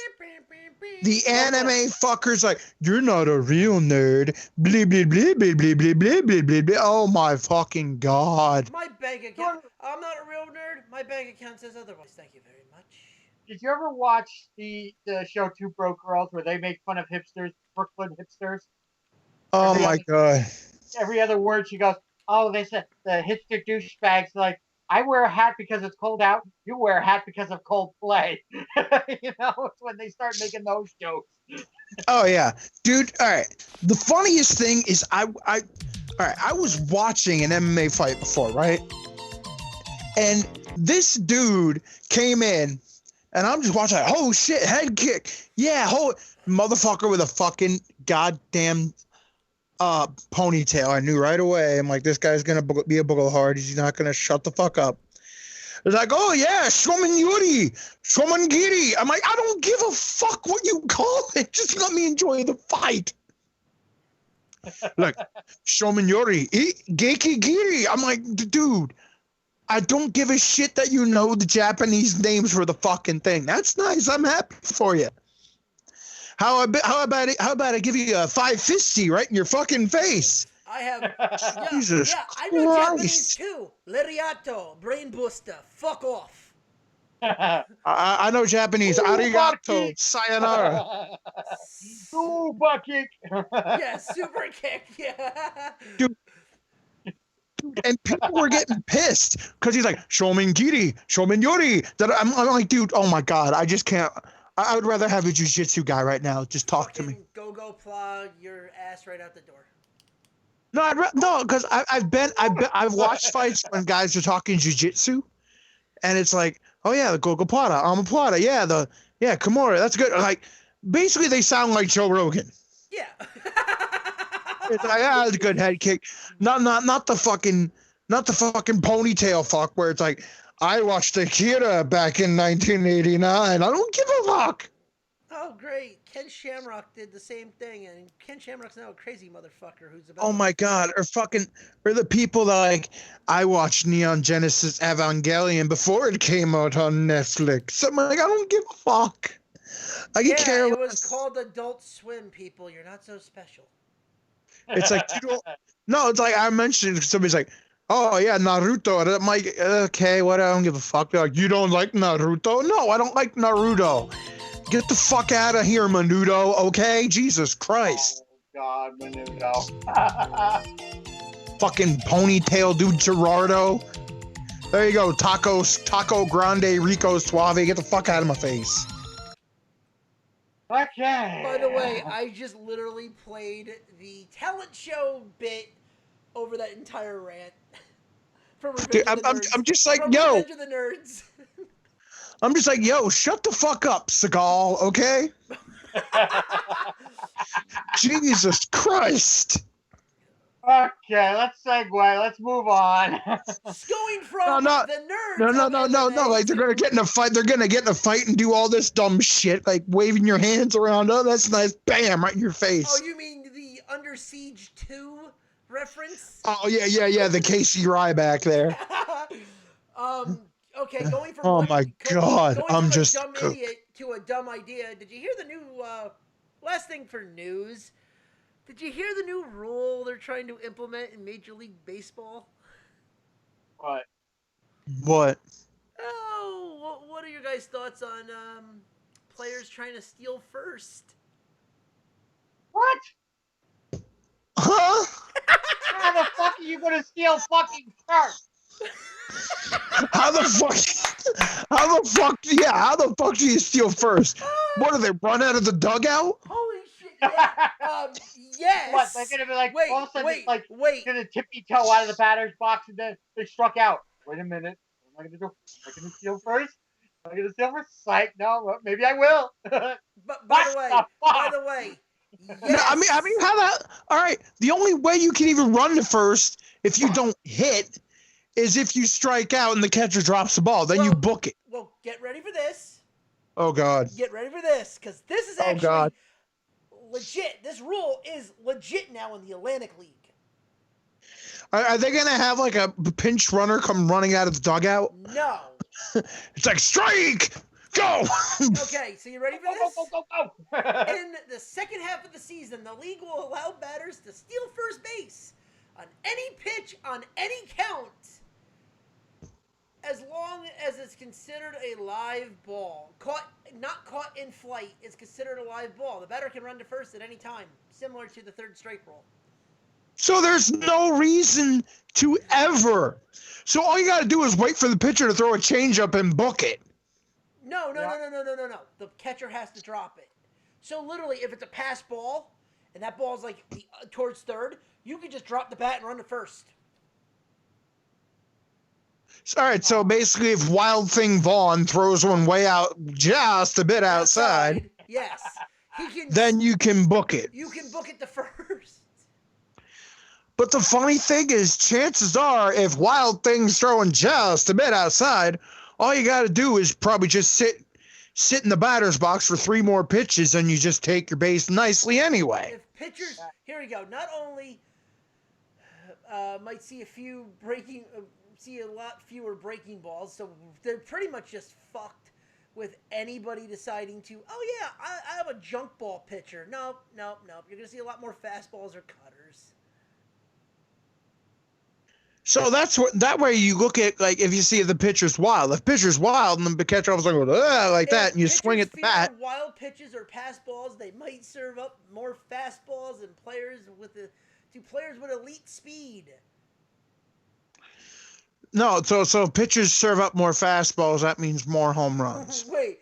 The anime fuckers like, you're not a real nerd. Blah, blah, blah, blah, blah, blah, blah, blah, blah, blah. Oh, my fucking God. My bank account. I'm not a real nerd. My bank account says otherwise. Thank you very much. Did you ever watch the show Two Broke Girls where they make fun of hipsters, Brooklyn hipsters? Oh, my God. Every other word she goes, oh, they said the hipster douchebags like, I wear a hat because it's cold out. You wear a hat because of cold play. You know, it's when they start making those jokes. Oh yeah, dude. All right. The funniest thing is all right. I was watching an MMA fight before, right? And this dude came in, and I'm just watching. Like, oh shit, head kick. Yeah, motherfucker with a fucking goddamn ponytail. I knew right away. I'm like, this guy's gonna be a boogle hard. He's not gonna shut the fuck up. It's like, oh yeah, Shoman Yuri, Shoman Giri. I'm like, I don't give a fuck what you call it. Just let me enjoy the fight. Like, Shoman Yuri, Geiki Giri. I'm like, dude, I don't give a shit that you know the Japanese names for the fucking thing. That's nice. I'm happy for you. How about I give you a 550 right in your fucking face? I have. Jesus Yeah, I know Japanese Christ. too. Lariato, brain booster, fuck off. I know Japanese. Arigato, Baki. sayonara. Super kick. Yeah, super kick. Yeah. Dude, and people were getting pissed because he's like, Shomin Giri, Shomin Yuri. I'm like, dude, oh my God, I just can't. I would rather have a jiu-jitsu guy right now. Just talk to me. Go plug your ass right out the door. No, because I've watched fights when guys are talking jiu-jitsu, and it's like, oh yeah, the Gogo Plata, Omoplata, yeah, Kimura, that's good. Like, basically they sound like Joe Rogan. Yeah. It's like, yeah, it's a good head kick. Not the fucking ponytail fuck where it's like, I watched Akira back in 1989. I don't give a fuck. Oh, great. Ken Shamrock did the same thing, and Ken Shamrock's now a crazy motherfucker who's about. Oh my God, or the people that like, I watched Neon Genesis Evangelion before it came out on Netflix. I'm like, I don't give a fuck. I can care it was less. called Adult Swim, people. You're not so special. It's like, you don't. No, it's like I mentioned. Somebody's like, oh yeah, Naruto. And I'm like, okay, what? I don't give a fuck. They're like, you don't like Naruto? No, I don't like Naruto. Get the fuck out of here, Menudo. Okay, Jesus Christ. Oh God, Menudo. Fucking ponytail dude, Gerardo. There you go, Taco Grande, Rico Suave. Get the fuck out of my face. Okay. By the way, I just literally played the talent show bit over that entire rant. From Revenge Dude, of the Nerds. I'm just like, From yo. Revenge of the Nerds. I'm just like, yo, shut the fuck up, Seagal, okay? Jesus Christ. Okay, let's segue. Let's move on. Just going from the nerds. No. of MMA Like they're gonna get in a fight. They're gonna get in a fight and do all this dumb shit, like waving your hands around. Oh, that's nice. Bam, right in your face. Oh, you mean the Under Siege 2 reference? Oh yeah. The Casey Ryback there. Okay, going from Oh my God, going I'm from just a dumb idiot to a dumb idea. Did you hear the new last thing for news? Did you hear the new rule they're trying to implement in Major League Baseball? What? What? Oh, what are your guys' thoughts on players trying to steal first? What? Huh? How the fuck are you gonna steal fucking first? How the fuck? How the fuck? Yeah, how the fuck do you steal first? What, do they run out of the dugout? Holy shit! Yeah. Yes. What? They're gonna be like, wait, all of a sudden, wait, like, wait. gonna tippy toe out of the batter's box and then they struck out. Wait a minute. What am I gonna do? Am I gonna steal first? Am I gonna steal first? Psych. No. Well, maybe I will. But by the way, yes. No, I mean, how that? All right. The only way you can even run to first if you don't hit is if you strike out and the catcher drops the ball. Then you book it. Well, get ready for this. Oh God. Get ready for this, because this is actually legit. This rule is legit now in the Atlantic League. Are they gonna have like a pinch runner come running out of the dugout? No. It's like strike, go. Okay, so you ready for this? Go. In the second half of the season, the league will allow batters to steal first base on any pitch on any count, as long as it's considered a live ball. Not caught in flight is considered a live ball. The batter can run to first at any time, similar to the third strike rule. So there's no reason to ever. So all you got to do is wait for the pitcher to throw a changeup and book it. No. The catcher has to drop it. So literally, if it's a pass ball, and that ball's like towards third, you can just drop the bat and run to first. All right, so basically, if Wild Thing Vaughn throws one way out, just a bit outside, yes, he can. Then you can book it. You can book it to first. But the funny thing is, chances are, if Wild Thing's throwing just a bit outside, all you got to do is probably just sit in the batter's box for 3 more pitches, and you just take your base nicely anyway. If pitchers, here we go. Not only might see a lot fewer breaking balls, so they're pretty much just fucked with anybody deciding to, oh yeah, I have a junk ball pitcher. Nope. You're gonna see a lot more fastballs or cutters. So that way you look at, like, if you see the pitcher's wild. If pitcher's wild and the catcher was like that, and you swing at the bat. Wild pitches or pass balls, they might serve up more fastballs and players with elite speed. No, so if pitchers serve up more fastballs, that means more home runs. Wait.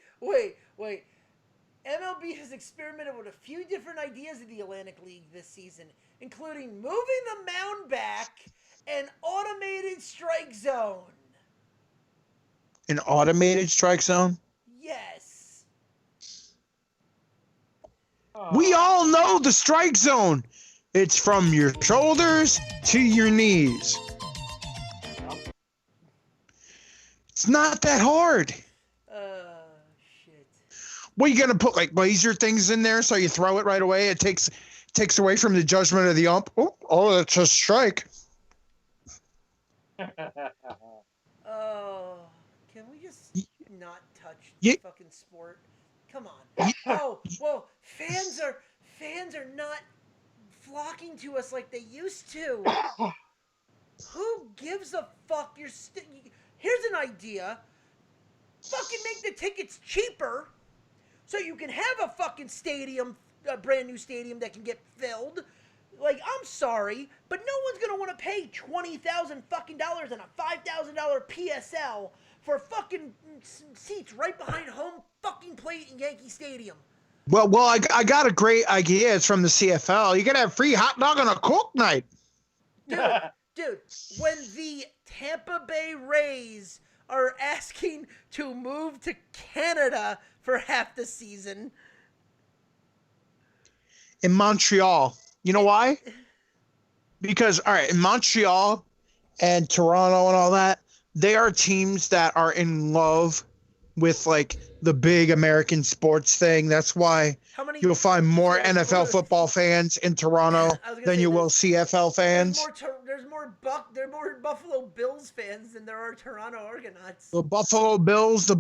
MLB has experimented with a few different ideas in the Atlantic League this season, including moving the mound back and automated strike zone. An automated strike zone? Yes. We all know the strike zone. It's from your shoulders to your knees. It's not that hard. Shit. What, you gonna put like laser things in there so you throw it right away? It takes away from the judgment of the ump. Oh, that's a strike. Can we just not touch the fucking sport? Come on. Oh, well, fans are not flocking to us like they used to. Who gives a fuck? Here's an idea. Fucking make the tickets cheaper so you can have a fucking stadium, a brand new stadium that can get filled. Like, I'm sorry, but no one's gonna want to pay $20,000 fucking dollars and a $5,000 PSL for fucking seats right behind home fucking plate in Yankee Stadium. Well, I got a great idea. It's from the CFL. You can have free hot dog on a Coke night. Dude, when the Tampa Bay Rays are asking to move to Canada for half the season. In Montreal. You know why? Because, all right, in Montreal and Toronto and all that, they are teams that are in love with, like, the big American sports thing. That's why you'll find more NFL football fans in Toronto than you will CFL fans. There's more Buffalo Bills fans than there are Toronto Argonauts. The Buffalo Bills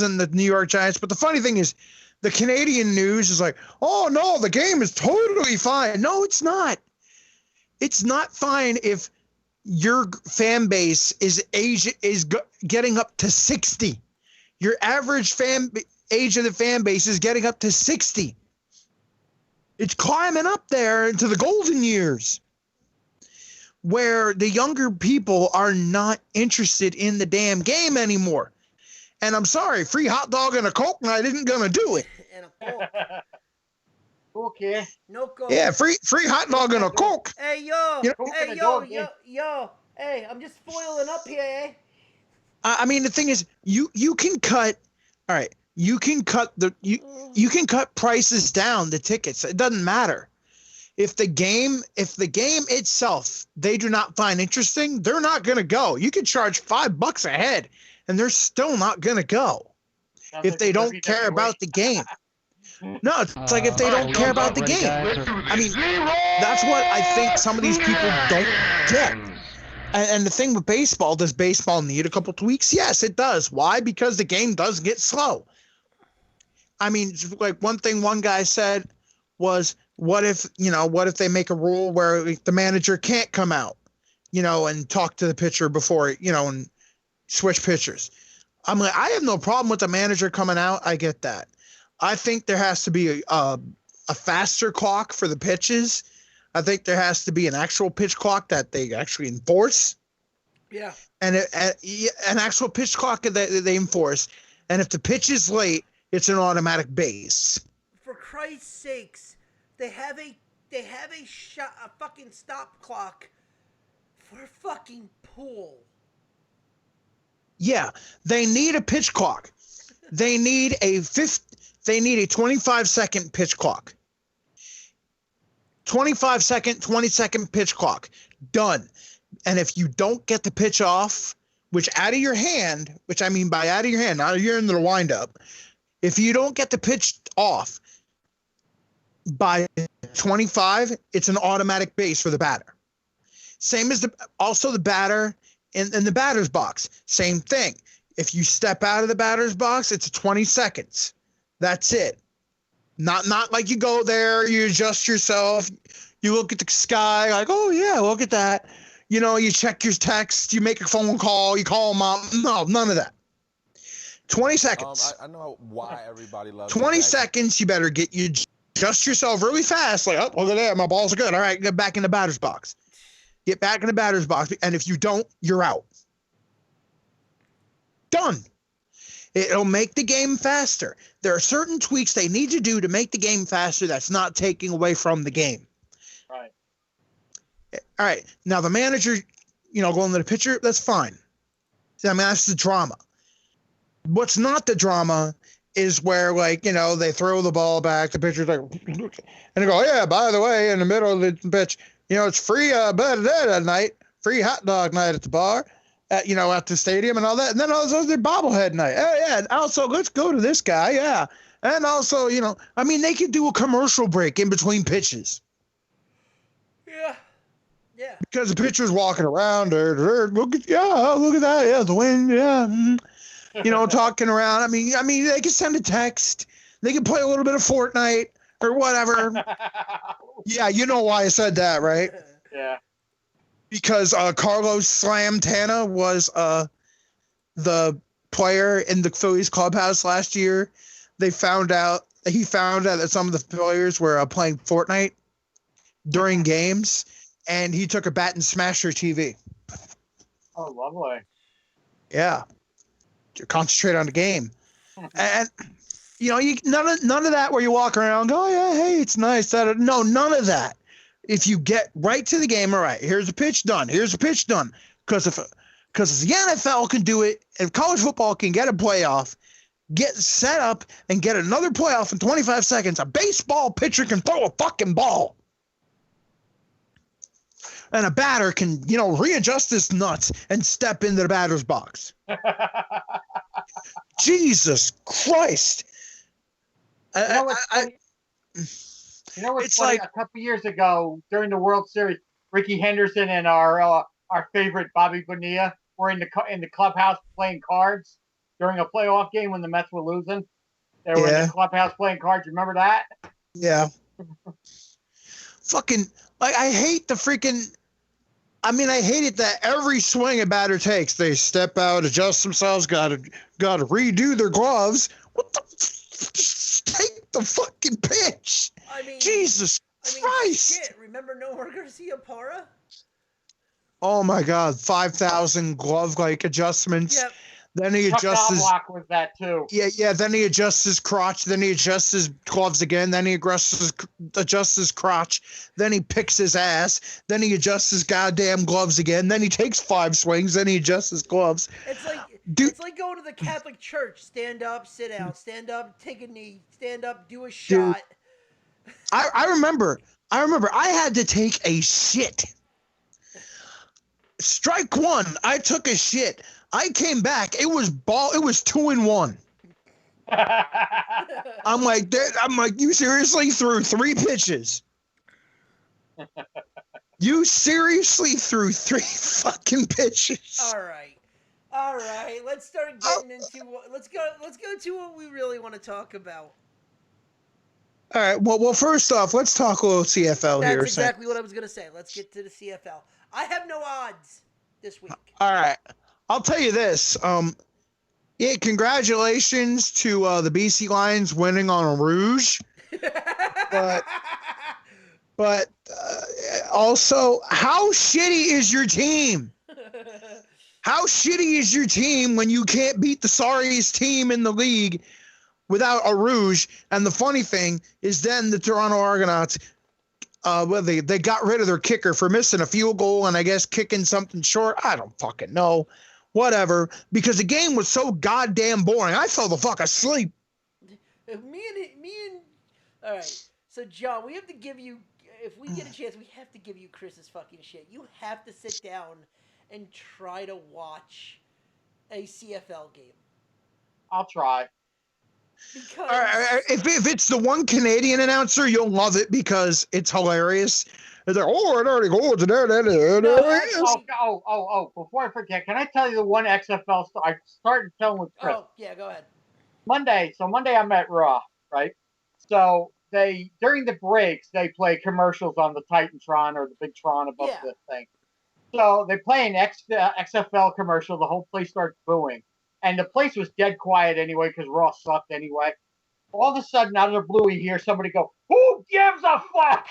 and the New York Giants. But the funny thing is, the Canadian news is like, oh, no, the game is totally fine. No, it's not. It's not fine if your fan base is getting up to 60. Your average age of the fan base is getting up to 60. It's climbing up there into the golden years where the younger people are not interested in the damn game anymore. And I'm sorry, free hot dog and a Coke night isn't going to do it. And a Coke. Okay. No Coke. Yeah, free hot dog and a Coke. Hey, yo. You know, Yo. Hey, I'm just foiling up here, eh? I mean, the thing is, you can cut, all right, you can cut prices down, the tickets. It doesn't matter. If the game itself, they do not find interesting, they're not going to go. You can charge $5 a head and they're still not going to go if they don't care about the game. No, it's like if they don't care about the game. I mean, that's what I think some of these people don't get. And the thing with baseball, does baseball need a couple tweaks? Yes, it does. Why? Because the game does get slow. I mean, like one thing one guy said was, what if they make a rule where the manager can't come out, and talk to the pitcher before, and switch pitchers. I'm like, I have no problem with the manager coming out. I get that. I think there has to be a faster clock for the pitches. I think there has to be an actual pitch clock that they actually enforce. Yeah. And an actual pitch clock that they enforce. And if the pitch is late, it's an automatic base. For Christ's sakes, they have a fucking stop clock for a fucking pool. Yeah, they need a pitch clock. They need a 25-second pitch clock. 25-second, 20-second pitch clock. Done. And if you don't get the pitch off, which out of your hand, which I mean by out of your hand, not you're in the windup. If you don't get the pitch off by 25, it's an automatic base for the batter. Same as also the batter in the batter's box. Same thing. If you step out of the batter's box, it's 20 seconds. That's it. Not like you go there, you adjust yourself, you look at the sky, like, oh yeah, look at that. You know, you check your text, you make a phone call, you call mom. No, none of that. 20 seconds. I know why everybody loves 20 seconds, you better adjust yourself really fast. Like, oh, look at that, my balls are good. All right, get back in the batter's box. Get back in the batter's box. And if you don't, you're out. Done. It'll make the game faster. There are certain tweaks they need to do to make the game faster that's not taking away from the game. Right. All right. Now, the manager, going to the pitcher, that's fine. I mean, that's the drama. What's not the drama is where, they throw the ball back, the pitcher's like, and they go, yeah, by the way, in the middle of the pitch, it's free bed that night, free hot dog night at the bar, at the stadium and all that. And then also the bobblehead night. Yeah. Also, let's go to this guy. Yeah. And also, they could do a commercial break in between pitches. Yeah. Yeah. Because the pitcher's walking around. Look at that. Yeah. The wind. Yeah. Talking around. I mean, they can send a text. They can play a little bit of Fortnite or whatever. Yeah. You know why I said that, right? Yeah. Because Carlos Santana was the player in the Phillies clubhouse last year. He found out that some of the players were playing Fortnite during games, and he took a bat and smashed their TV. Oh, lovely. Yeah. Concentrate on the game. And, none of that where you walk around and go, oh, yeah, hey, it's nice. No, none of that. If you get right to the game, all right, here's a pitch done. Here's a pitch done. Because if the NFL can do it, if college football can get a playoff, get set up and get another playoff in 25 seconds, a baseball pitcher can throw a fucking ball. And a batter can, readjust his nuts and step into the batter's box. Jesus Christ. It's like a couple years ago during the World Series, Ricky Henderson and our favorite Bobby Bonilla were in the clubhouse playing cards during a playoff game when the Mets were losing. They were in the clubhouse playing cards. Remember that? Yeah. Fucking, I hate the freaking. I hate it that every swing a batter takes, they step out, adjust themselves, gotta redo their gloves. What the? Just take the fucking pitch. Jesus Christ. Shit. Remember Nomar Garcia Parra? Oh my God, 5,000 glove-like adjustments. Yep. Then he adjusts his. Chuck was that too. Yeah. Then he adjusts his crotch. Then he adjusts his gloves again. Then he adjusts his crotch. Then he picks his ass. Then he adjusts his goddamn gloves again. Then he takes 5 swings. Then he adjusts his gloves. It's like it's like going to the Catholic Church. Stand up, sit down. Stand up, take a knee. Stand up, do a shot. I remember I had to take a shit. Strike one. I took a shit. I came back. It was 2-1. I'm like, you seriously threw 3 pitches? You seriously threw 3 fucking pitches? All right. Let's start getting into. Let's go to what we really want to talk about. All right. Well, first off, let's talk a little CFL here. That's exactly what I was gonna say. Let's get to the CFL. I have no odds this week. All right. I'll tell you this. Congratulations to the BC Lions winning on a Rouge. But also, how shitty is your team? How shitty is your team when you can't beat the sorriest team in the league without a Rouge? And the funny thing is then the Toronto Argonauts, they got rid of their kicker for missing a field goal and I guess kicking something short. I don't fucking know. Whatever. Because the game was so goddamn boring. I fell the fuck asleep. All right. So, John, we have to give you, if we get a chance, we have to give you Chris's fucking shit. You have to sit down and try to watch a CFL game. I'll try. Because if it's the one Canadian announcer, you'll love it because it's hilarious. They're like, oh, it already goes there. Before I forget, can I tell you the one XFL story? I started telling with Chris. Oh, yeah, go ahead. Monday I'm at Raw, right? So during the breaks, they play commercials on the Titantron or the big Tron above the thing. So they play an XFL commercial. The whole place starts booing. And the place was dead quiet anyway because Raw sucked anyway. All of a sudden, out of the blue, you hear somebody go, "Who gives a fuck?"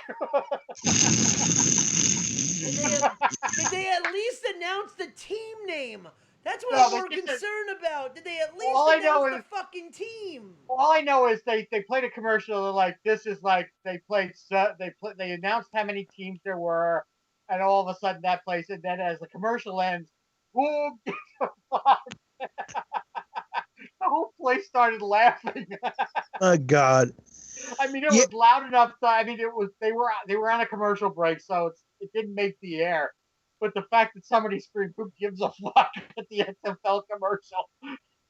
Did they at least announce the team name? That's what I'm more concerned about. Did they at least announce the fucking team? All I know is they played a commercial. They're like, this is like they announced how many teams there were, and all of a sudden that place, and then as the commercial ends, who gives a fuck? The whole place started laughing. Oh God! I mean, it was loud enough. They were on a commercial break, so it didn't make the air. But the fact that somebody screamed, "Who gives a fuck?" at the XFL commercial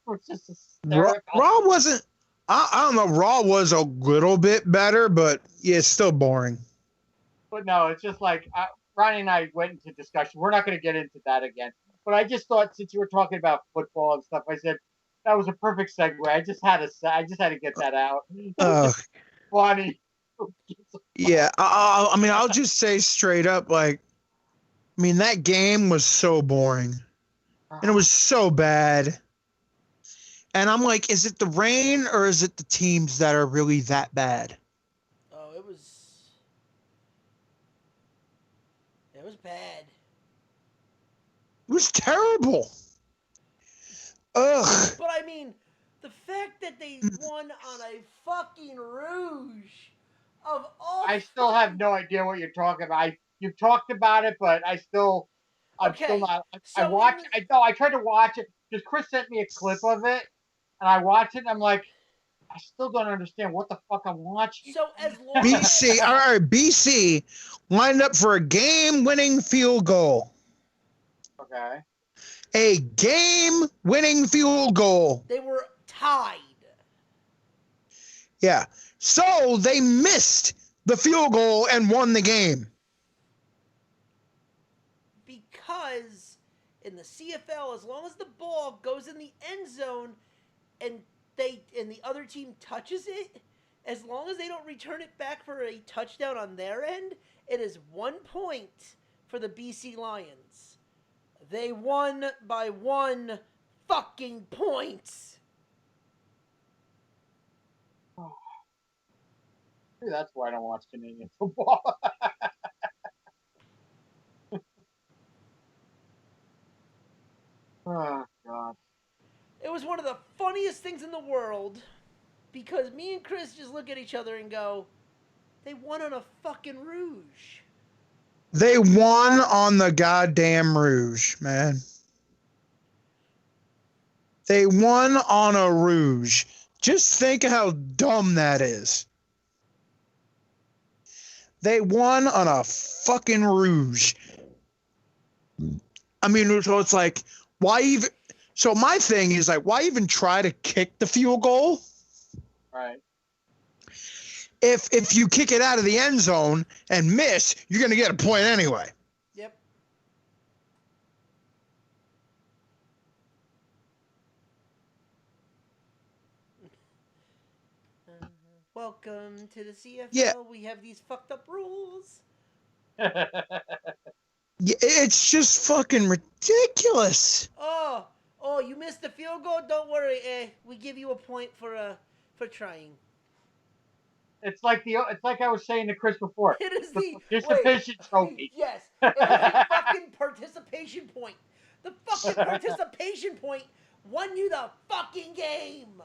was just hysterical. Raw wasn't. I don't know. Raw was a little bit better, but yeah, it's still boring. But no, it's just like Ronnie and I went into discussion. We're not going to get into that again. But I just thought, since you were talking about football and stuff, I said that was a perfect segue. I just had to get that out. Funny. Yeah, I mean, I'll just say straight up, like, I mean, that game was so boring, and it was so bad. And I'm like, is it the rain or is it the teams that are really that bad? Oh, it was bad. It was terrible. Ugh. But I mean, the fact that they won on a fucking Rouge of all. I still have no idea what you're talking about. You've talked about it, but I'm still not. I tried to watch it because Chris sent me a clip of it, and I watched it. And I'm like, I still don't understand what the fuck I'm watching. So as long BC, all right, BC lined up for a game-winning field goal. Okay. A game-winning field goal. They were tied. Yeah. So they missed the field goal and won the game. Because in the CFL, as long as the ball goes in the end zone and the other team touches it, as long as they don't return it back for a touchdown on their end, it is 1 point for the BC Lions. They won by 1 fucking point. Maybe that's why I don't watch Canadian football. Oh, God. It was one of the funniest things in the world because me and Chris just look at each other and go, they won on a fucking Rouge. They won on the goddamn Rouge, man. They won on a Rouge. Just think how dumb that is. They won on a fucking Rouge. I mean, so it's like, why even... So my thing is like, why even try to kick the field goal? Right. If you kick it out of the end zone and miss, you're going to get a point anyway. Yep. Welcome to the CFL. Yeah. We have these fucked up rules. Yeah, it's just fucking ridiculous. Oh, you missed the field goal? Don't worry. We give you a point for trying. It's like I was saying to Chris before. It is The the participation trophy. Yes, it is the fucking participation point. The fucking participation point won you the fucking game.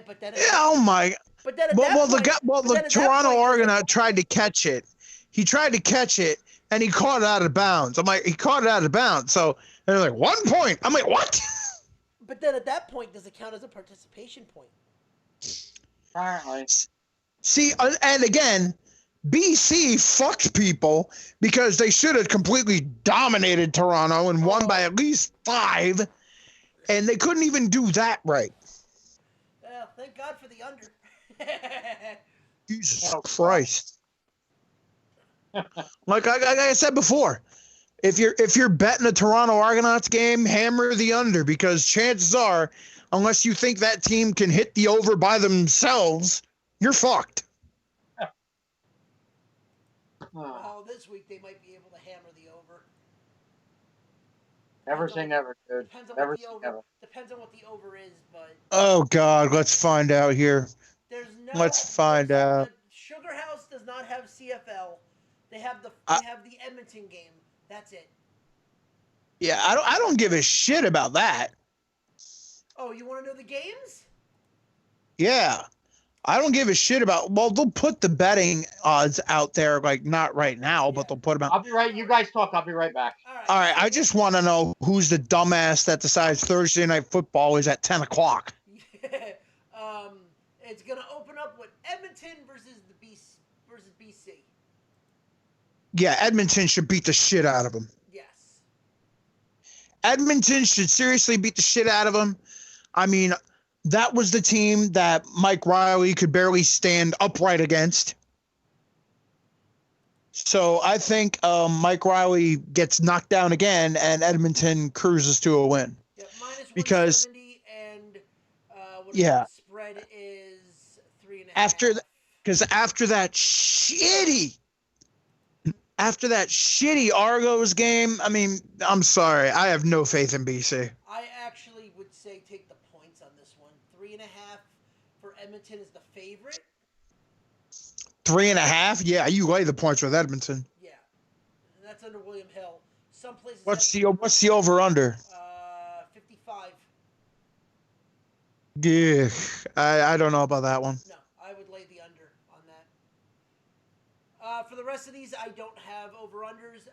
But then, Yeah, oh my. But then at Well, that point, the Toronto Argonaut tried to catch it. He tried to catch it, and he caught it out of bounds. I'm like, he caught it out of bounds. So they're like, 1 point. I'm like, what? But then at that point, does it count as a participation point? Apparently. See, and again, BC fucked people because they should have completely dominated Toronto and won by at least 5, and they couldn't even do that right. Well, thank God for the under. Jesus Christ! Like I said before, if you're betting a Toronto Argonauts game, hammer the under, because chances are, unless you think that team can hit the over by themselves, you're fucked. Well, this week they might be able to hammer the over. Never say never, dude. Depends on Never what say the over. never. Depends on what the over is, but Oh God, let's find out here. there's no. Let's find out. Sugar House does not have CFL. They have the Edmonton game. That's it. Yeah, I don't give a shit about that. Oh, you want to know the games? Yeah. I don't give a shit about. Well, they'll put the betting odds out there, like not right now, but they'll put them out. I'll be right. You guys talk. I'll be right back. All right, I just want to know who's the dumbass that decides Thursday Night Football is at 10 o'clock. It's gonna open up with Edmonton versus BC. Yeah, Edmonton should beat the shit out of them. Yes. Edmonton should seriously beat the shit out of them. I mean, that was the team that Mike Riley could barely stand upright against. So I think Mike Riley gets knocked down again, and Edmonton cruises to a win. Yeah, minus because 170, and yeah, the spread is 3.5. After that shitty Argos game, I mean, I'm sorry, I have no faith in BC. I actually would say take the points on this one. 3.5 for Edmonton is the favorite. 3.5? Yeah, you lay the points with Edmonton. Yeah, and that's under William Hill. Some places. What's the over under? 55. Yeah, I don't know about that one. No, I would lay the under on that. For the rest of these, I don't have over-unders.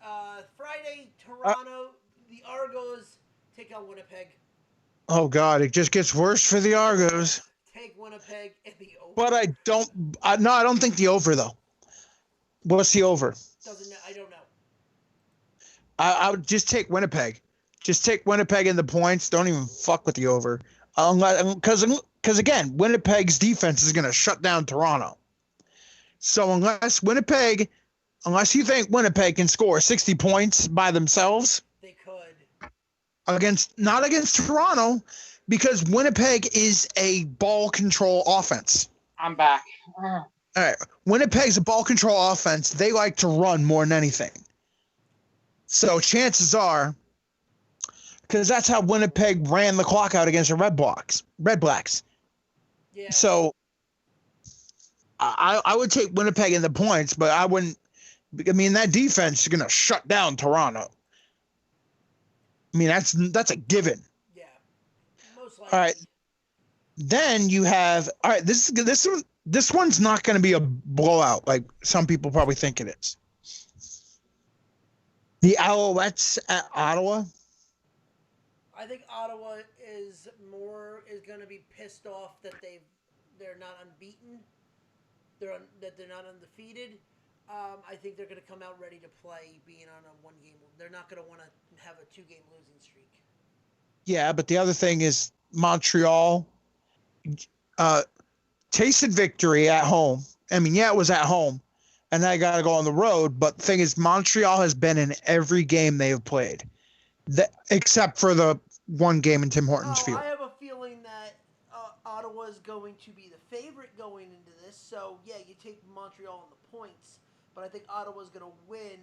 Friday, Toronto, the Argos take on Winnipeg. Oh, God, it just gets worse for the Argos. Take Winnipeg in the over. But I don't think the over, though. What's the over? I don't know. I would just take Winnipeg. Just take Winnipeg in the points. Don't even fuck with the over. Because again, Winnipeg's defense is going to shut down Toronto. So unless you think Winnipeg can score 60 points by themselves, they could. Not against Toronto, because Winnipeg is a ball control offense. I'm back. All right, Winnipeg's a ball control offense. They like to run more than anything. So chances are, because that's how Winnipeg ran the clock out against the Red Blacks. Yeah. So I would take Winnipeg in the points, but I wouldn't. I mean, that defense is going to shut down Toronto. I mean, that's a given. Yeah. Most likely. All right. Then you have this one's not going to be a blowout like some people probably think it is. The Alouettes at Ottawa. I think Ottawa is going to be pissed off that they're not unbeaten. That they're not undefeated. I think they're going to come out ready to play, being on a 1 game. They're not going to want to have a 2-game losing streak. Yeah, but the other thing is Montreal tasted victory at home. I mean, yeah, it was at home, and I got to go on the road. But the thing is, Montreal has been in every game they have played, except for the 1 game in Tim Hortons Field. I have a feeling that Ottawa is going to be the favorite going into this. So, yeah, you take Montreal on the points, but I think Ottawa's going to win.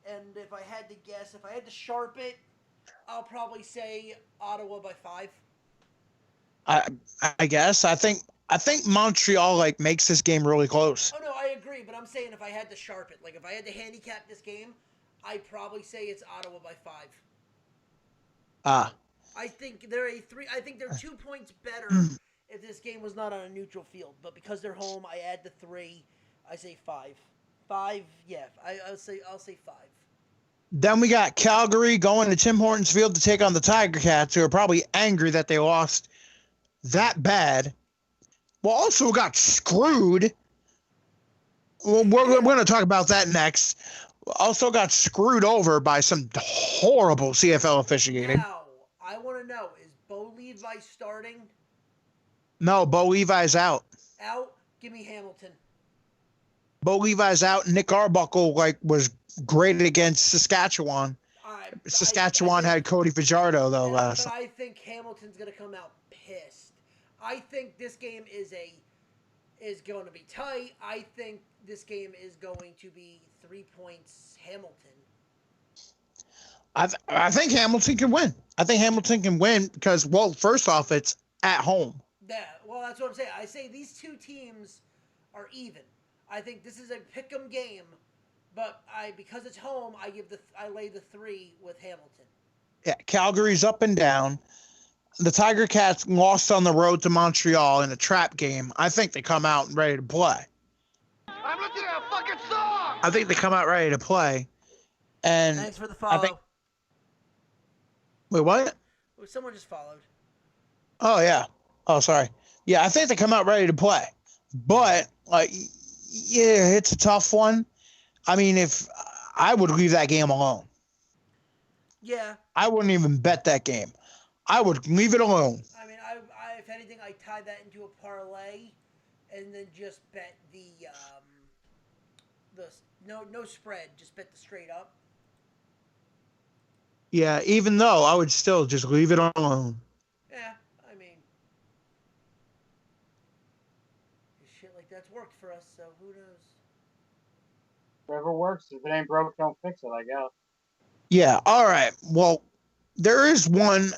And if I had to guess, if I had to sharp it, I'll probably say Ottawa by 5. I guess. I think I think Montreal like makes this game really close. Oh no, I agree, but I'm saying if I had to sharp it, like if I had to handicap this game, I'd probably say it's Ottawa by 5. I think I think they're 2 points better if this game was not on a neutral field, but because they're home, I add the 3. I say 5. 5, yeah. I'll say 5. Then we got Calgary going to Tim Hortons Field to take on the Tiger Cats, who are probably angry that they lost that bad. Well, also got screwed. Well, we're going to talk about that next. Also got screwed over by some horrible CFL officiating. Now, I want to know, is Bo Levi starting? No, Bo Levi's out. Out? Give me Hamilton. Bo Levi's out. Nick Arbuckle was great against Saskatchewan. Saskatchewan had Cody Fajardo though last. But I think Hamilton's going to come out pissed. I think this game is going to be tight. I think this game is going to be 3 points Hamilton. I think Hamilton can win. I think Hamilton can win because, well, first off, it's at home. Yeah, well, that's what I'm saying. I say these two teams are even. I think this is a pick'em game, but because it's home, I lay the 3 with Hamilton. Yeah, Calgary's up and down. The Tiger Cats lost on the road to Montreal in a trap game. I think they come out ready to play. I'm looking at a fucking song! I think they come out ready to play. And thanks for the follow. Wait, what? Someone just followed. Oh, yeah. Oh, sorry. Yeah, I think they come out ready to play. But, yeah, it's a tough one. I mean, if I would leave that game alone. Yeah. I wouldn't even bet that game. I would leave it alone. I mean, I if anything, I tie that into a parlay, and then just bet the no spread, just bet the straight up. Yeah, even though I would still just leave it alone. Yeah, I mean, shit like that's worked for us, so who knows? Whatever works. If it ain't broke, don't fix it, I guess. Yeah, all right. Well, there is one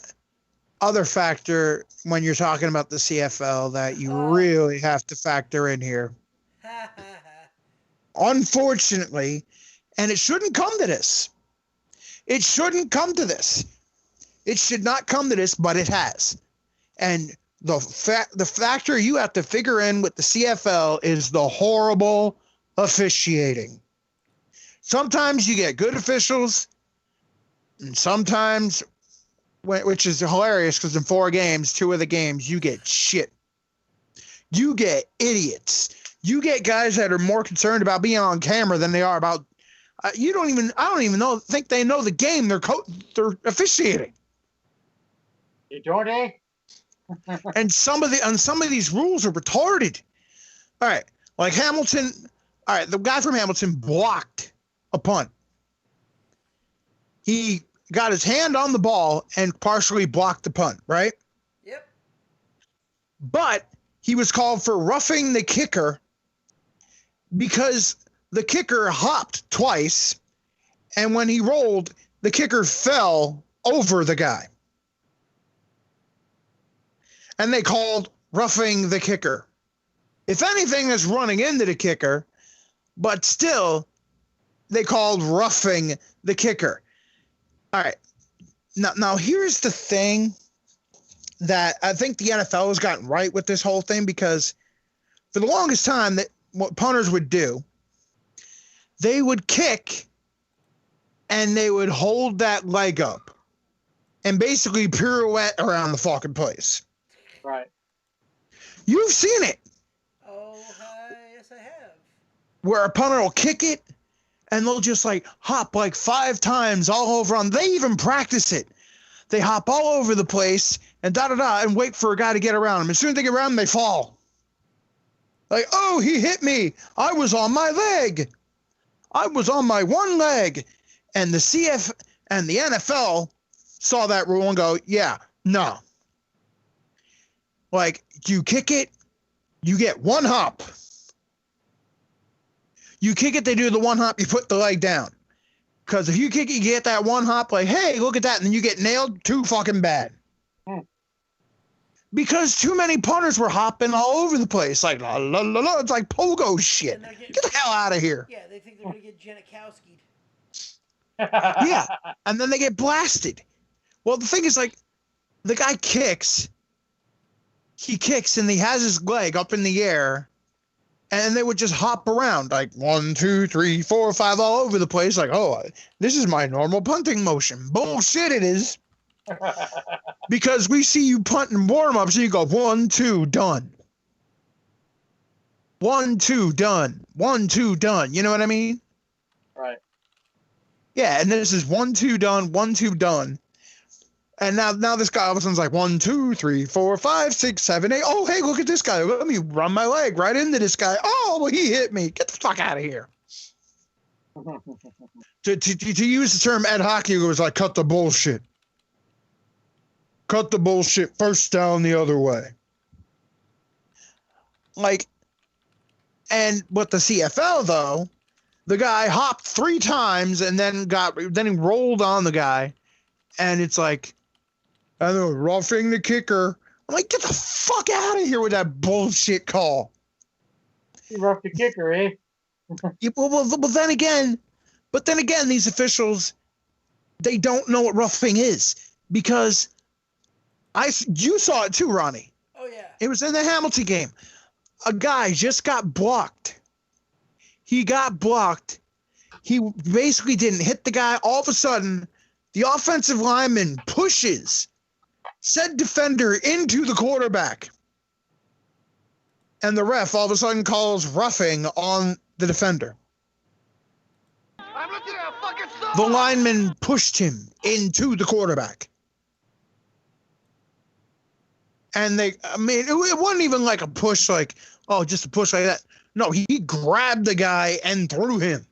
other factor when you're talking about the CFL that you really have to factor in here. Unfortunately, and it shouldn't come to this. It shouldn't come to this. It should not come to this, but it has. And the factor you have to figure in with the CFL is the horrible officiating. Sometimes you get good officials, and sometimes, which is hilarious because in 4 games, 2 of the games, you get shit. You get idiots. You get guys that are more concerned about being on camera than they are about. I don't even think they know the game they're officiating. You don't, eh? And some of these rules are retarded. All right, like Hamilton. All right, the guy from Hamilton blocked a punt. He got his hand on the ball and partially blocked the punt, right? Yep. But he was called for roughing the kicker because the kicker hopped twice, and when he rolled, the kicker fell over the guy. And they called roughing the kicker. If anything, is running into the kicker, but still, they called roughing the kicker. All right. Now here's the thing that I think the NFL has gotten right with this whole thing, because for the longest time, that what punters would do, they would kick and they would hold that leg up and basically pirouette around the fucking place. Right. You've seen it. Oh, yes, I have. Where a punter will kick it and they'll just hop 5 times all over on. They even practice it. They hop all over the place and and wait for a guy to get around them. As soon as they get around them, they fall. Oh, he hit me. I was on my leg. I was on my one leg. And the CF and the NFL saw that rule and go, yeah, no. You kick it, you get 1 hop. You kick it, they do the 1 hop, you put the leg down. Because if you kick it, you get that 1 hop, hey, look at that, and then you get nailed, too fucking bad. because too many punters were hopping all over the place. Like, la, la, la, la. It's like pogo shit. Get the hell out of here. Yeah, they think they're going to get Janikowski'd. Yeah. And then they get blasted. Well, the thing is, like, the guy kicks. He kicks and he has his leg up in the air. And they would just hop around like 1, 2, 3, 4, 5 all over the place. Like, oh, this is my normal punting motion. Bullshit, it is. Because we see you punting warm-ups and you go 1, 2, done. 1, 2, done. 1, 2, done. You know what I mean? Right. Yeah, and this is 1, 2, done. 1, 2, done. And now this guy all of a sudden's like 1, 2, 3, 4, 5, 6, 7, 8. Oh, hey, look at this guy. Let me run my leg right into this guy. Oh, well, he hit me. Get the fuck out of here. to use the term Ed Hockey, it was like, cut the bullshit. Cut the bullshit. First down the other way. Like, and with the CFL, though, the guy hopped 3 times and then he rolled on the guy. And it's like, I know, roughing the kicker. I'm like, get the fuck out of here with that bullshit call. You roughed the kicker, eh? Yeah, well, then again, these officials, they don't know what roughing is because you saw it too, Ronnie. Oh yeah. It was in the Hamilton game. A guy just got blocked. He got blocked. He basically didn't hit the guy. All of a sudden, the offensive lineman pushes said defender into the quarterback. And the ref all of a sudden calls roughing on the defender. The lineman pushed him into the quarterback. And it wasn't even like a push, like, oh, just a push like that. No, he grabbed the guy and threw him.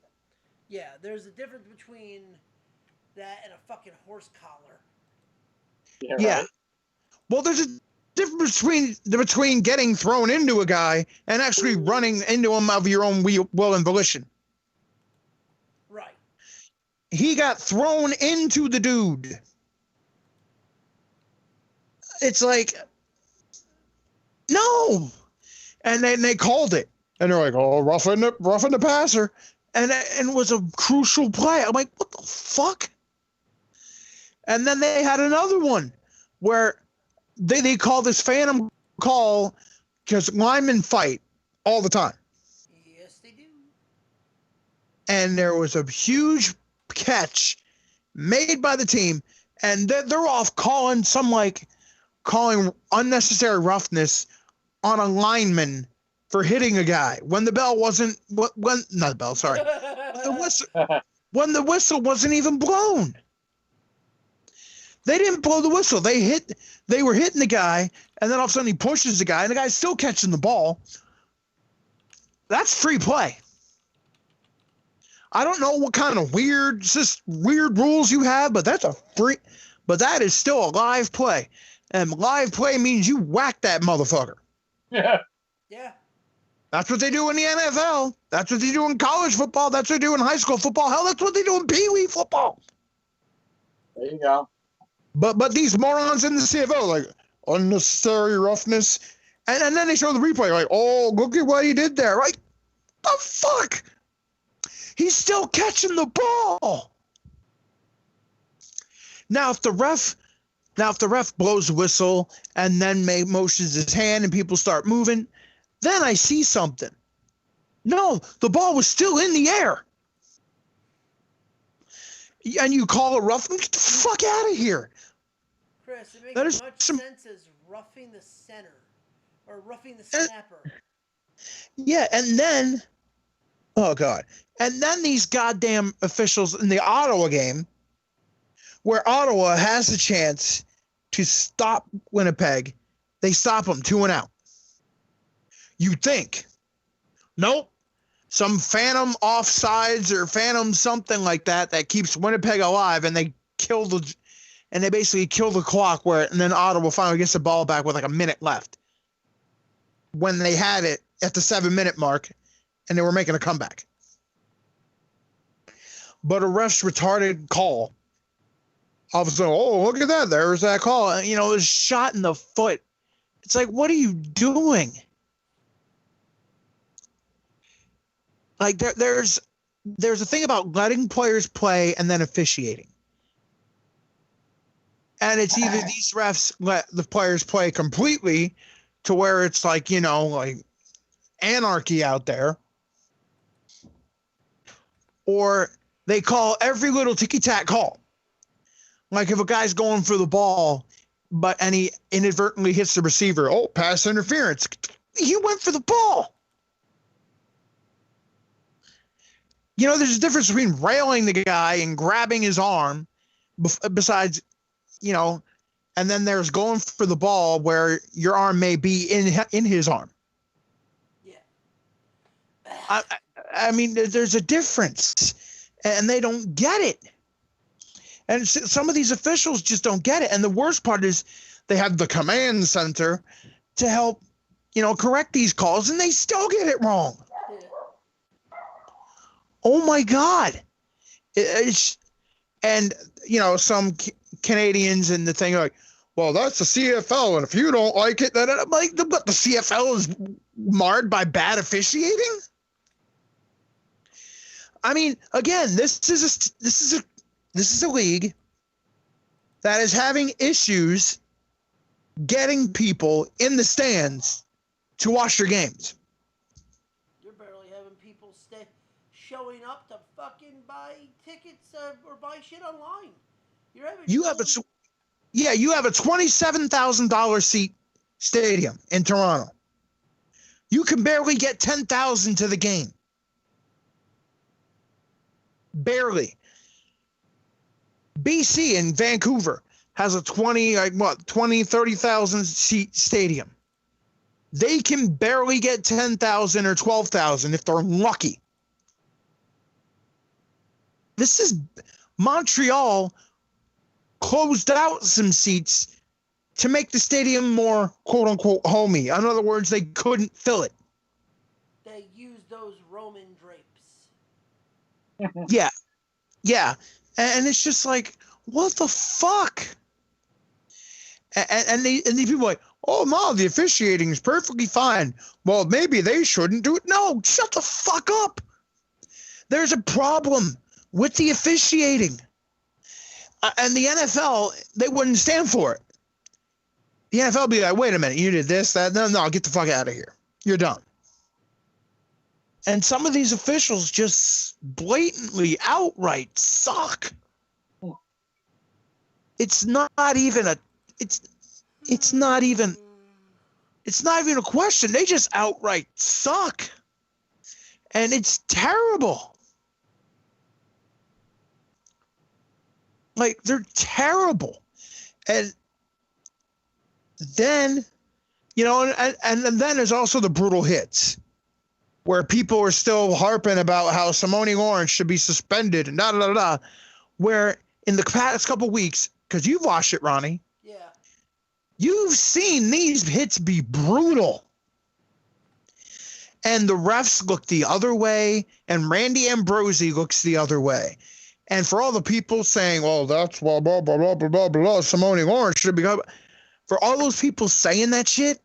Yeah, there's a difference between that and a fucking horse collar. Yeah. Right. Well, there's a difference between getting thrown into a guy and actually running into him of your own will and volition. Right. He got thrown into the dude. It's like, no. And then they called it. And they're like, oh, roughing the passer. And it was a crucial play. I'm like, what the fuck? And then they had another one where they call this phantom call because linemen fight all the time. Yes, they do. And there was a huge catch made by the team, and they're off calling unnecessary roughness on a lineman for hitting a guy when the bell wasn't when the whistle wasn't even blown. They didn't blow the whistle. They were hitting the guy, and then all of a sudden he pushes the guy, and the guy's still catching the ball. That's free play. I don't know what kind of weird rules you have, but that is still a live play. And live play means you whack that motherfucker. Yeah. Yeah. That's what they do in the NFL. That's what they do in college football. That's what they do in high school football. Hell, that's what they do in Pee Wee football. There you go. But these morons in the CFL, like, unnecessary roughness. And then they show the replay, like, oh, look at what he did there. Like, the fuck? He's still catching the ball. Now, if the ref blows the whistle and then motions his hand and people start moving, then I see something. No, the ball was still in the air. And you call it roughing? Get the fuck out of here. Chris, it That makes is much some- sense as roughing the center or roughing the snapper. Yeah, and then, oh God. And then these goddamn officials in the Ottawa game, where Ottawa has a chance to stop Winnipeg, they stop them 2 and out. You think, nope, some phantom offsides or phantom something like that keeps Winnipeg alive, and they basically kill the clock and then Ottawa finally gets the ball back with like a minute left when they had it at the 7-minute mark and they were making a comeback. But a ref's retarded call, all of a sudden, oh, look at that, there's that call. And, it was shot in the foot It's like, what are you doing? Like there's a thing about letting players play and then officiating. And it's either these refs let the players play completely to where it's like, like anarchy out there, or they call every little ticky-tack call. Like if a guy's going for the ball, and he inadvertently hits the receiver, pass interference. He went for the ball. There's a difference between railing the guy and grabbing his arm besides, and then there's going for the ball where your arm may be in his arm. Yeah. I mean, there's a difference, and they don't get it. And some of these officials just don't get it. And the worst part is they have the command center to help, correct these calls, and they still get it wrong. Yeah. Oh my God. Some Canadians and the thing are like, well, that's the CFL, and if you don't like it, then I'm like, but the CFL is marred by bad officiating? I mean, again, this is a league that is having issues getting people in the stands to watch their games. You're barely having people showing up to fucking buy tickets or buy shit online. You have a $27,000 seat stadium in Toronto. You can barely get 10,000 to the game. Barely. BC in Vancouver has a 30,000 seat stadium. They can barely get 10,000 or 12,000 if they're lucky. This is Montreal closed out some seats to make the stadium more quote unquote homey. In other words, they couldn't fill it. They used those Roman drapes. Yeah. And it's just like, what the fuck? And these people are like, oh no, the officiating is perfectly fine. Well, maybe they shouldn't do it. No, shut the fuck up. There's a problem with the officiating. And the NFL, they wouldn't stand for it. The NFL be like, wait a minute, you did this, that, no, get the fuck out of here. You're done. And some of these officials just blatantly outright suck. It's not even a question. They just outright suck. And it's terrible. Like, they're terrible. And then, and then there's also the brutal hits, where people are still harping about how Simone Lawrence should be suspended and da-da-da-da, where in the past couple weeks, because you've watched it, Ronnie. Yeah. You've seen these hits be brutal. And the refs look the other way, and Randy Ambrosie looks the other way. And for all the people saying, well, that's blah, blah, blah, blah, blah, blah, blah, Simone Lawrence should be... For all those people saying that shit,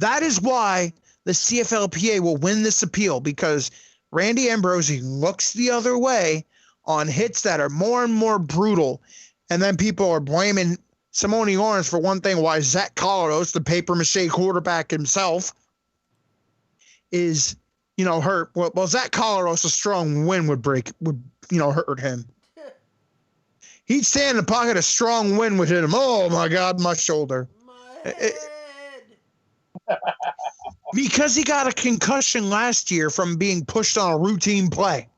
that is why the CFLPA will win this appeal, because Randy Ambrosie looks the other way on hits that are more and more brutal. And then people are blaming Simone Lawrence for one thing, why Zach Collaros, the papier-mâché quarterback himself, is, hurt. Well, Zach Collaros, a strong wind would hurt him. He'd stand in the pocket, a strong wind would hit him. Oh, my God, my shoulder. My head. Because he got a concussion last year from being pushed on a routine play.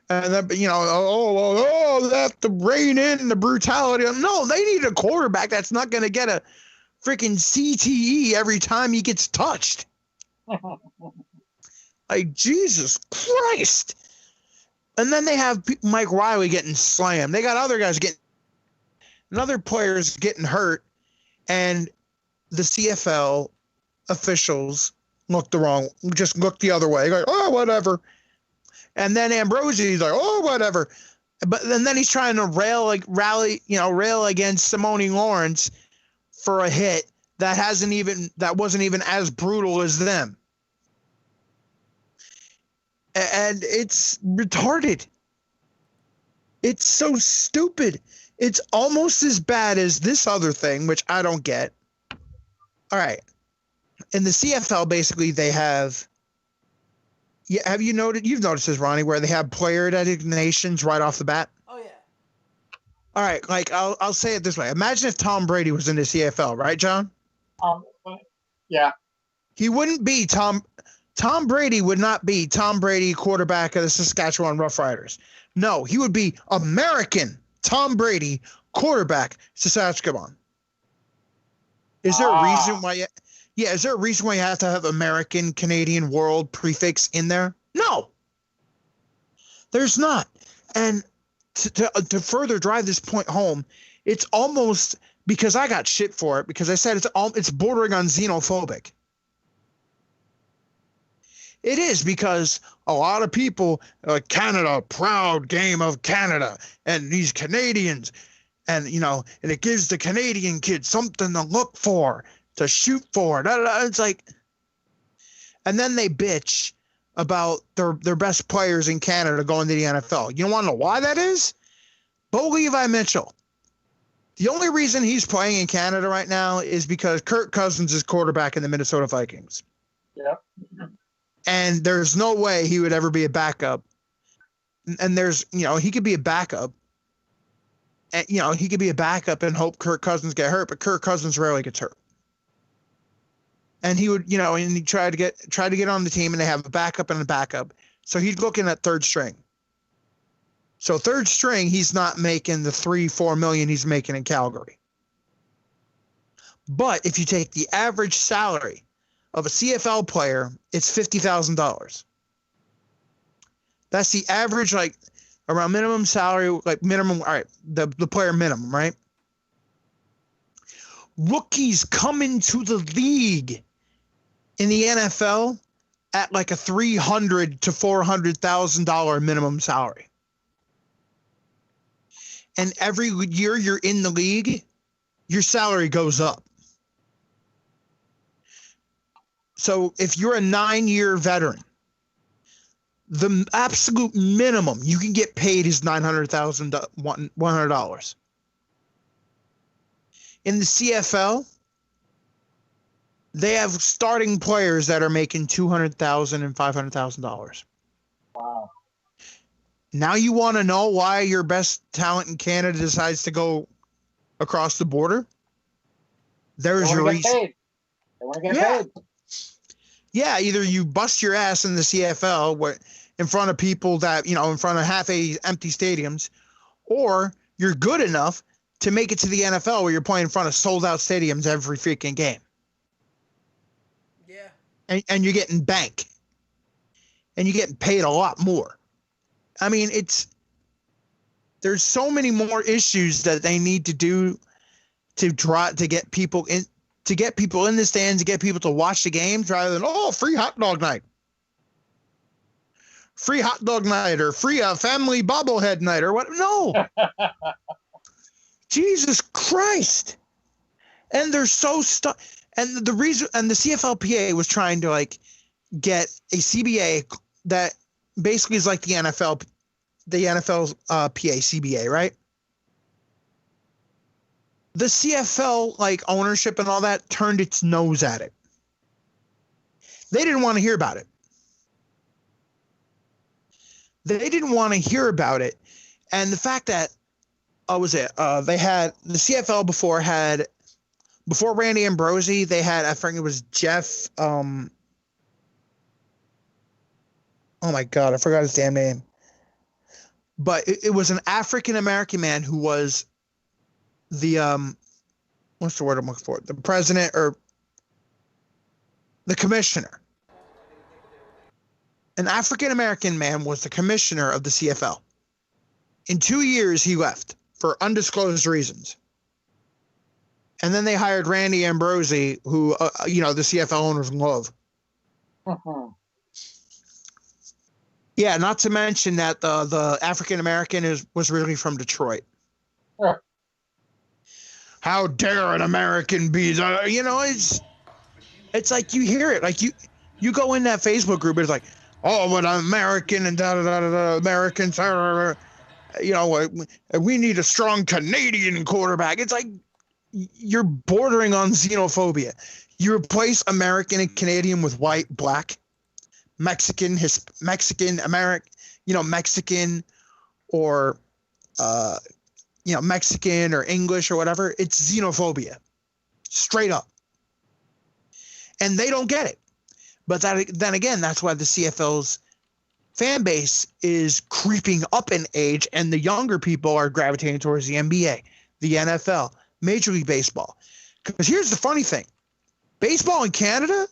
And then, that the rein in the brutality. No, they need a quarterback that's not going to get a freaking CTE every time he gets touched. Like, Jesus Christ. And then they have Mike Riley getting slammed. They got other guys and other players getting hurt. And the CFL officials looked the other way. Like, oh, whatever. And then Ambrosie's like, oh, whatever. But then he's trying to rail against Simone Lawrence for a hit that wasn't even as brutal as them. And it's retarded. It's so stupid. It's almost as bad as this other thing, which I don't get. All right. In the CFL, basically, they have. Yeah, have you noticed? You've noticed this, Ronnie, where they have player designations right off the bat. Oh yeah. All right, like I'll say it this way: imagine if Tom Brady was in the CFL, right, John? Yeah. He wouldn't be Tom. Tom Brady would not be Tom Brady, quarterback of the Saskatchewan Roughriders. No, he would be American Tom Brady, quarterback, Saskatchewan. Is there a reason why? Yeah, is there a reason why you have to have American, Canadian, world prefix in there? No, there's not. And to further drive this point home, it's almost, because I got shit for it because I said it's bordering on xenophobic. It is, because a lot of people like Canada, proud game of Canada, and these Canadians, and and it gives the Canadian kids something to look for, to shoot for. It's like, and then they bitch about their best players in Canada going to the NFL. You want to know why that is? Bo Levi Mitchell. The only reason he's playing in Canada right now is because Kirk Cousins is quarterback in the Minnesota Vikings. Yep. And there's no way he would ever be a backup. And there's, he could be a backup. And, he could be a backup and hope Kirk Cousins get hurt, but Kirk Cousins rarely gets hurt. And he would, and he tried to get on the team, and they have a backup and a backup. So he's looking at third string. So third string, he's not making the $3-4 million he's making in Calgary. But if you take the average salary of a CFL player, it's $50,000. That's the average, like around minimum salary, like minimum. All right, the player minimum, right? Rookies come into the league in the NFL at like a $300,000 to $400,000 minimum salary. And every year you're in the league, your salary goes up. So if you're a 9-year veteran, the absolute minimum you can get paid is $100,000. In the CFL, they have starting players that are making $200,000 and $500,000. Wow. Now you want to know why your best talent in Canada decides to go across the border? There's your reason. They want to get paid. Yeah, either you bust your ass in the CFL in front of people that, in front of half-empty stadiums, or you're good enough to make it to the NFL where you're playing in front of sold-out stadiums every freaking game. Yeah. And you're getting bank. And you're getting paid a lot more. I mean, there's so many more issues that they need to do to get people in the stands, to get people to watch the games, rather than free hot dog night, or free family bobblehead night, or what? No, Jesus Christ! And they're so stuck. And the reason, and the CFLPA was trying to get a CBA that basically is like the NFL PA CBA, right? The CFL ownership and all that turned its nose at it. They didn't want to hear about it. They didn't want to hear about it. And the fact that they had the CFL before Randy Ambrosie, they had, I think it was Jeff oh my God, I forgot his damn name. But it was an African American man who was the what's the word I'm looking for? The president or the commissioner. An African American man was the commissioner of the CFL. In 2 years, he left for undisclosed reasons. And then they hired Randy Ambrosie, who the CFL owners love. Yeah, not to mention that the African American was really from Detroit. how dare an American be, you know, it's like you hear it, like you go in that Facebook group, it's like, oh, what an American and da da da da Americans, you know, we need a strong Canadian quarterback. It's like you're bordering on xenophobia. You replace American and Canadian with white, black, Mexican, Mexican, American, you know, Mexican, or you know, Mexican or English or whatever. It's xenophobia, straight up. And they don't get it. But then again, that's why the CFL's fan base is creeping up in age, and the younger people are gravitating towards the NBA, the NFL, Major League Baseball. Because here's the funny thing. Baseball in Canada,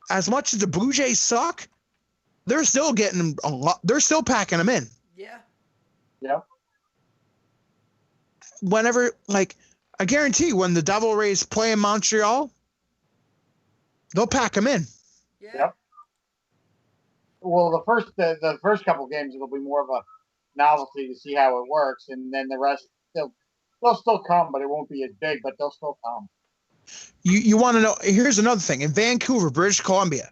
as much as the Blue Jays suck, they're still getting a lot. They're still packing them in. Yeah. Yep. Whenever, like, I guarantee when the Devil Rays play in Montreal, they'll pack them in. Yeah. Yep. Well, the first couple games, it'll be more of a novelty to see how it works, and then the rest they'll still come, but it won't be as big, but they'll still come. You want to know? Here's another thing. In Vancouver, British Columbia,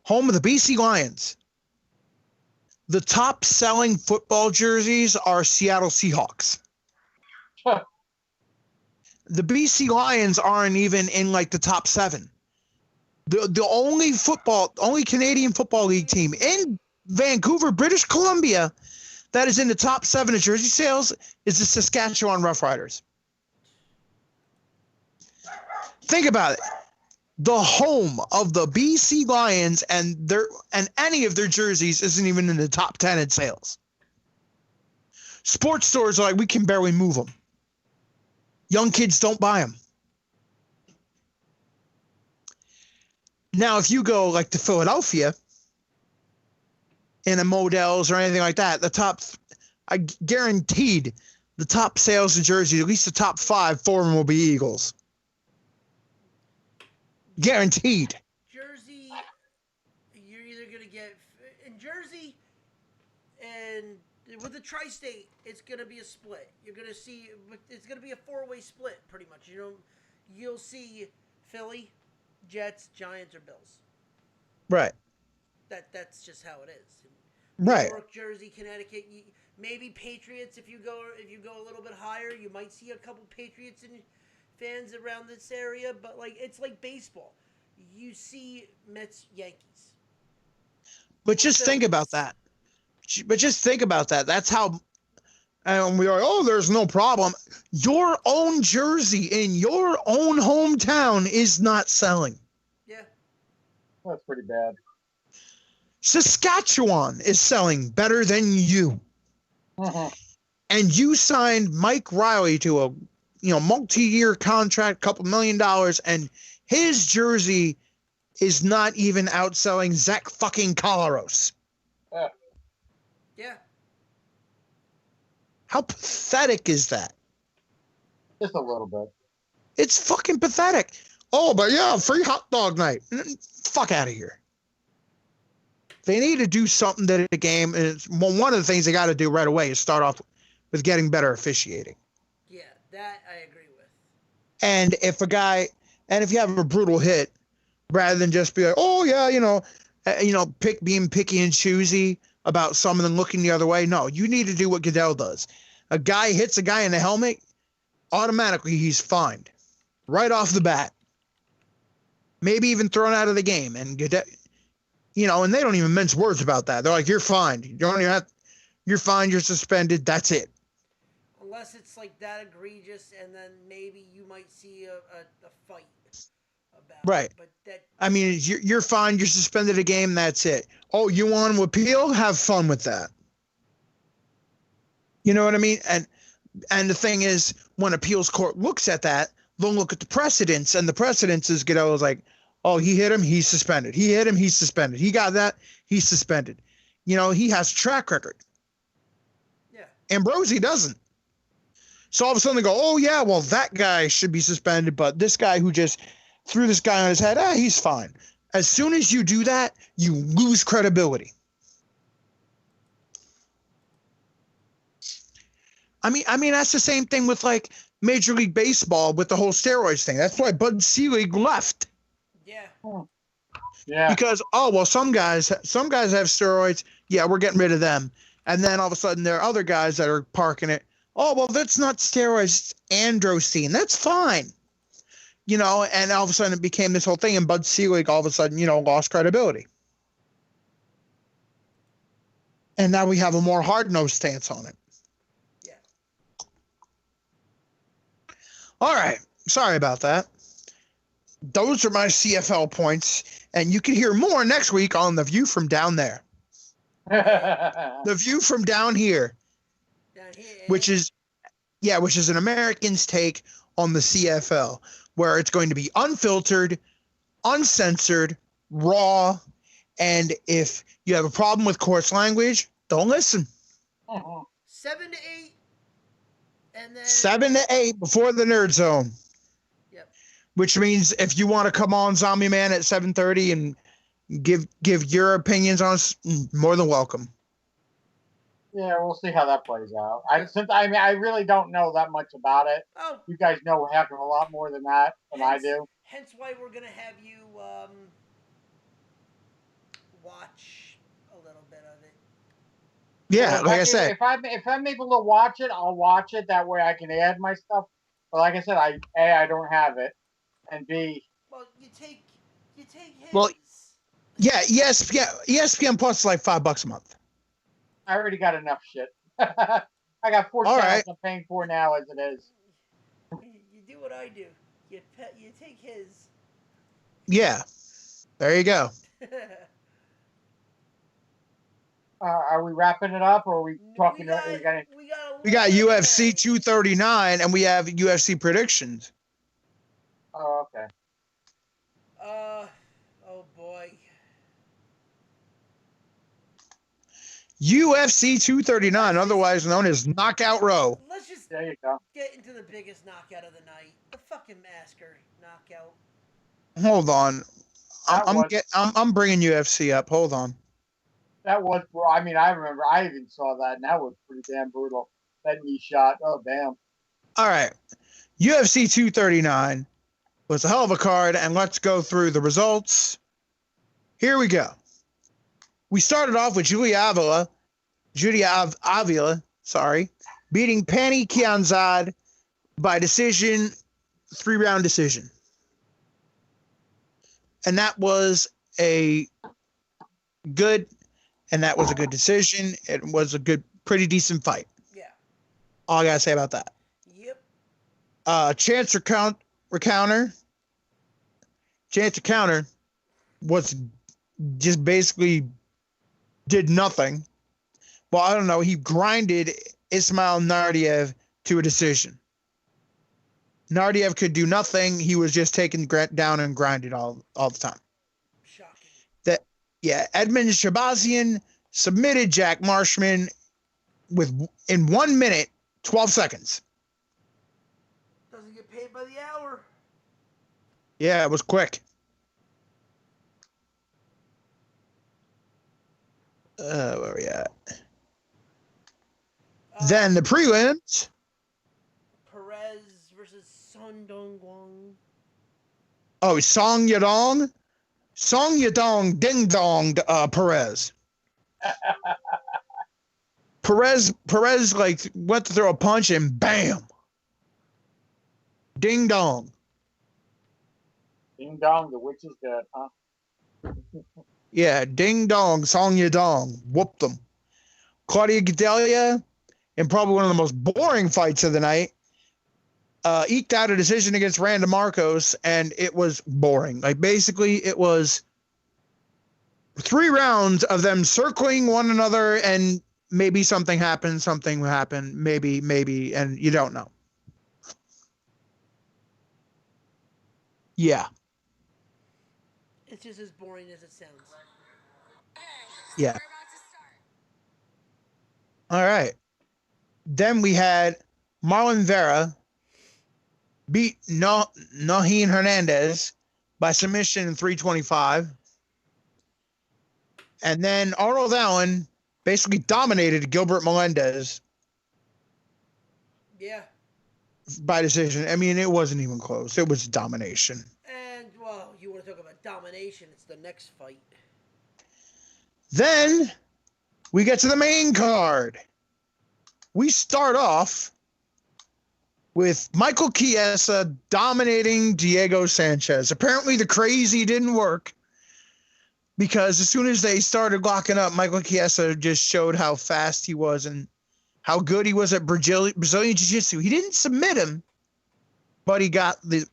home of the BC Lions, the top selling football jerseys are Seattle Seahawks. The BC Lions aren't even in like the top 7. The only Canadian Football League team in Vancouver, British Columbia, that is in the top 7 of jersey sales is the Saskatchewan Roughriders. Think about it. The home of the BC Lions and any of their jerseys isn't even in the top 10 in sales. Sports stores are like, we can barely move them. Young kids don't buy them. Now, if you go like to Philadelphia in a Modell's or anything like that, I guaranteed the top sales of jerseys, at least the top 5 for them will be Eagles. Guaranteed. Jersey, you're either going to get in Jersey and with the tri-state, it's going to be a split. You're going to see it's going to be a 4-way split pretty much. You know, you'll see Philly, Jets, Giants, or Bills. Right. That's just how it is. Right. New York, Jersey, Connecticut, maybe Patriots. If you go a little bit higher, you might see a couple Patriots and fans around this area. But like it's like baseball. You see Mets, Yankees. But just think about that. That's how. And we are, oh, there's no problem. Your own jersey in your own hometown is not selling. Yeah. That's pretty bad. Saskatchewan is selling better than you. Uh-huh. And you signed Mike Riley to a multi-year contract, $2 million, and his jersey is not even outselling Zach fucking Collaros. Yeah. Yeah. How pathetic is that? Just a little bit. It's fucking pathetic. Oh, but yeah, free hot dog night. Fuck out of here. They need to do something to the game. And one of the things they got to do right away is start off with getting better officiating. Yeah, that I agree with. And if you have a brutal hit, rather than just be like, oh yeah, being picky and choosy about someone looking the other way. No, you need to do what Goodell does. A guy hits a guy in the helmet, automatically he's fined right off the bat. Maybe even thrown out of the game. And Goodell, and they don't even mince words about that. They're like, you're fined. You're fined. You're suspended. That's it. Unless it's like that egregious, and then maybe you might see a fight about right. it. But that, I mean, you're fined. You're suspended a game. That's it. Oh, you want to appeal? Have fun with that. You know what I mean? And the thing is, when appeals court looks at that, they'll look at the precedents, and the precedents is Goodell is like, oh, he hit him, he's suspended. He hit him, he's suspended. He got that, he's suspended. He has a track record. Yeah. Ambrosi doesn't. So all of a sudden they go, oh yeah, well that guy should be suspended, but this guy who just threw this guy on his head, he's fine. As soon as you do that, you lose credibility. I mean that's the same thing with like Major League Baseball with the whole steroids thing. That's why Bud Selig left. Yeah. Yeah. Because some guys have steroids. Yeah, we're getting rid of them. And then all of a sudden there are other guys that are parking it. Oh, well, that's not steroids, it's androstenedione. That's fine. You know, and all of a sudden it became this whole thing, and Bud Selig all of a sudden, lost credibility. And now we have a more hard-nosed stance on it. Yeah. All right. Sorry about that. Those are my CFL points, and you can hear more next week on The View from Down There. The View from Down Here, which is an American's take on the CFL, where it's going to be unfiltered, uncensored, raw, and if you have a problem with coarse language, don't listen. 7 to 8, and then 7 to 8 before the Nerd Zone. Yep. Which means if you want to come on Zombie Man at 7:30 and give your opinions on us, more than welcome. Yeah, we'll see how that plays out. I really don't know that much about it. Oh. You guys know a heck of a lot more than that than I do. Hence why we're gonna have you watch a little bit of it. Yeah, Well, like I said, if I'm able to watch it, I'll watch it. That way I can add my stuff. But like I said, I don't have it, and B. Well, you take his. well, yeah, ESPN Plus is like $5 a month. I already got enough shit. I got 4 All channels right. I'm paying for now as it is. You do what I do. You take his. Yeah, there you go. Are we wrapping it up, or are we talking? We got UFC 239, and we have UFC predictions. Oh, okay. Oh boy. UFC 239, otherwise known as Knockout Row. Let's just There you go. get into the biggest knockout of the night. The fucking Masker knockout. Hold on, I'm bringing UFC up. Hold on. That was, I mean, I remember I even saw that, and that was pretty damn brutal. That knee shot. Oh, damn. All right, UFC 239 was a hell of a card, and let's go through the results. Here we go. We started off with Julia Avila, beating Pani Kianzad by decision, 3-round decision. And that was a good decision. It was a pretty decent fight. Yeah. All I got to say about that. Yep. Chance Recounter was just basically did nothing. Well, I don't know. He grinded Ismail Nardiev to a decision. Nardiev could do nothing. He was just taken down and grinded all the time. Shocking. Edmund Shabazian submitted Jack Marshman in 1 minute, 12 seconds. Doesn't get paid by the hour. Yeah, it was quick. Where are we at? Then the prelims. Perez versus Son Dongguang. Oh, Song Yadong Ding Dong Perez. Perez like went to throw a punch and bam. Ding dong. Ding dong, the witch is dead, huh? Yeah, ding dong, Song Yadong. Whooped them. Claudia Gadelia, in probably one of the most boring fights of the night, eked out a decision against Randa Marcos, and it was boring. Like, basically, it was 3 rounds of them circling one another, and maybe something happened, maybe, and you don't know. Yeah. It's just as boring as it sounds. Yeah. All right. Then we had Marlon Vera beat Nahin Hernandez by submission in 325. And then Arnold Allen basically dominated Gilbert Melendez Yeah. by decision. I mean, it wasn't even close. It was domination. And, well, you want to talk about domination, it's the next fight. Then we get to the main card. We start off with Michael Chiesa dominating Diego Sanchez. Apparently the crazy didn't work because as soon as they started locking up, Michael Chiesa just showed how fast he was and how good he was at Brazilian Jiu-Jitsu. He didn't submit him, but he got the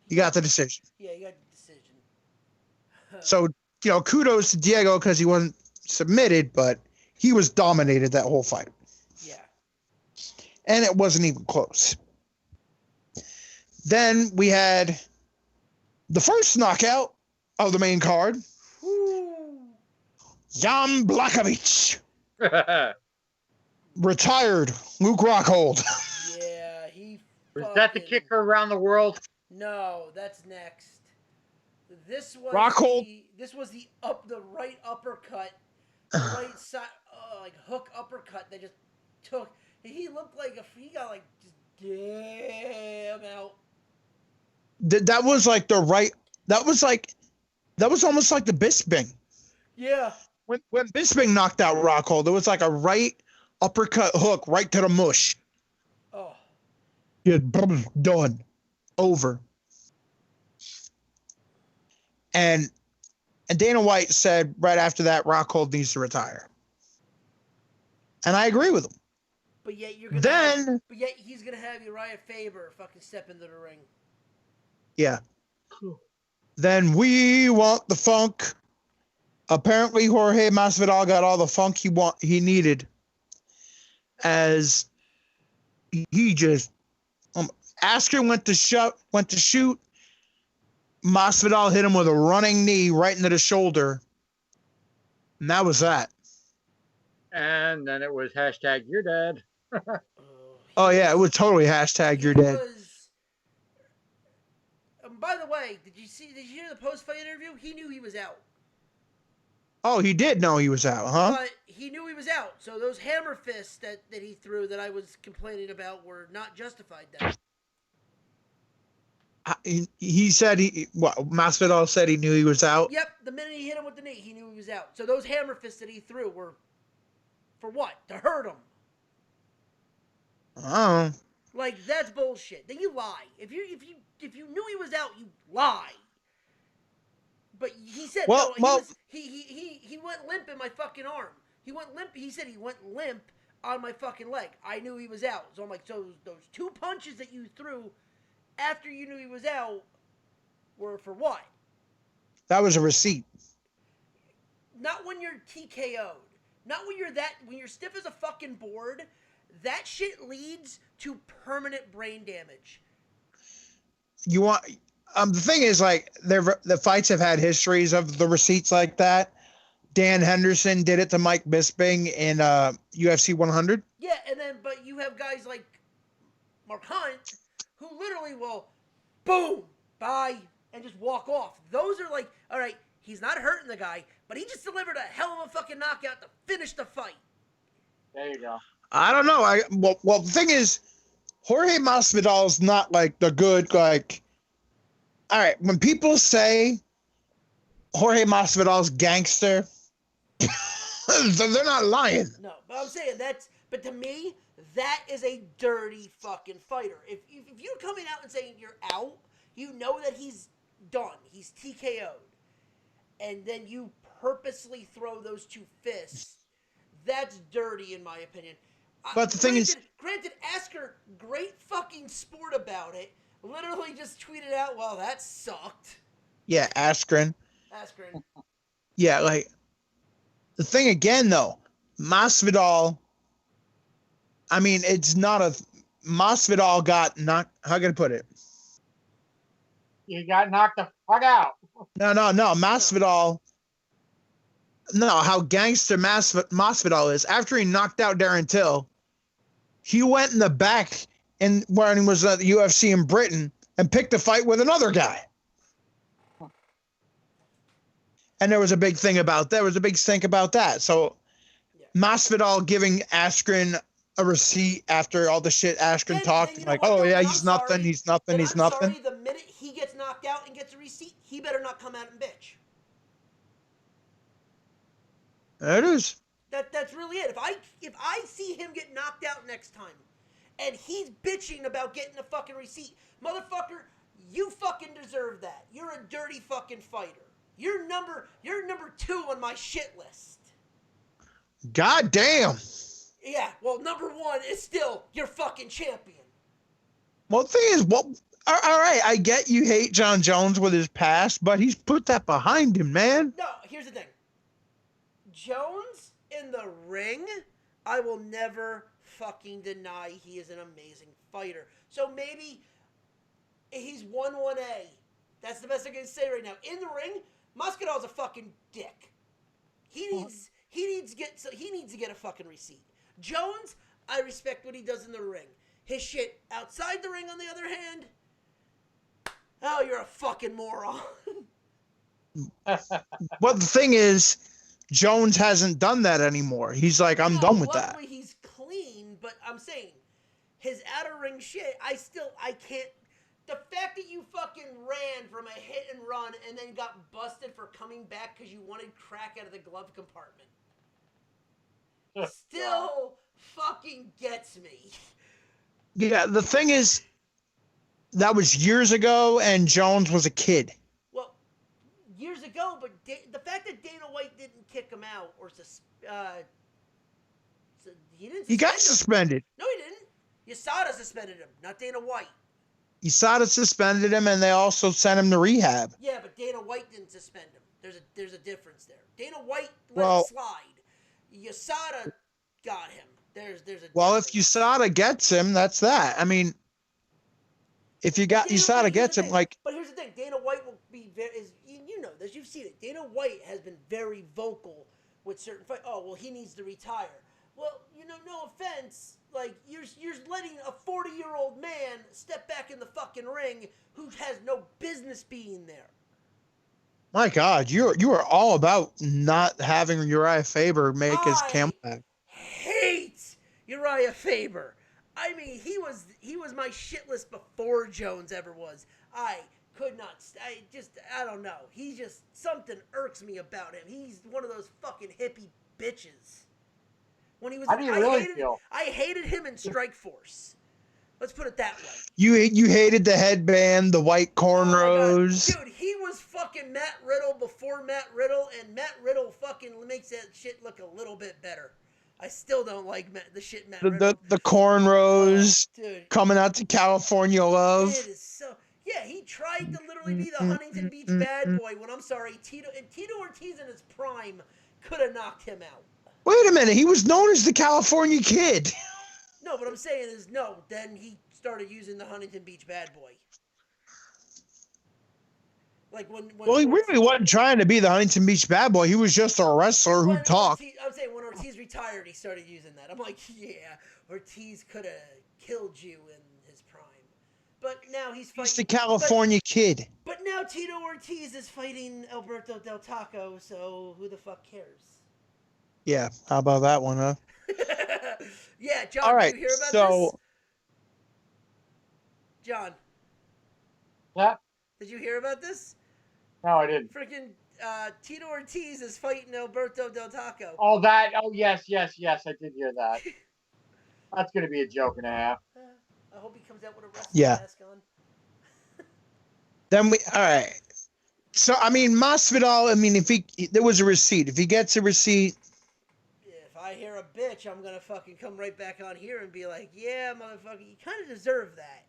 decision. Yeah, you got the decision. So, kudos to Diego because he wasn't submitted, but he was dominated that whole fight. Yeah. And it wasn't even close. Then we had the first knockout of the main card. Jan Blachowicz retired Luke Rockhold. Yeah, he Was that the kicker around the world? No, that's next. This was Rockhold. This was the right uppercut, the right side, like hook uppercut. They just took. He looked like he got like just damn out. That was like the right. That was almost like the Bisping. Yeah. When Bisping knocked out Rockhold, it was like a right uppercut hook right to the mush. Oh. Yeah, done. Over. And Dana White said right after that, Rockhold needs to retire. And I agree with him. But yet but yet he's gonna have Uriah Faber fucking step into the ring. Yeah. Then we want the funk. Apparently Jorge Masvidal got all the funk he needed. As he just Askren went to shoot. Masvidal hit him with a running knee right into the shoulder. And that was that. And then it was hashtag you're dead. Oh, yeah, it was totally hashtag you're dead. By the way, did you hear the post-fight interview? He knew he was out. Oh, he did know he was out, huh? But he knew he was out. So those hammer fists that he threw that I was complaining about were not justified then. He said Masvidal said he knew he was out. Yep, the minute he hit him with the knee, he knew he was out. So those hammer fists that he threw were for what? To hurt him. Oh. Like, that's bullshit. Then you lie. If you knew he was out, you lie. But he said he went limp in my fucking arm. He went limp. He said he went limp on my fucking leg. I knew he was out. So I'm like, so those two punches that you threw after you knew he was out were for what? That was a receipt. Not when you're TKO'd. Not when you're stiff as a fucking board. That shit leads to permanent brain damage. You want the thing is, like, the fights have had histories of the receipts like that. Dan Henderson did it to Mike Bisping in UFC 100. Yeah, but you have guys like Mark Hunt who literally will, boom, bye, and just walk off. Those are like, all right, he's not hurting the guy, but he just delivered a hell of a fucking knockout to finish the fight. There you go. I don't know. Well, the thing is, Jorge Masvidal is not like the good, like, all right, when people say Jorge Masvidal's gangster, they're not lying. No, but I'm saying but to me, that is a dirty fucking fighter. If you're coming out and saying you're out, you know that he's done. He's TKO'd. And then you purposely throw those two fists. That's dirty in my opinion. But the thing is... Granted, Asker, great fucking sport about it, literally just tweeted out, well, that sucked. Yeah, Askren. Yeah, like, the thing again, though, Masvidal, I mean, it's not Masvidal got knocked, how can I put it? He got knocked the fuck out. No, Masvidal, how gangster Masvidal is, after he knocked out Darren Till, he went in the back and when he was at the UFC in Britain and picked a fight with another guy. And there was a big thing about that. So Masvidal giving Askren a receipt after all the shit Askren talked. you know Like, what, oh though? yeah, Then he's I'm nothing, sorry. he's nothing, Then he's I'm nothing. sorry, the minute he gets knocked out and gets a receipt, he better not come out and bitch. There it is. That's really it. If I see him get knocked out next time, and he's bitching about getting a fucking receipt, motherfucker, you fucking deserve that. You're a dirty fucking fighter. You're number 2 on my shit list. God damn. Yeah, well, number 1 is still your fucking champion. Well, the thing is, all right, I get you hate John Jones with his past, but he's put that behind him, man. No, here's the thing. Jones in the ring, I will never fucking deny he is an amazing fighter. So maybe he's 1-1A. That's the best I can say right now. In the ring, Masvidal's a fucking dick. He needs to get a fucking receipt. Jones, I respect what he does in the ring. His shit outside the ring, on the other hand, oh, you're a fucking moron. Well, the thing is, Jones hasn't done that anymore. He's like, I'm done with that. Luckily, he's clean, but I'm saying his outer ring shit, I can't. The fact that you fucking ran from a hit and run and then got busted for coming back because you wanted crack out of the glove compartment still fucking gets me. Yeah, the thing is, that was years ago, and Jones was a kid. Well, years ago, but the fact that Dana White didn't kick him out or He got suspended. No, he didn't. USADA suspended him, not Dana White. USADA suspended him, and they also sent him to rehab. Yeah, but Dana White didn't suspend him. There's a difference there. Dana White let him slide. USADA got him. There's a well, if USADA gets him, that's that. I mean, if you got USADA gets him, like. But here's the thing: Dana White will be you know this. You've seen it. Dana White has been very vocal with certain fight. Oh well, he needs to retire. Well, no offense. Like, you're letting a 40-year-old man step back in the fucking ring who has no business being there. My God, you are all about not having Uriah Faber make his comeback. Hate Uriah Faber. I mean, he was my shit list before Jones ever was. I could not. I don't know. He just, something irks me about him. He's one of those fucking hippie bitches. When he was, How do you really feel? I hated him in Strikeforce. Let's put it that way. You hated the headband, the white cornrows. Dude, he was fucking Matt Riddle before Matt Riddle, and Matt Riddle fucking makes that shit look a little bit better. I still don't like the shit Matt Riddle. The cornrows dude, coming out to California Love. It is so. Yeah, he tried to literally be the Huntington Beach bad boy when, I'm sorry, Tito Ortiz in his prime could have knocked him out. Wait a minute, he was known as the California Kid. No, what I'm saying is then he started using the Huntington Beach bad boy. Like when well, he really wasn't trying to be the Huntington Beach bad boy. He was just a wrestler who talked. I'm saying when Ortiz retired, he started using that. I'm like, yeah, Ortiz could have killed you in his prime. But now he's fighting. He's the California Kid. But now Tito Ortiz is fighting Alberto Del Taco, so who the fuck cares? Yeah, how about that one, huh? Yeah, John, all right, did you hear about this? John. Yeah? Did you hear about this? No, I didn't. Freaking Tito Ortiz is fighting Alberto Del Taco. Oh, that. Oh, yes, I did hear that. That's going to be a joke and a half. I hope he comes out with a wrestling mask on. Then all right. So, I mean, Masvidal, if there was a receipt. If he gets a receipt. If I hear a bitch, I'm going to fucking come right back on here and be like, yeah, motherfucker, you kind of deserve that.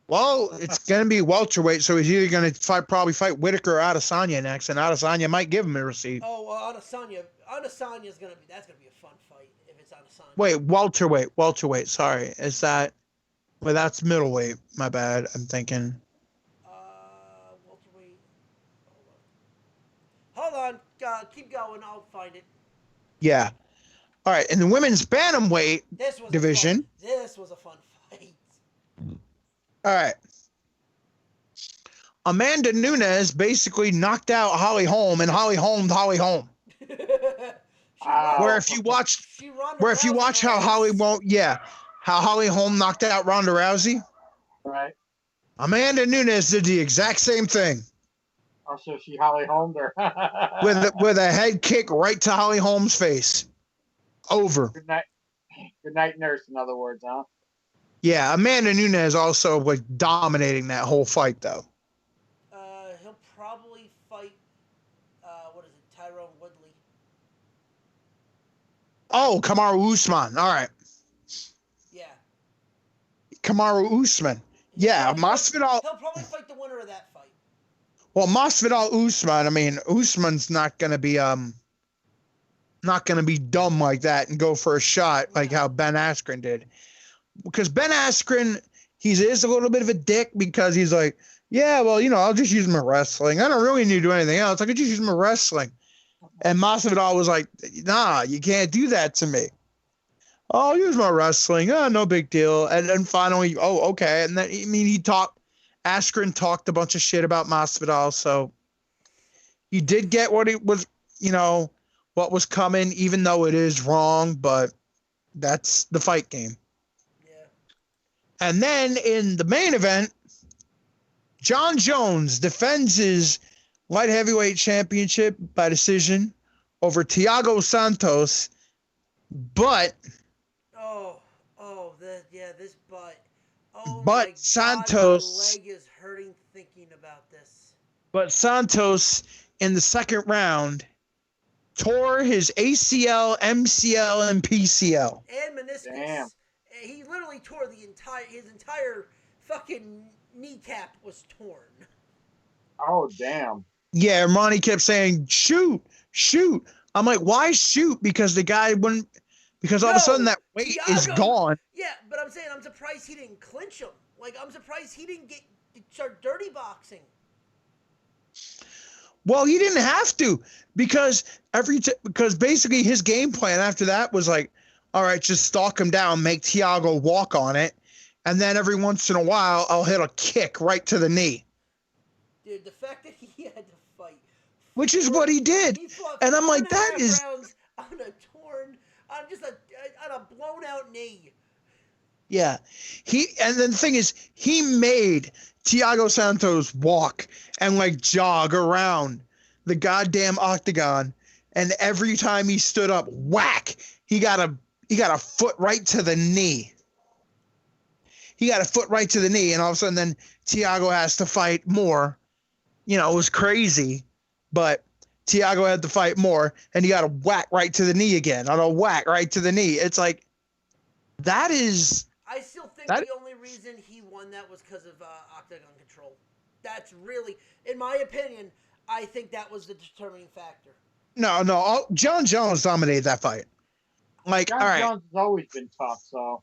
Well, it's going to be welterweight, so he's either going to probably fight Whitaker or Adesanya next, and Adesanya might give him a receipt. Oh, well, Adesanya's going to be, that's going to be a fun fight if it's Adesanya. Wait, welterweight, sorry. Is that, well, that's middleweight, my bad, I'm thinking. Welterweight, hold on, keep going, I'll find it. Yeah. All right, in the women's bantamweight division. This was a fun fight. All right. Amanda Nunes basically knocked out Holly Holm and Holly Holmed Holly Holm. Where if you watch Ronda Where if you Rousey watch how lost. how Holly Holm knocked out Ronda Rousey, Right. Amanda Nunes did the exact same thing Also, she Holly Holmed her. with a head kick right to Holly Holm's face. Over. Good night. Good night, nurse. In other words, huh? Yeah, Amanda Nunes also like dominating that whole fight though. He'll probably fight. What is it? Tyrone Woodley. Oh, Kamaru Usman. All right, Yeah. Kamaru Usman. Yeah, Masvidal. He'll probably fight the winner of that fight. Well, Masvidal Usman. I mean, Usman's not gonna be dumb like that and go for a shot like how Ben Askren did. Because Ben Askren, he is a little bit of a dick because he's like, yeah, well, I'll just use my wrestling. I don't really need to do anything else. I could just use my wrestling. And Masvidal was like, nah, you can't do that to me. I'll use my wrestling. Oh, no big deal. And then finally, oh, okay. And then, Askren talked a bunch of shit about Masvidal. So he did get what it was, what was coming, even though it is wrong, but that's the fight game. Yeah. And then in the main event, John Jones defends his light heavyweight championship by decision over Thiago Santos, but this butt. Oh but my Santos, God, my leg is hurting thinking about this. But Santos in the second round tore his ACL, MCL, and PCL. And meniscus. Damn. He literally tore his entire fucking kneecap was torn. Oh, damn. Yeah, Ronnie kept saying, shoot. I'm like, why shoot? Because the guy wouldn't, because all of a sudden that weight is gone. Yeah, but I'm saying I'm surprised he didn't clinch him. Like, I'm surprised he didn't start dirty boxing. Well, he didn't have to because because basically his game plan after that was like, all right, just stalk him down, make Thiago walk on it, and then every once in a while I'll hit a kick right to the knee. Dude, the fact that he had to fight, which is what he did, and I'm like, that is on a blown out knee. Yeah, and then the thing is, he made Thiago Santos walk and like jog around the goddamn octagon, and every time he stood up, whack, he got a foot right to the knee. He got a foot right to the knee, and all of a sudden, then Thiago has to fight more. It was crazy, but Thiago had to fight more, and he got a whack right to the knee again, on a whack right to the knee. It's like, that is. I still think the only reason he won that was because of octagon control. That's really, in my opinion, I think that was the determining factor. No, John Jones dominated that fight. Like, John all right. Jones has always been tough, so.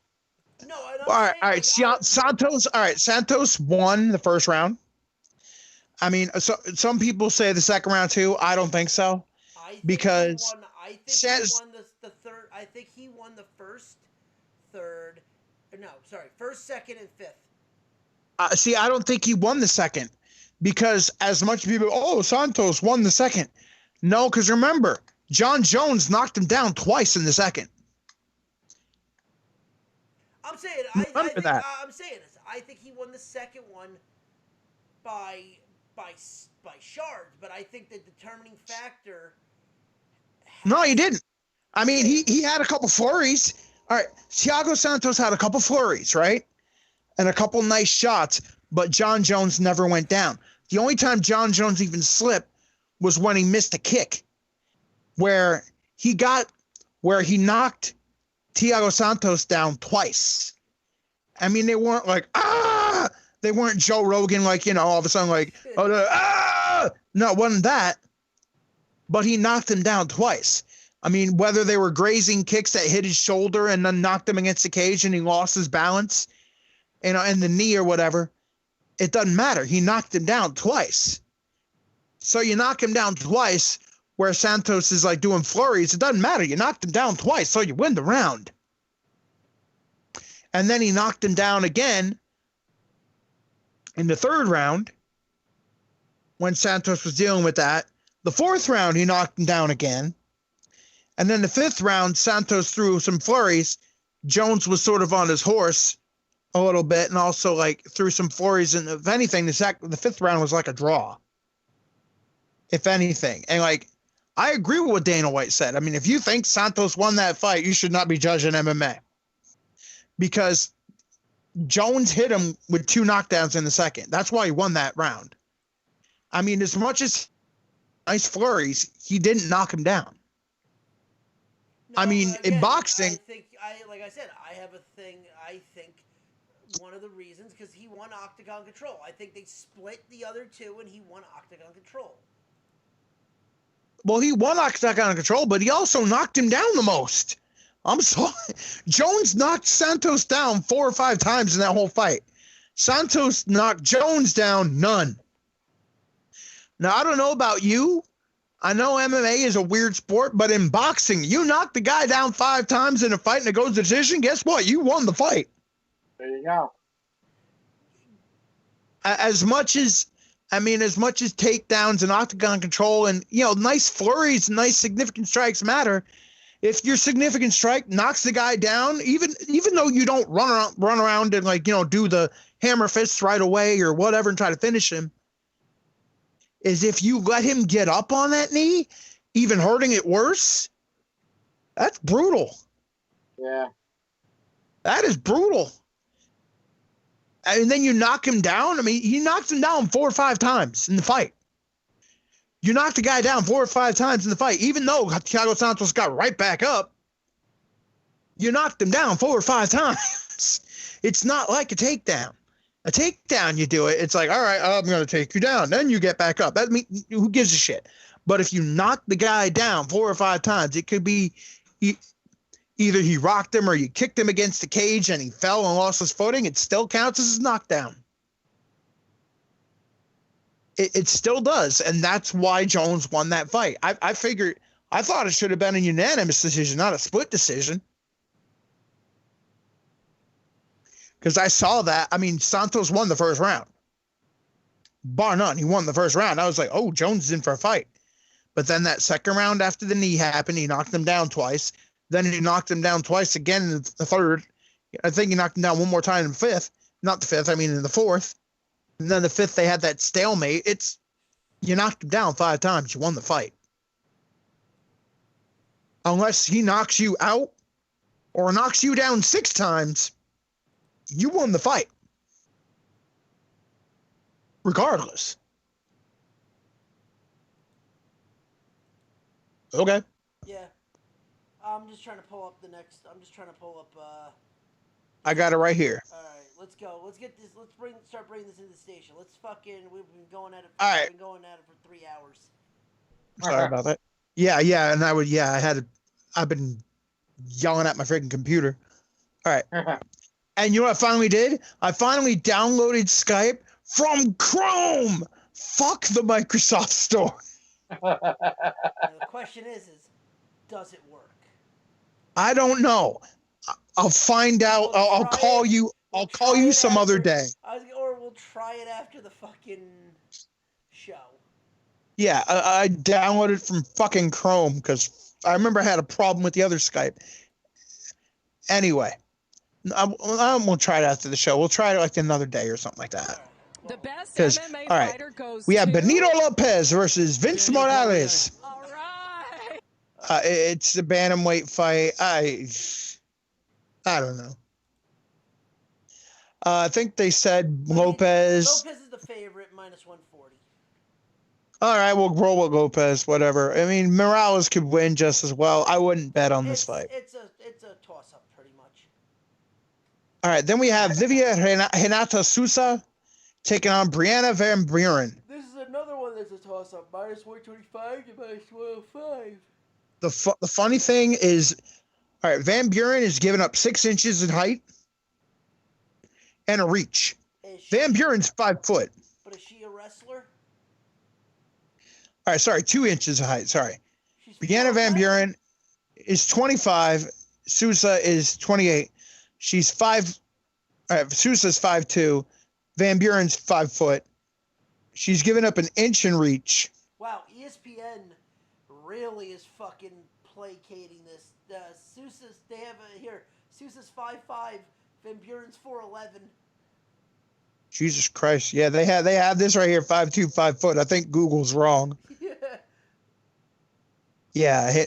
No, all right. Santos. All right, Santos won the first round. I mean, so some people say the second round too. I don't think so, because the third. I think he won the first, third. No, sorry, first, second, and fifth. See, I don't think he won the second, because as much people, Santos won the second. No, because remember, John Jones knocked him down twice in the second. I'm saying, I'm saying this. I think he won the second one by shards, but I think the determining factor. No, he didn't. I mean, he had a couple flurries. All right, Thiago Santos had a couple flurries, right? And a couple nice shots, but John Jones never went down. The only time John Jones even slipped was when he missed a kick, where he knocked Thiago Santos down twice. I mean, they weren't like, they weren't Joe Rogan, like, all of a sudden, like, no, it wasn't that. But he knocked him down twice. I mean, whether they were grazing kicks that hit his shoulder and then knocked him against the cage and he lost his balance, in the knee or whatever, it doesn't matter. He knocked him down twice. So you knock him down twice where Santos is like doing flurries. It doesn't matter. You knocked him down twice, so you win the round. And then he knocked him down again in the third round when Santos was dealing with that. The fourth round, he knocked him down again. And then the 5th round, Santos threw some flurries. Jones was sort of on his horse a little bit and also like threw some flurries. And if anything, the 5th round was like a draw, if anything. And like, I agree with what Dana White said. I mean, if you think Santos won that fight, you should not be judging MMA because Jones hit him with 2 knockdowns in the 2nd. That's why he won that round. I mean, as much as nice flurries, he didn't knock him down. No, I mean, again, in boxing, like I said, I have a thing. I think one of the reasons because he won Octagon Control. I think they split the other 2, and he won Octagon Control. well, he won Octagon Control, but he also knocked him down the most. I'm sorry. Jones knocked Santos down 4 or 5 times in that whole fight. Santos knocked Jones down none. Now, I don't know about you. I know MMA is a weird sport, but in boxing, you knock the guy down 5 times in a fight and it goes to decision, guess what? You won the fight. There you go. As much as takedowns and Octagon Control and, nice flurries, nice significant strikes matter. If your significant strike knocks the guy down, even though you don't run around and do the hammer fists right away or whatever and try to finish him, is if you let him get up on that knee, even hurting it worse, that's brutal. Yeah. That is brutal. And then you knock him down. I mean, he knocks him down 4 or 5 times in the fight. You knocked the guy down 4 or 5 times in the fight, even though Thiago Santos got right back up. You knocked him down 4 or 5 times. It's not like a takedown. A takedown, you do it. It's like, all right, I'm going to take you down. Then you get back up. That means who gives a shit? But if you knock the guy down 4 or 5 times, it could be either he rocked him or you kicked him against the cage and he fell and lost his footing. It still counts as a knockdown. It still does. And that's why Jones won that fight. I thought it should have been a unanimous decision, not a split decision. Because I saw that. I mean, Santos won the first round. Bar none. He won the first round. I was like, oh, Jones is in for a fight. But then that second round after the knee happened, he knocked him down twice. Then he knocked him down twice again in the 3rd. I think he knocked him down one more time in the 5th. Not the 5th, I mean in the 4th. And then the 5th, they had that stalemate. You knocked him down 5 times. You won the fight. Unless he knocks you out or knocks you down 6 times, you won the fight. Regardless. Okay. Yeah. I'm just trying to pull up. I got it right here. All right, let's go. Let's get this. Start bringing this into the station. We've been going at it. All right. We've been going at it for 3 hours. Sorry about that. Yeah, and I've been yelling at my freaking computer. All right. And you know what I finally did? I finally downloaded Skype from Chrome. Fuck the Microsoft Store. The question is, does it work? I don't know. I'll find out. I'll call you. I'll call you some other day. Or we'll try it after the fucking show. Yeah, I downloaded from fucking Chrome because I remember I had a problem with the other Skype. Anyway, we'll try it after the show. We'll try it like another day or something like that. The best Because, MMA all right, fighter goes we have to Benito Lopez versus Vince Morales. All right. It's a bantamweight fight. I don't know. I think they said Lopez. Lopez is the favorite, minus 140. All right, we'll roll with Lopez, whatever. I mean, Morales could win just as well. I wouldn't bet on this fight. It's a toss-up, pretty much. All right, then we have Vivian Renata Sousa taking on Brianna Van Buren. This is another one that's a toss-up, minus 125 to minus 105. The funny thing is, all right, Van Buren is giving up 6 inches in height and a reach. Van Buren's 5 foot. But is she a wrestler? All right, sorry, 2 inches of height. Sorry. Brianna Van Buren is 25. Sousa is 28. She's 5. All right, Sousa's 5'2". Van Buren's 5 foot. She's given up an inch in reach. Wow, ESPN really is fucking placating this. Sousa's, they have here. Sousa's 5'5", Van Buren's 4'11". Jesus Christ. Yeah, they have this right here, 5'2", 5 foot. I think Google's wrong. Yeah,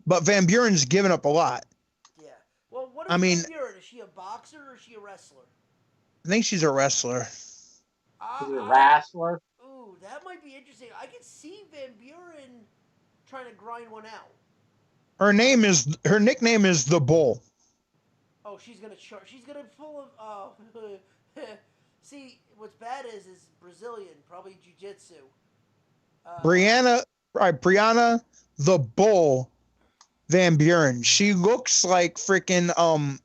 but Van Buren's given up a lot. Yeah. Well, what is I mean, Van Buren? Is she a boxer or is she a wrestler? I think she's a wrestler. She's a wrestler. Ooh, that might be interesting. I could see Van Buren trying to grind one out. Her nickname is the Bull. Oh, she's gonna pull a. Oh, see, what's bad is Brazilian, probably jiu-jitsu. Brianna the Bull Van Buren. She looks like freaking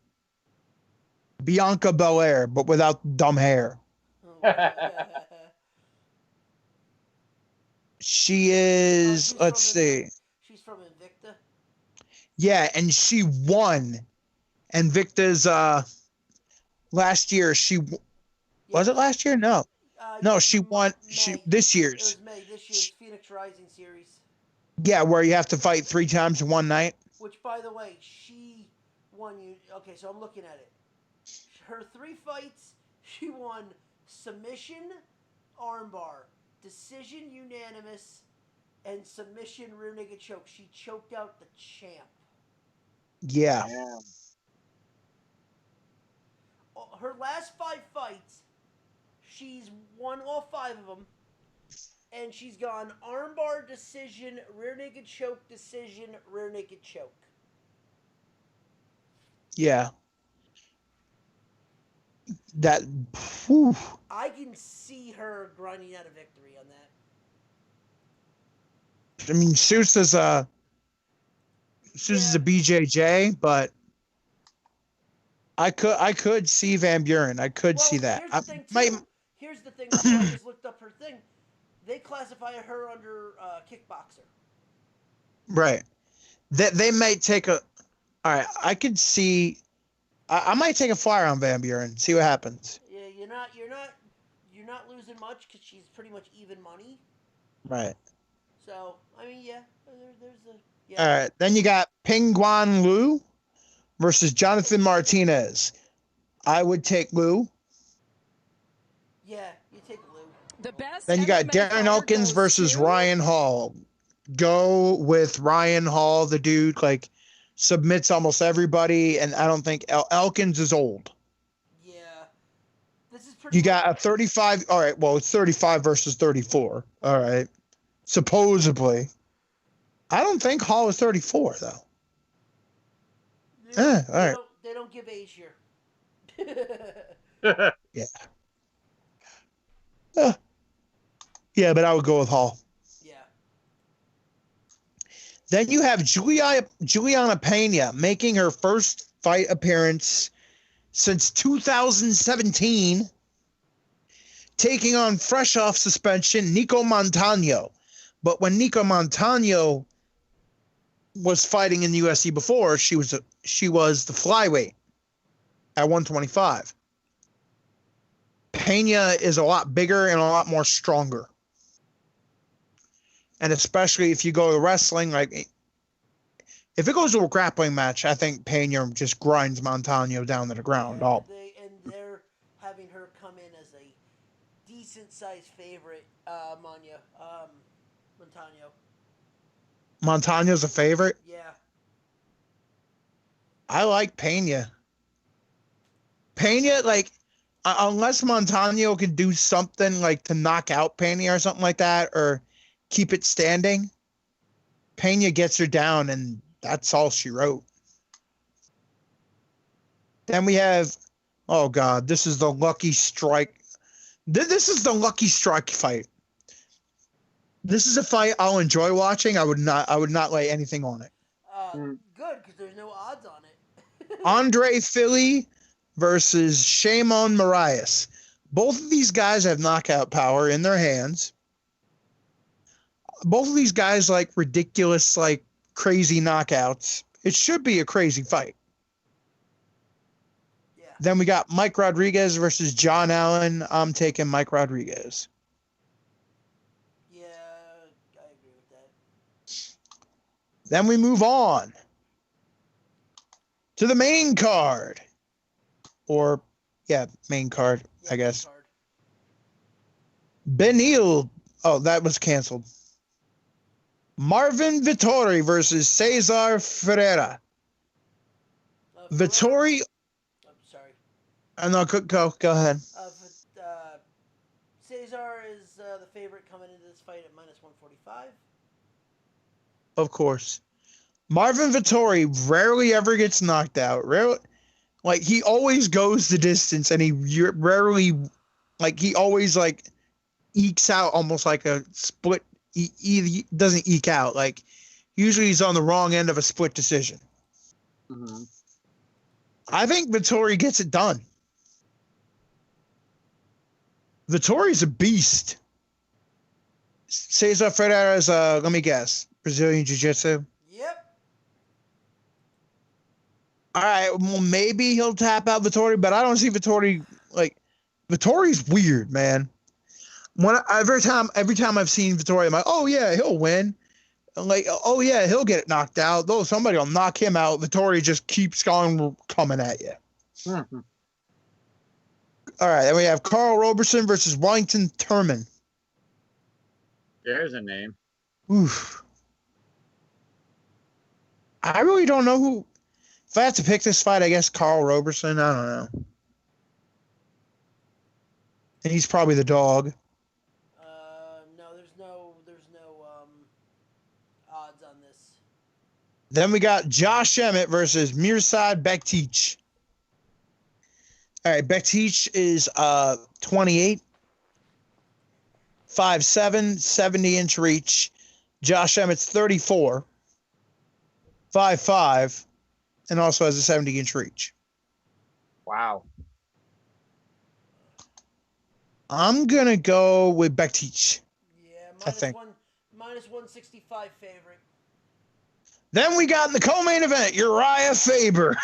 Bianca Belair, but without dumb hair. She is. Let's see. She's from Invicta. Yeah, and she won. Invicta's last year. Was it last year? No. No, she won. This year's. It was May. This year's Phoenix Rising series. Yeah, where you have to fight 3 times in one night. Which, by the way, she won. Okay, so I'm looking at it. Her 3 fights, she won submission, armbar, decision unanimous, and submission rear naked choke. She choked out the champ. Yeah. Her last 5 fights, she's won all 5 of them. And she's gone armbar, decision, rear naked choke, decision, rear naked choke. Yeah. That. Whew. I can see her grinding out a victory on that. I mean, Sousa's a BJJ, but I could see Van Buren. I could see that. Here's the thing. I just looked up her thing. They classify her under kickboxer. Right. They might take a. All right. I could see. I might take a flyer on Van Buren. See what happens. Yeah, you're not losing much because she's pretty much even money. Right. So I mean, yeah, there's a. Yeah. All right. Then you got Pingguan Liu versus Jonathan Martinez. I would take Liu. Yeah, you take Liu. The best. Then you got Darren Elkins versus Ryan Hall. Go with Ryan Hall, the dude submits almost everybody, and I don't think Elkins is old. Yeah, this is pretty. You got a 35. All right, well, it's 35 versus 34. All right, supposedly. I don't think Hall is 34 though. All right. They don't give age here. Yeah. Yeah, but I would go with Hall. Yeah. Then you have Juliana Pena making her first fight appearance since 2017, taking on fresh off suspension Nico Montano. But when Nico Montano was fighting in the UFC before, she was the flyweight at 125. Pena is a lot bigger and a lot more stronger. And especially if you go to wrestling, if it goes to a grappling match, I think Pena just grinds Montano down to the ground. They're having her come in as a decent sized favorite, Montano. Montano's a favorite? Yeah. I like Pena. Pena, unless Montano can do something to knock out Pena or something like that, or keep it standing, Pena gets her down, and that's all she wrote. Then we have, oh God, this is the Lucky Strike. This is the Lucky Strike fight. This is a fight I'll enjoy watching. I would not lay anything on it. Good, because there's no odds on it. Andre Philly versus Shimon Moraes. Both of these guys have knockout power in their hands. Both of these guys ridiculous, crazy knockouts. It should be a crazy fight. Yeah. Then we got Mike Rodriguez versus John Allen. I'm taking Mike Rodriguez. Yeah, I agree with that. Then we move on to the main card. Or, yeah, main card, I guess. Benil. Oh, that was canceled. Marvin Vittori versus Cesar Ferreira. Vittori. I'm sorry. No, go ahead. Cesar is the favorite coming into this fight at -145. Of course. Marvin Vittori rarely ever gets knocked out. Rarely, like, he always goes the distance, and he rarely, like, he always, like, ekes out almost like a split. He doesn't eke out. Like, usually he's on the wrong end of a split decision. Mm-hmm. I think Vittori gets it done. Vittori's a beast. Cesar Ferreira is, let me guess, Brazilian Jiu-Jitsu? Yep. All right, well, maybe he'll tap out Vittori, but I don't see Vittori, like, Vittori's weird, man. Every time I've seen Vittori, I'm like, oh, yeah, he'll win. I'm like, oh, yeah, he'll get knocked out. Though somebody will knock him out, Vittori just keeps coming at you. Mm-hmm. All right, then we have Carl Roberson versus Wellington Turman. There's a name. Oof. I really don't know who. If I have to pick this fight, I guess Carl Roberson. I don't know. And he's probably the dog. No, there's no odds on this. Then we got Josh Emmett versus Mirsad Bektic. All right, Bektic is 28, 5'7", 70-inch reach. Josh Emmett's 34, 5'5", and also has a 70-inch reach. Wow. I'm going to go with Bektic. Yeah, I think. -165 favorite. Then we got in the co-main event, Uriah Faber.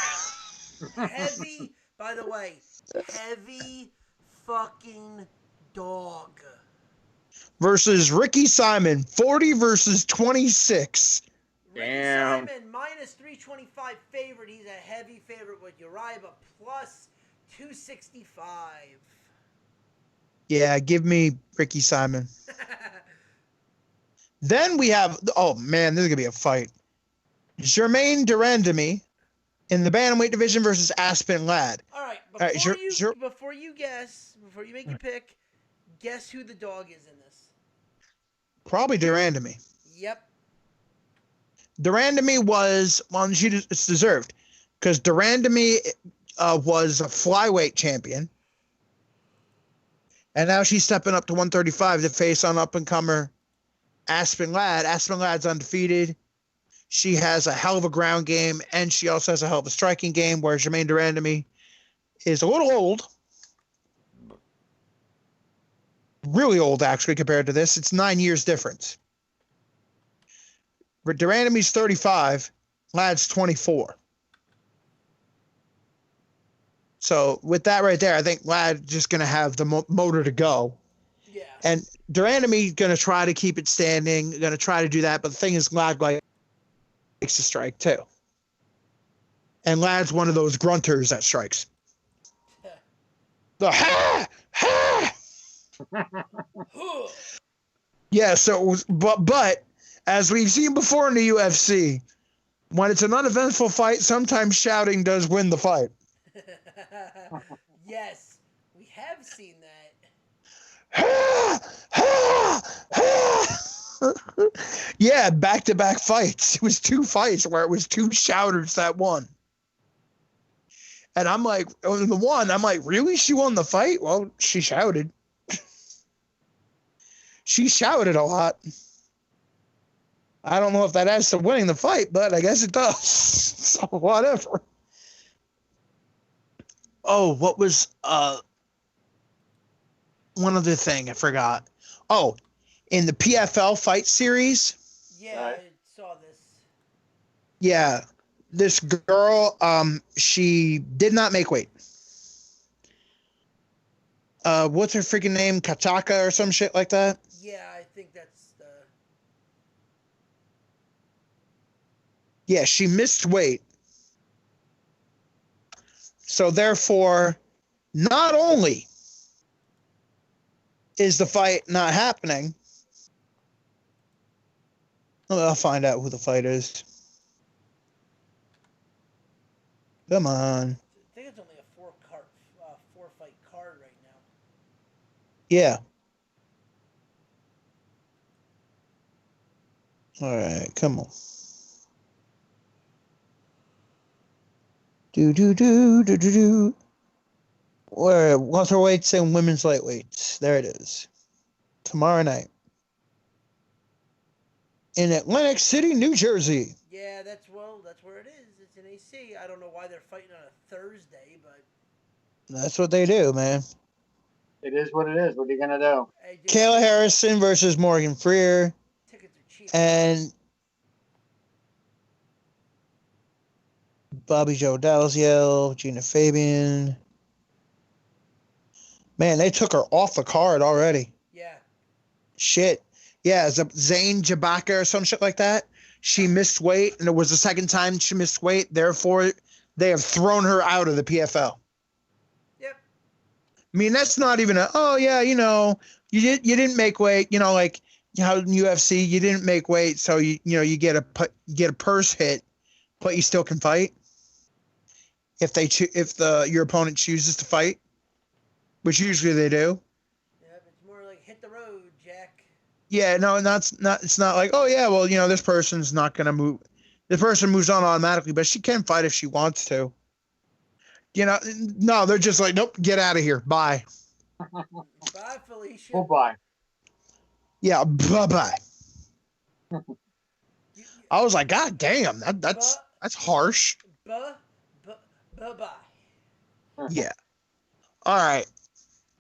Heavy, by the way, heavy fucking dog. Versus Ricky Simon, 40 versus 26. Damn. Ricky Simon, -325 favorite. He's a heavy favorite with Uriah, but +265. Yeah, give me Ricky Simon. Then we have, oh man, this is going to be a fight. Jermaine Durandamy in the bantamweight division versus Aspen Ladd. All right, before you make your pick, guess who the dog is in this? Probably Durandamy. Yep. Durandamy was, well, it's deserved, because Durandamy was a flyweight champion. And now she's stepping up to 135 to face on up-and-comer Aspen Ladd. Aspen Ladd's undefeated. She has a hell of a ground game, and she also has a hell of a striking game, where Jermaine Durandamy is a little old. Really old, actually, compared to this. It's 9 years difference. Durandamy's 35. Ladd's 24. So with that right there, I think Ladd just going to have the motor to go. Yeah. And Durandamy going to try to keep it standing, going to try to do that. But the thing is, Ladd likes to strike too. And Ladd's one of those grunters that strikes. The ha! Ha! Yeah, so, but as we've seen before in the UFC, when it's an uneventful fight, sometimes shouting does win the fight. Yes, we have seen that. Yeah, back-to-back fights. It was 2 fights where it was 2 shouters that won. And I'm like, in the one, I'm like, really? She won the fight? Well, she shouted. She shouted a lot. I don't know if that adds to winning the fight, but I guess it does. So whatever. Oh, what was one other thing I forgot? Oh, in the PFL fight series. Yeah, I saw this. Yeah, this girl, she did not make weight. What's her freaking name? Kataka or some shit like that? Yeah, I think that's the. Yeah, she missed weight. So therefore, not only is the fight not happening, I'll find out who the fight is. Come on. I think it's only a four fight card right now. Yeah. All right, come on. Do. Where welterweights and women's lightweights. There it is. Tomorrow night. In Atlantic City, New Jersey. Yeah, that's where it is. It's in AC. I don't know why they're fighting on a Thursday, but That's what they do, man. It is what it is. What are you gonna do? Kayla Harrison versus Morgan Freer. Tickets are cheap. And Bobby Joe Dalziel, Gina Fabian. Man, they took her off the card already. Yeah. Shit. Yeah, Zane Jabaka or some shit like that. She missed weight, and it was the second time she missed weight. Therefore, they have thrown her out of the PFL. Yep. I mean, that's not even you didn't make weight. You know, like how in UFC you didn't make weight, so you get a purse hit, but you still can fight if your opponent chooses to fight, which usually they do. Yep, it's more like hit the road, Jack. Yeah, no, it's not like, oh yeah, well, this person's not gonna move. The person moves on automatically, but she can fight if she wants to. No, they're just like, nope, get out of here, bye. Bye, Felicia. Goodbye. Yeah, bye. I was like, God damn, that's harsh. Bye. Yeah. All right.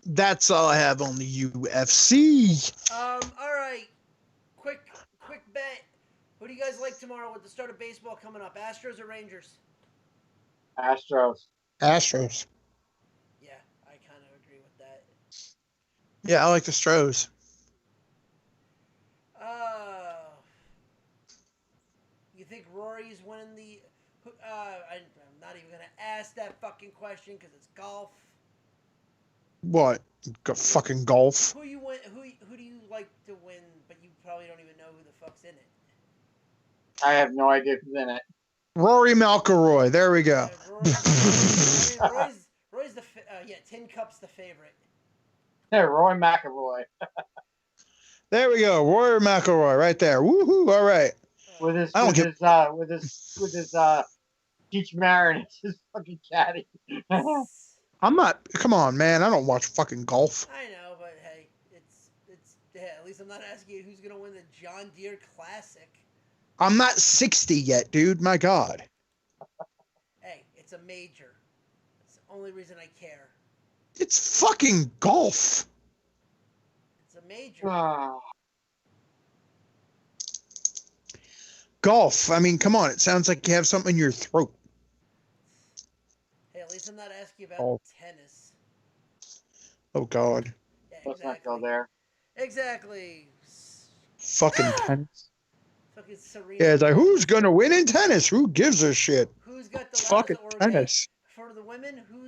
That's all I have on the UFC. All right. Quick bet. Who do you guys like tomorrow with the start of baseball coming up? Astros or Rangers? Astros. Yeah, I kind of agree with that. Yeah, I like the Stros. You think Rory's winning the? I'm not even gonna ask that fucking question because it's golf. What? Fucking golf. Who do you like to win? But you probably don't even know who the fuck's in it. I have no idea who's in it. Rory McIlroy. There we go. Roy's the Tin Cup's the favorite. Yeah, Roy McIlroy. There we go. Rory McIlroy right there. Woohoo! All right. With his Peach Marin, it's his fucking caddy. I'm not. Come on, man. I don't watch fucking golf. I know, but hey, it's at least I'm not asking you who's gonna win the John Deere Classic. I'm not 60 yet, dude. My God. Hey, it's a major. It's the only reason I care. It's fucking golf. It's a major. Golf. I mean, come on. It sounds like you have something in your throat. Hey, at least I'm not asking you about tennis. Oh, God. Yeah, Let's not go there. Exactly. Fucking tennis. Fucking Serena. Yeah, it's like, who's going to win in tennis? Who gives a shit? Who's got the It's fucking tennis. For the women, who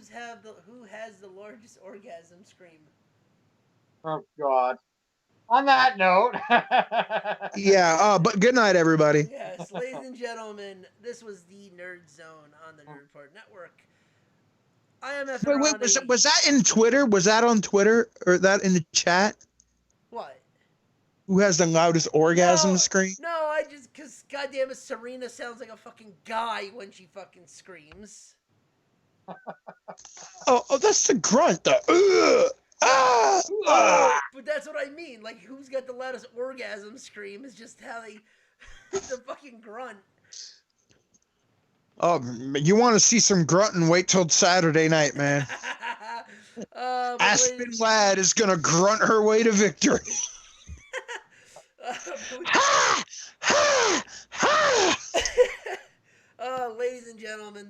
has the largest orgasm scream? Oh, God. On that note. Yeah, but good night, everybody. Yes, ladies and gentlemen, this was the Nerd Zone on the Nerd Report Network. I am F. Wait, was that in Twitter? Was that on Twitter or that in the chat? What? Who has the loudest orgasm scream? No, because goddamn it, Serena sounds like a fucking guy when she fucking screams. Oh, that's the grunt. But that's what I mean. Like, who's got the loudest orgasm scream is just how they, the fucking grunt. Oh, you want to see some grunting? Wait till Saturday night, man. Aspen Ladd is gonna grunt her way to victory. Ladies and gentlemen,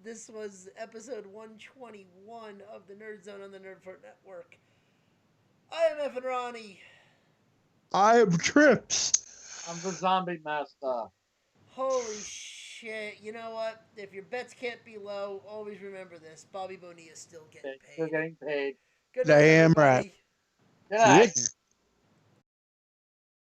this was episode 121 of the Nerd Zone on the Nerd Report Network. I am F and Ronnie. I am Trips. I'm the zombie master. Holy shit. shit. You know what? If your bets can't be low, always remember this. Bobby Bonilla's still getting paid. Still getting paid. Good night, Damn right. everybody. Good night. Yes.